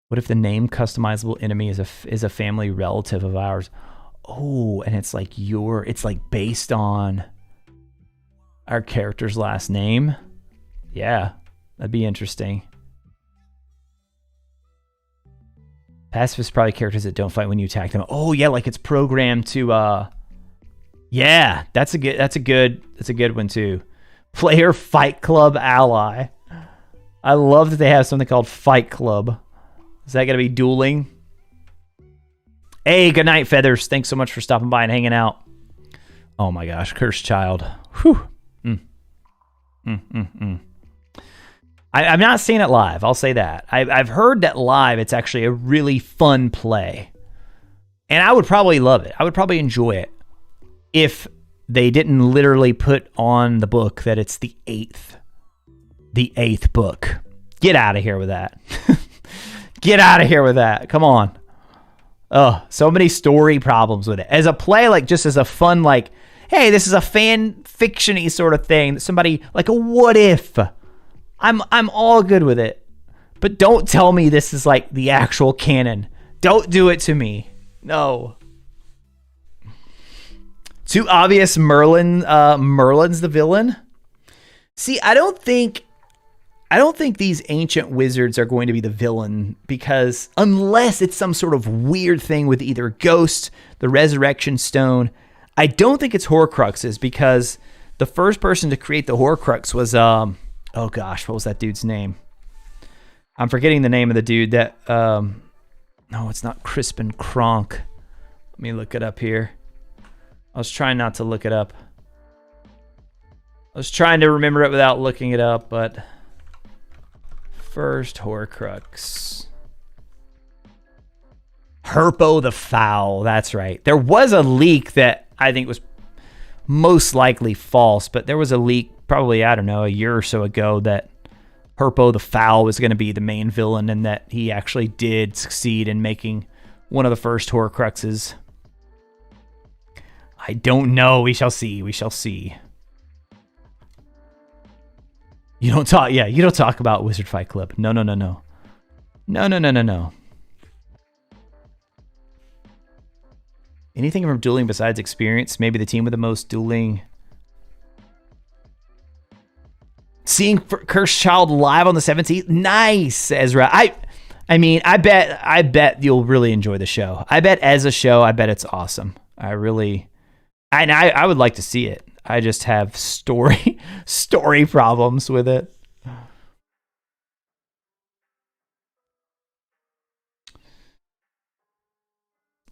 Speaker 1: What if the name customizable enemy is a family relative of ours? Oh, and it's like based on our character's last name. Yeah, that'd be interesting. Pacifists probably characters that don't fight when you attack them. Oh yeah, like it's programmed to yeah, that's a good one too. Player Fight Club ally. I love that they have something called Fight Club. Is that gonna be dueling? Hey, good night, Feathers. Thanks so much for stopping by and hanging out. Oh my gosh, Cursed Child. Whew. I've not seen it live. I'll say that. I've heard that live it's actually a really fun play. And I would probably love it. I would probably enjoy it if they didn't literally put on the book that it's the eighth book. Get out of here with that. Get out of here with that. Come on. Oh, so many story problems with it. As a play, like just as a fun, like, hey, this is a fan fiction-y sort of thing. Somebody, like a what if. I'm all good with it. But don't tell me this is like the actual canon. Don't do it to me. No. Too obvious Merlin's the villain. See, I don't think these ancient wizards are going to be the villain, because unless it's some sort of weird thing with either Ghost, the Resurrection Stone, I don't think it's Horcruxes, because the first person to create the Horcrux was, oh gosh, what was that dude's name? I'm forgetting the name of the dude that, no, it's not Crispin Kronk. Let me look it up here. I was trying not to look it up. I was trying to remember it without looking it up, but first Horcrux. Herpo the Foul, that's right. There was a leak that I think was most likely false, but there was a leak probably, I don't know, a year or so ago that Herpo the Foul was going to be the main villain, and that he actually did succeed in making one of the first Horcruxes. I don't know. We shall see. We shall see. You don't talk about Wizard Fight Club. No. No. Anything from dueling besides experience? Maybe the team with the most dueling. Seeing Cursed Child live on the 17th. Nice, Ezra. I mean, I bet you'll really enjoy the show. I bet as a show, I bet it's awesome. I would like to see it. I just have story problems with it.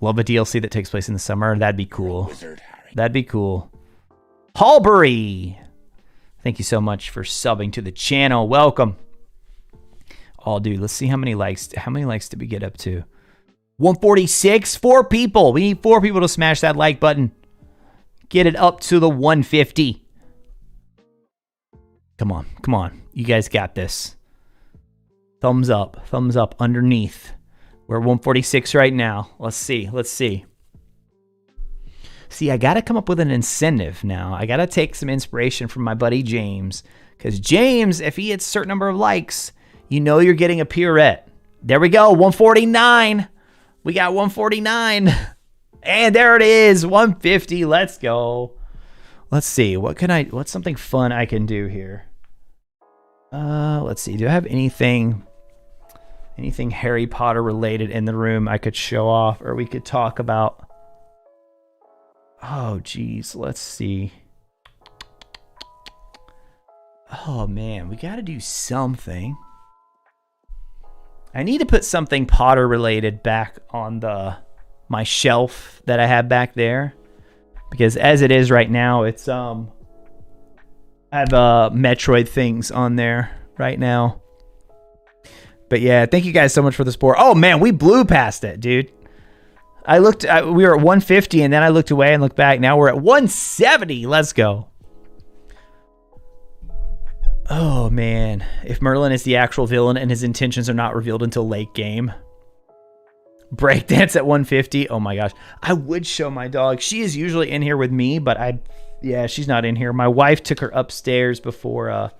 Speaker 1: Love a DLC that takes place in the summer. That'd be cool. That'd be cool. Hallbury, thank you so much for subbing to the channel. Welcome. Oh, dude, let's see how many likes did we get up to? 146. 4 people. We need 4 people to smash that like button. Get it up to the 150. Come on. You guys got this. Thumbs up underneath. We're 146 right now. Let's see. See, I got to come up with an incentive now. I got to take some inspiration from my buddy James. Because James, if he hits a certain number of likes, you know you're getting a Pierrette. There we go, 149. We got 149. And there it is, 150. Let's go. Let's see. What's something fun I can do here? Let's see. Do I have anything Harry Potter related in the room I could show off, or we could talk about? Oh, geez. Let's see. Oh, man. We got to do something. I need to put something Potter related back on my shelf that I have back there, because as it is right now, it's I have Metroid things on there right now. But yeah, thank you guys so much for the support. Oh man, we blew past it, dude. We were at 150, and then I looked away and looked back. Now we're at 170. Let's go. Oh man, if Merlin is the actual villain and his intentions are not revealed until late game. Breakdance at 150. Oh my gosh. I would show my dog. She is usually in here with me, but she's not in here. My wife took her upstairs before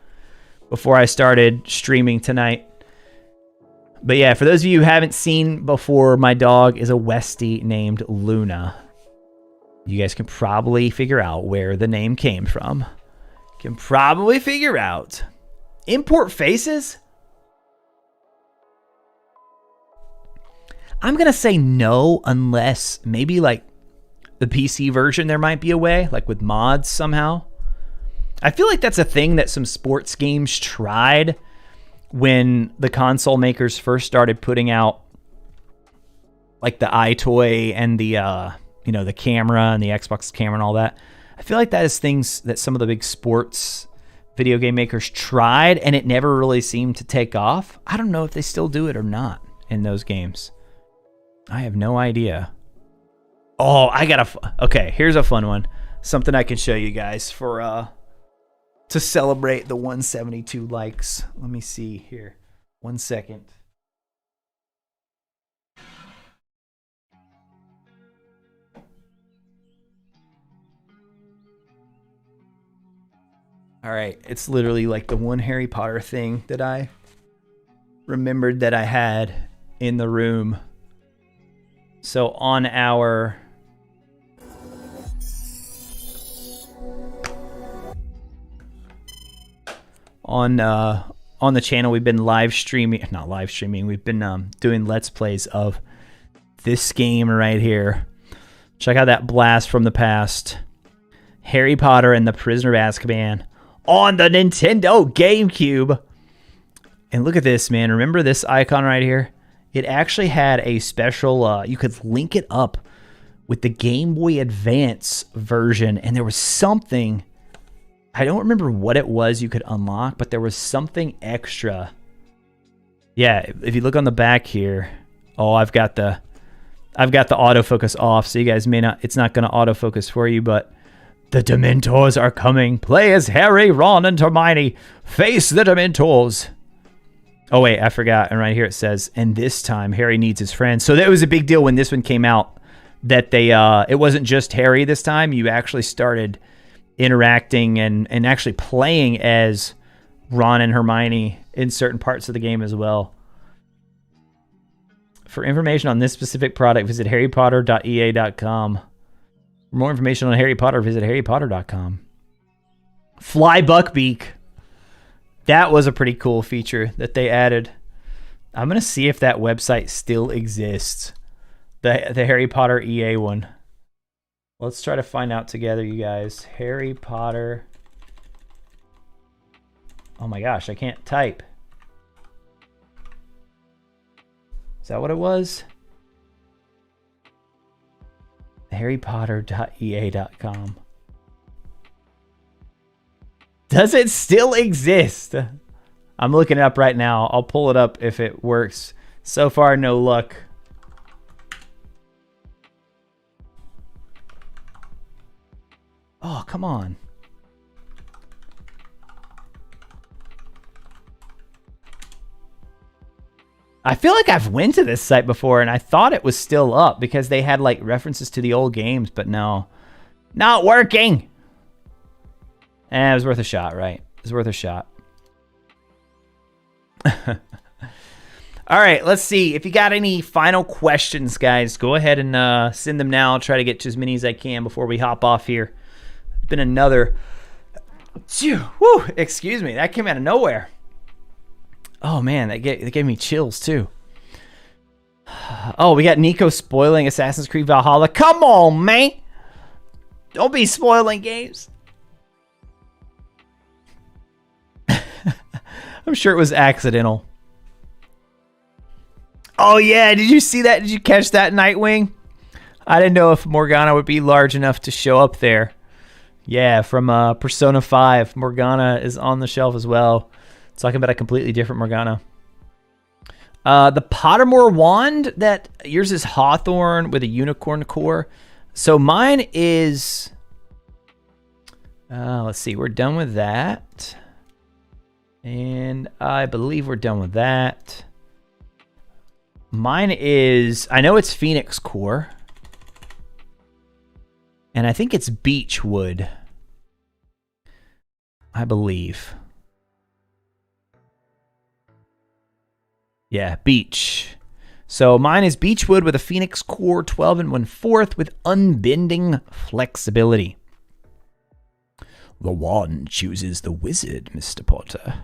Speaker 1: I started streaming tonight. But yeah, for those of you who haven't seen before, my dog is a Westie named Luna. You guys can probably figure out where the name came from. Can probably figure out. Import faces? I'm going to say no, unless maybe like the PC version, there might be a way, like with mods somehow. I feel like that's a thing that some sports games tried when the console makers first started putting out like the iToy and the, the camera and the Xbox camera and all that. I feel like that is things that some of the big sports video game makers tried, and it never really seemed to take off. I don't know if they still do it or not in those games. I have no idea. Oh, okay, here's a fun one. something I can show you guys for to celebrate the 172 likes. Let me see here. 1 second. All right, it's literally like the one Harry Potter thing that I remembered that I had in the room. So on our on the channel, we've been we've been doing Let's Plays of this game right here. Check out that blast from the past. Harry Potter and the Prisoner of Azkaban on the Nintendo GameCube. And look at this, man. Remember this icon right here? It actually had a special, you could link it up with the Game Boy Advance version. And there was something, I don't remember what it was you could unlock, but there was something extra. Yeah, if you look on the back here, oh, I've got the autofocus off, so you guys may not, it's not going to autofocus for you, but the Dementors are coming. Play as Harry, Ron, and Hermione. Face the Dementors. Oh, wait, I forgot. And right here it says, and this time Harry needs his friends. So that was a big deal when this one came out, that they, it wasn't just Harry this time. You actually started interacting and actually playing as Ron and Hermione in certain parts of the game as well. For information on this specific product, visit harrypotter.ea.com. For more information on Harry Potter, visit harrypotter.com. Fly Buckbeak. That was a pretty cool feature that they added. I'm going to see if that website still exists. The Harry Potter EA one. Let's try to find out together, you guys. Harry Potter. Oh my gosh, I can't type. Is that what it was? harrypotter.ea.com. Does it still exist? I'm looking it up right now. I'll pull it up if it works. So far, no luck. Oh, come on. I feel like I've went to this site before and I thought it was still up because they had like references to the old games, but no. Not working. It was worth a shot, right? It was worth a shot. All right, let's see. If you got any final questions, guys, go ahead and send them now. I'll try to get to as many as I can before we hop off here. It's been another... Whew, excuse me. That came out of nowhere. Oh, man, that gave me chills, too. Oh, we got Nico spoiling Assassin's Creed Valhalla. Come on, man. Don't be spoiling games. I'm sure it was accidental. Oh, yeah. Did you see that? Did you catch that, Nightwing? I didn't know if Morgana would be large enough to show up there. Yeah, from Persona 5. Morgana is on the shelf as well. Talking about a completely different Morgana. The Pottermore wand, that yours is Hawthorne with a unicorn core. So mine is... let's see. We're done with that. And I believe we're done with that. Mine is... I know it's Phoenix core. And I think it's Beechwood. I believe. Yeah, beech. So mine is Beechwood with a Phoenix core 12 1/4 with unbending flexibility. The wand chooses the wizard, Mr. Potter.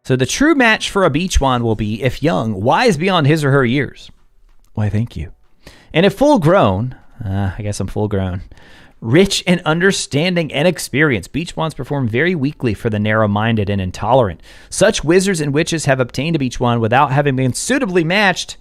Speaker 1: So the true match for a beech wand will be, if young, wise beyond his or her years. Why, thank you. And if full grown, I guess I'm full grown, rich in understanding and experience, beech wands perform very weakly for the narrow-minded and intolerant. Such wizards and witches have obtained a beech wand without having been suitably matched,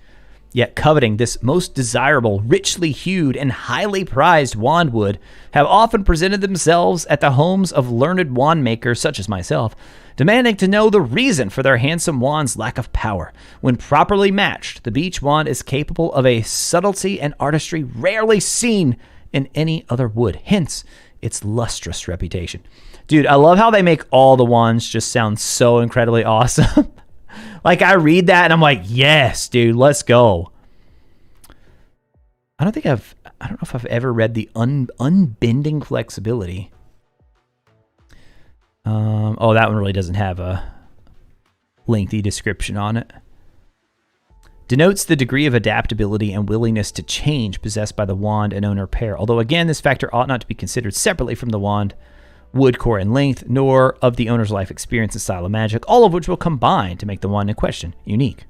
Speaker 1: yet coveting this most desirable, richly hued, and highly prized wand wood, have often presented themselves at the homes of learned wand makers such as myself, demanding to know the reason for their handsome wand's lack of power. When properly matched, the beech wand is capable of a subtlety and artistry rarely seen in any other wood, hence its lustrous reputation. Dude, I love how they make all the wands just sound so incredibly awesome. Like, I read that and I'm like, yes, dude, let's go. I don't know if I've ever read the unbending flexibility. Oh, that one really doesn't have a lengthy description on it. Denotes the degree of adaptability and willingness to change possessed by the wand and owner pair. Although, again, this factor ought not to be considered separately from the wand, wood core and length, nor of the owner's life experience and style of magic, all of which will combine to make the wand in question unique.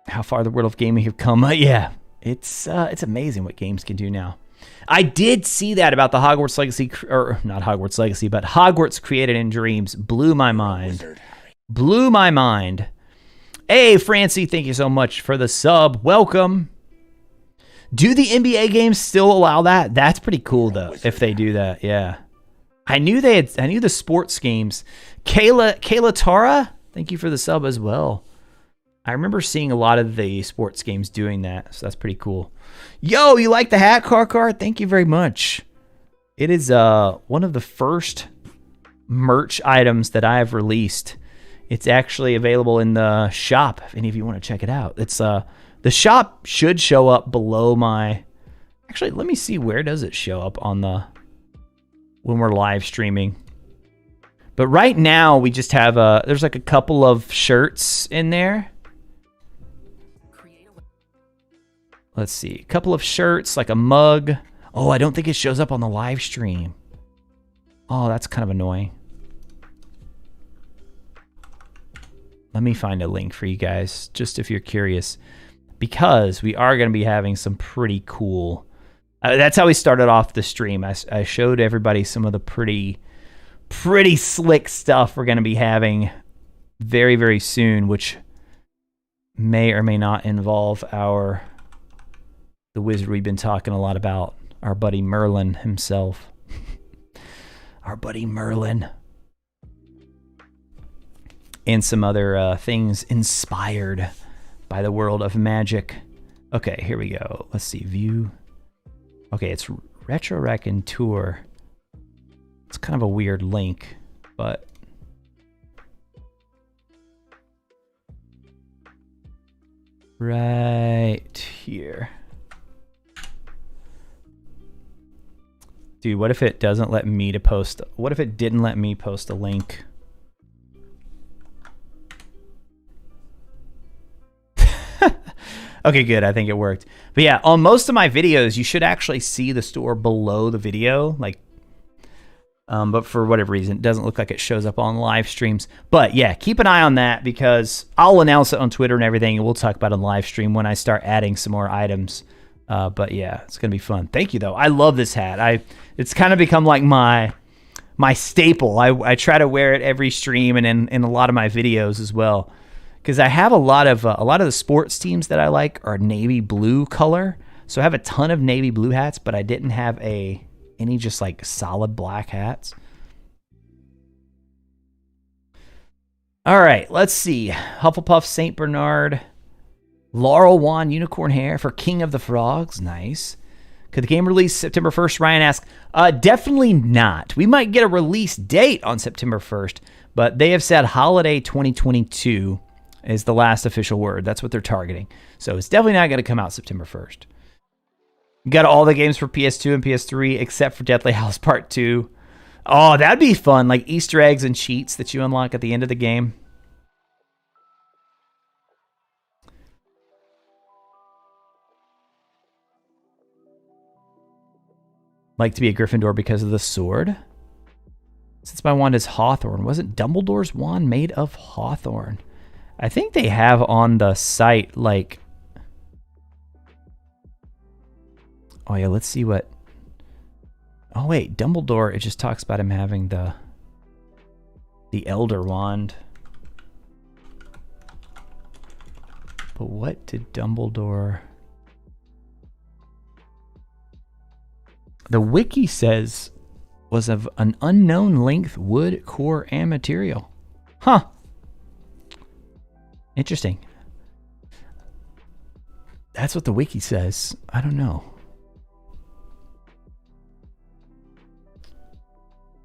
Speaker 1: How far the world of gaming have come. Yeah, it's amazing what games can do now. I did see that about the Hogwarts Legacy, or not Hogwarts Legacy, but Hogwarts Created in Dreams. Blew my mind. Blew my mind. Hey, Francie, thank you so much for the sub. Welcome. Do the NBA games still allow that? That's pretty cool, though, if they do that. Yeah. I knew the sports games. Kayla Tara, thank you for the sub as well. I remember seeing a lot of the sports games doing that, so that's pretty cool. Yo, you like the hat, Car? Thank you very much. It is one of the first merch items that I have released. It's actually available in the shop if any of you want to check it out. It's the shop should show up below my. Actually, let me see, where does it show up on the when we're live streaming. But right now we just have there's like a couple of shirts in there. Let's see, a couple of shirts, like a mug. Oh, I don't think it shows up on the live stream. Oh, that's kind of annoying. Let me find a link for you guys, just if you're curious, because we are going to be having some pretty cool. That's how we started off the stream. I showed everybody some of the pretty slick stuff we're going to be having very, very soon, which may or may not involve the wizard we've been talking a lot about, our buddy Merlin himself. Our buddy Merlin. And some other things inspired by the world of magic. Okay, here we go. Let's see, view. Okay, it's RetroRaconteur. It's kind of a weird link, but right here. Dude, what if it doesn't let me to post? What if it didn't let me post a link? Okay, good. I think it worked. But yeah, on most of my videos, you should actually see the store below the video. Like, but for whatever reason, it doesn't look like it shows up on live streams. But yeah, keep an eye on that because I'll announce it on Twitter and everything, and we'll talk about it on live stream when I start adding some more items. But yeah, it's gonna be fun. Thank you though. I love this hat. It's kind of become like my staple. I try to wear it every stream and in a lot of my videos as well. Because I have a lot of the sports teams that I like are navy blue color, so I have a ton of navy blue hats, but I didn't have any just like solid black hats. All right, let's see. Hufflepuff, Saint Bernard, Laurel Wand, Unicorn Hair for King of the Frogs. Nice. Could the game release September 1st? Ryan asks. Definitely not. We might get a release date on September 1st, but they have said holiday 2022. Is the last official word. That's what they're targeting. So it's definitely not going to come out September 1st. You got all the games for PS2 and PS3 except for Deathly Hallows Part 2. Oh, that'd be fun. Like Easter eggs and cheats that you unlock at the end of the game. Like to be a Gryffindor because of the sword? Since my wand is Hawthorn, wasn't Dumbledore's wand made of Hawthorn? I think they have on the site, like... Oh, yeah, let's see what... Oh, wait, Dumbledore, it just talks about him having the Elder Wand. But what did Dumbledore... The wiki says... was of an unknown length, wood, core, and material. Huh. Interesting. That's what the wiki says. I don't know.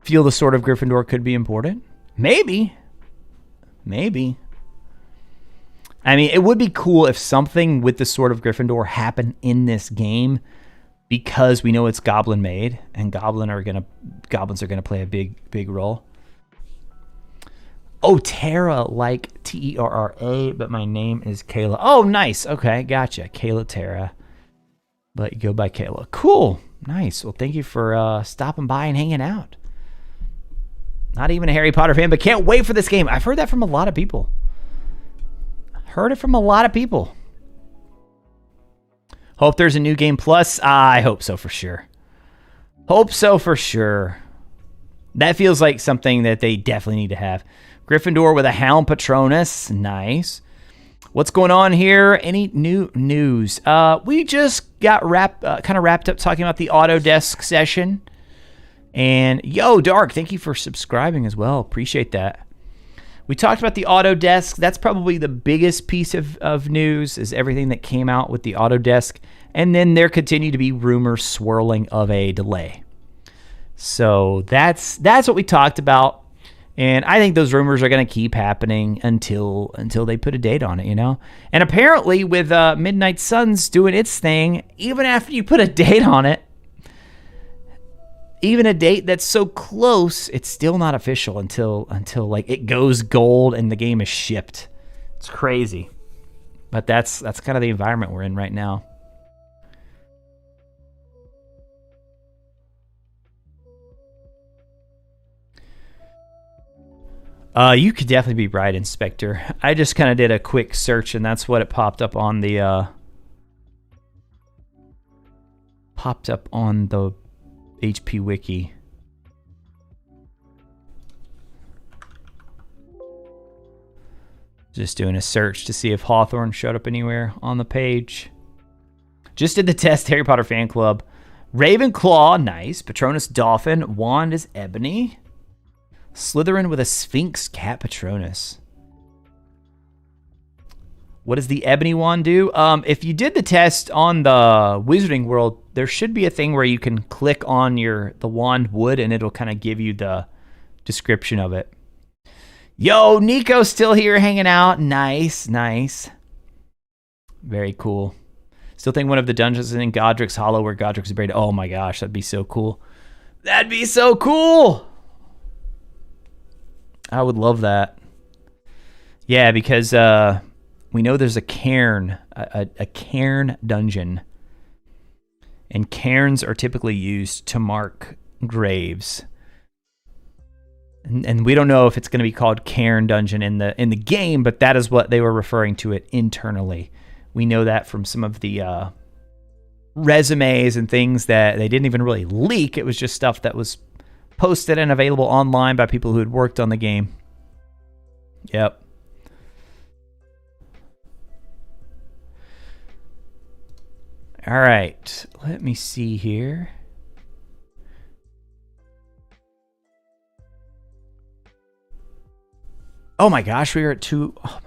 Speaker 1: Feel the Sword of Gryffindor could be important? Maybe. Maybe. I mean, it would be cool if something with the Sword of Gryffindor happened in this game, because we know it's goblin made, and goblins are gonna play a big role. Oh, Terra, like Terra, but my name is Kayla. Oh, nice. Okay, gotcha. Kayla Terra, but you go by Kayla. Cool. Nice. Well, thank you for stopping by and hanging out. Not even a Harry Potter fan, but can't wait for this game. I've heard that from a lot of people. Heard it from a lot of people. Hope there's a new game plus. I hope so for sure. Hope so for sure. That feels like something that they definitely need to have. Gryffindor with a Hound Patronus. Nice. What's going on here? Any new news? We just got wrapped up talking about the Autodesk session. And yo, Dark, thank you for subscribing as well. Appreciate that. We talked about the Autodesk. That's probably the biggest piece of news, is everything that came out with the Autodesk. And then there continue to be rumors swirling of a delay. So that's what we talked about. And I think those rumors are going to keep happening until they put a date on it, you know? And apparently with Midnight Suns doing its thing, even after you put a date on it, even a date that's so close, it's still not official until like it goes gold and the game is shipped. It's crazy. But that's kind of the environment we're in right now. You could definitely be right, Inspector. I just kind of did a quick search, and that's what it popped up on the HP Wiki. Just doing a search to see if Hawthorne showed up anywhere on the page. Just did the test, Harry Potter Fan Club. Ravenclaw, nice. Patronus Dolphin. Wand is Ebony. Slytherin with a Sphinx Cat Patronus. What does the Ebony Wand do? If you did the test on the Wizarding World, there should be a thing where you can click on the wand wood and it'll kind of give you the description of it. Yo, Nico's still here hanging out. Nice, nice. Very cool. Still think one of the dungeons is in Godric's Hollow where Godric's buried. Oh my gosh, that'd be so cool. That'd be so cool. I would love that. Yeah, because we know there's a cairn, a cairn dungeon. And cairns are typically used to mark graves. And we don't know if it's going to be called Cairn Dungeon in the game, but that is what they were referring to it internally. We know that from some of the resumes and things that they didn't even really leak. It was just stuff that was posted and available online by people who had worked on the game. Yep. All right, let me see here. Oh my gosh, we are at 2. Oh,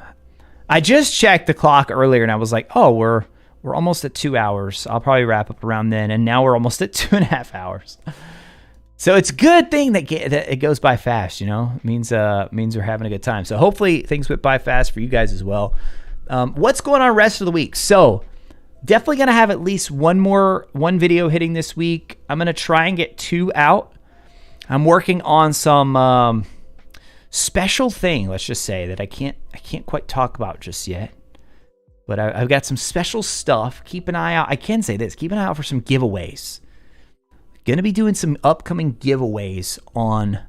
Speaker 1: I just checked the clock earlier and I was like, oh, we're almost at 2 hours. I'll probably wrap up around then. And now we're almost at 2.5 hours. So it's a good thing that it goes by fast, you know? It means we're having a good time. So hopefully things went by fast for you guys as well. What's going on rest of the week? So definitely going to have at least one video hitting this week. I'm going to try and get 2 out. I'm working on some special thing, let's just say, that I can't quite talk about just yet. But I've got some special stuff. Keep an eye out. I can say this. Keep an eye out for some giveaways. Going to be doing some upcoming giveaways on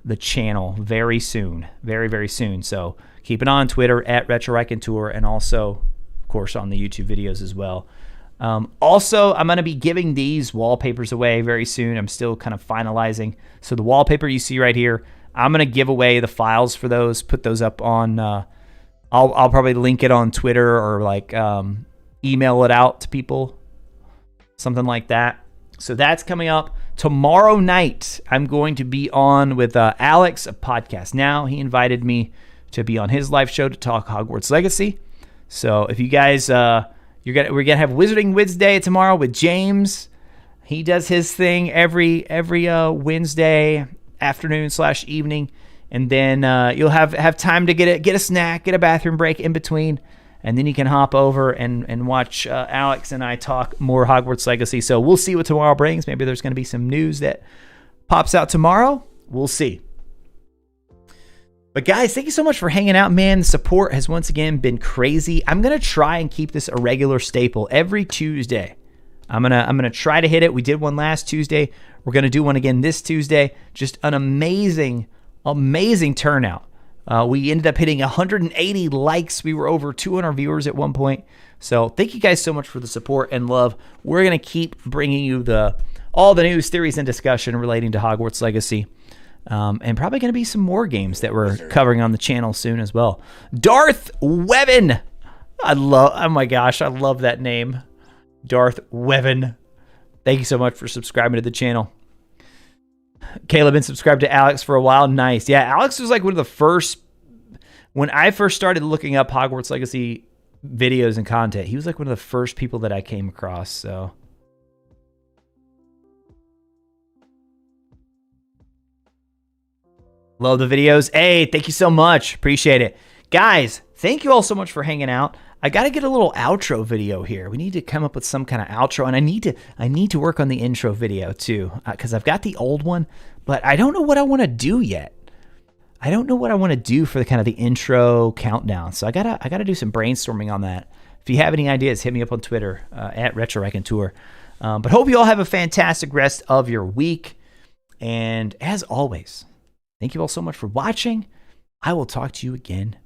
Speaker 1: the channel very soon. Very, very soon. So keep an eye on Twitter at RetroRaconteur and also, of course, on the YouTube videos as well. Also, I'm going to be giving these wallpapers away very soon. I'm still kind of finalizing. So the wallpaper you see right here, I'm going to give away the files for those, put those up on, I'll probably link it on Twitter or like email it out to people, something like that. So that's coming up. tomorrow night, I'm going to be on with Alex of Podcast Now. He invited me to be on his live show to talk Hogwarts Legacy. So if you guys, we're gonna have Wizarding Wednesday tomorrow with James. He does his thing every Wednesday afternoon / evening, and then you'll have time to get a snack, get a bathroom break in between, and then you can hop over and watch Alex and I talk more Hogwarts Legacy. So we'll see what tomorrow brings. Maybe there's going to be some news that pops out tomorrow. We'll see. But guys, thank you so much for hanging out, man. The support has once again been crazy. I'm going to try and keep this a regular staple every Tuesday. I'm gonna try to hit it. We did one last Tuesday. We're gonna do one again this Tuesday. Just an amazing turnout. We ended up hitting 180 likes. We were over 200 viewers at one point. So thank you guys so much for the support and love. We're gonna keep bringing you all the news, theories, and discussion relating to Hogwarts Legacy. And probably gonna be some more games that we're covering on the channel soon as well. Darth Webbin. Oh my gosh, I love that name. Darth Webbin. Thank you so much for subscribing to the channel. Caleb been subscribed to Alex for a while. Nice. Yeah, Alex was like one of the first, when I first started looking up Hogwarts Legacy videos and content, he was like one of the first people that I came across. So love the videos. Hey, thank you so much. Appreciate it. Guys, thank you all so much for hanging out. I got to get a little outro video here. We need to come up with some kind of outro, and I need to work on the intro video too, because I've got the old one, but I don't know what I want to do yet. I don't know what I want to do for the kind of the intro countdown. So I gotta do some brainstorming on that. If you have any ideas, hit me up on Twitter at RetroRaconteur. But hope you all have a fantastic rest of your week. And as always, thank you all so much for watching. I will talk to you again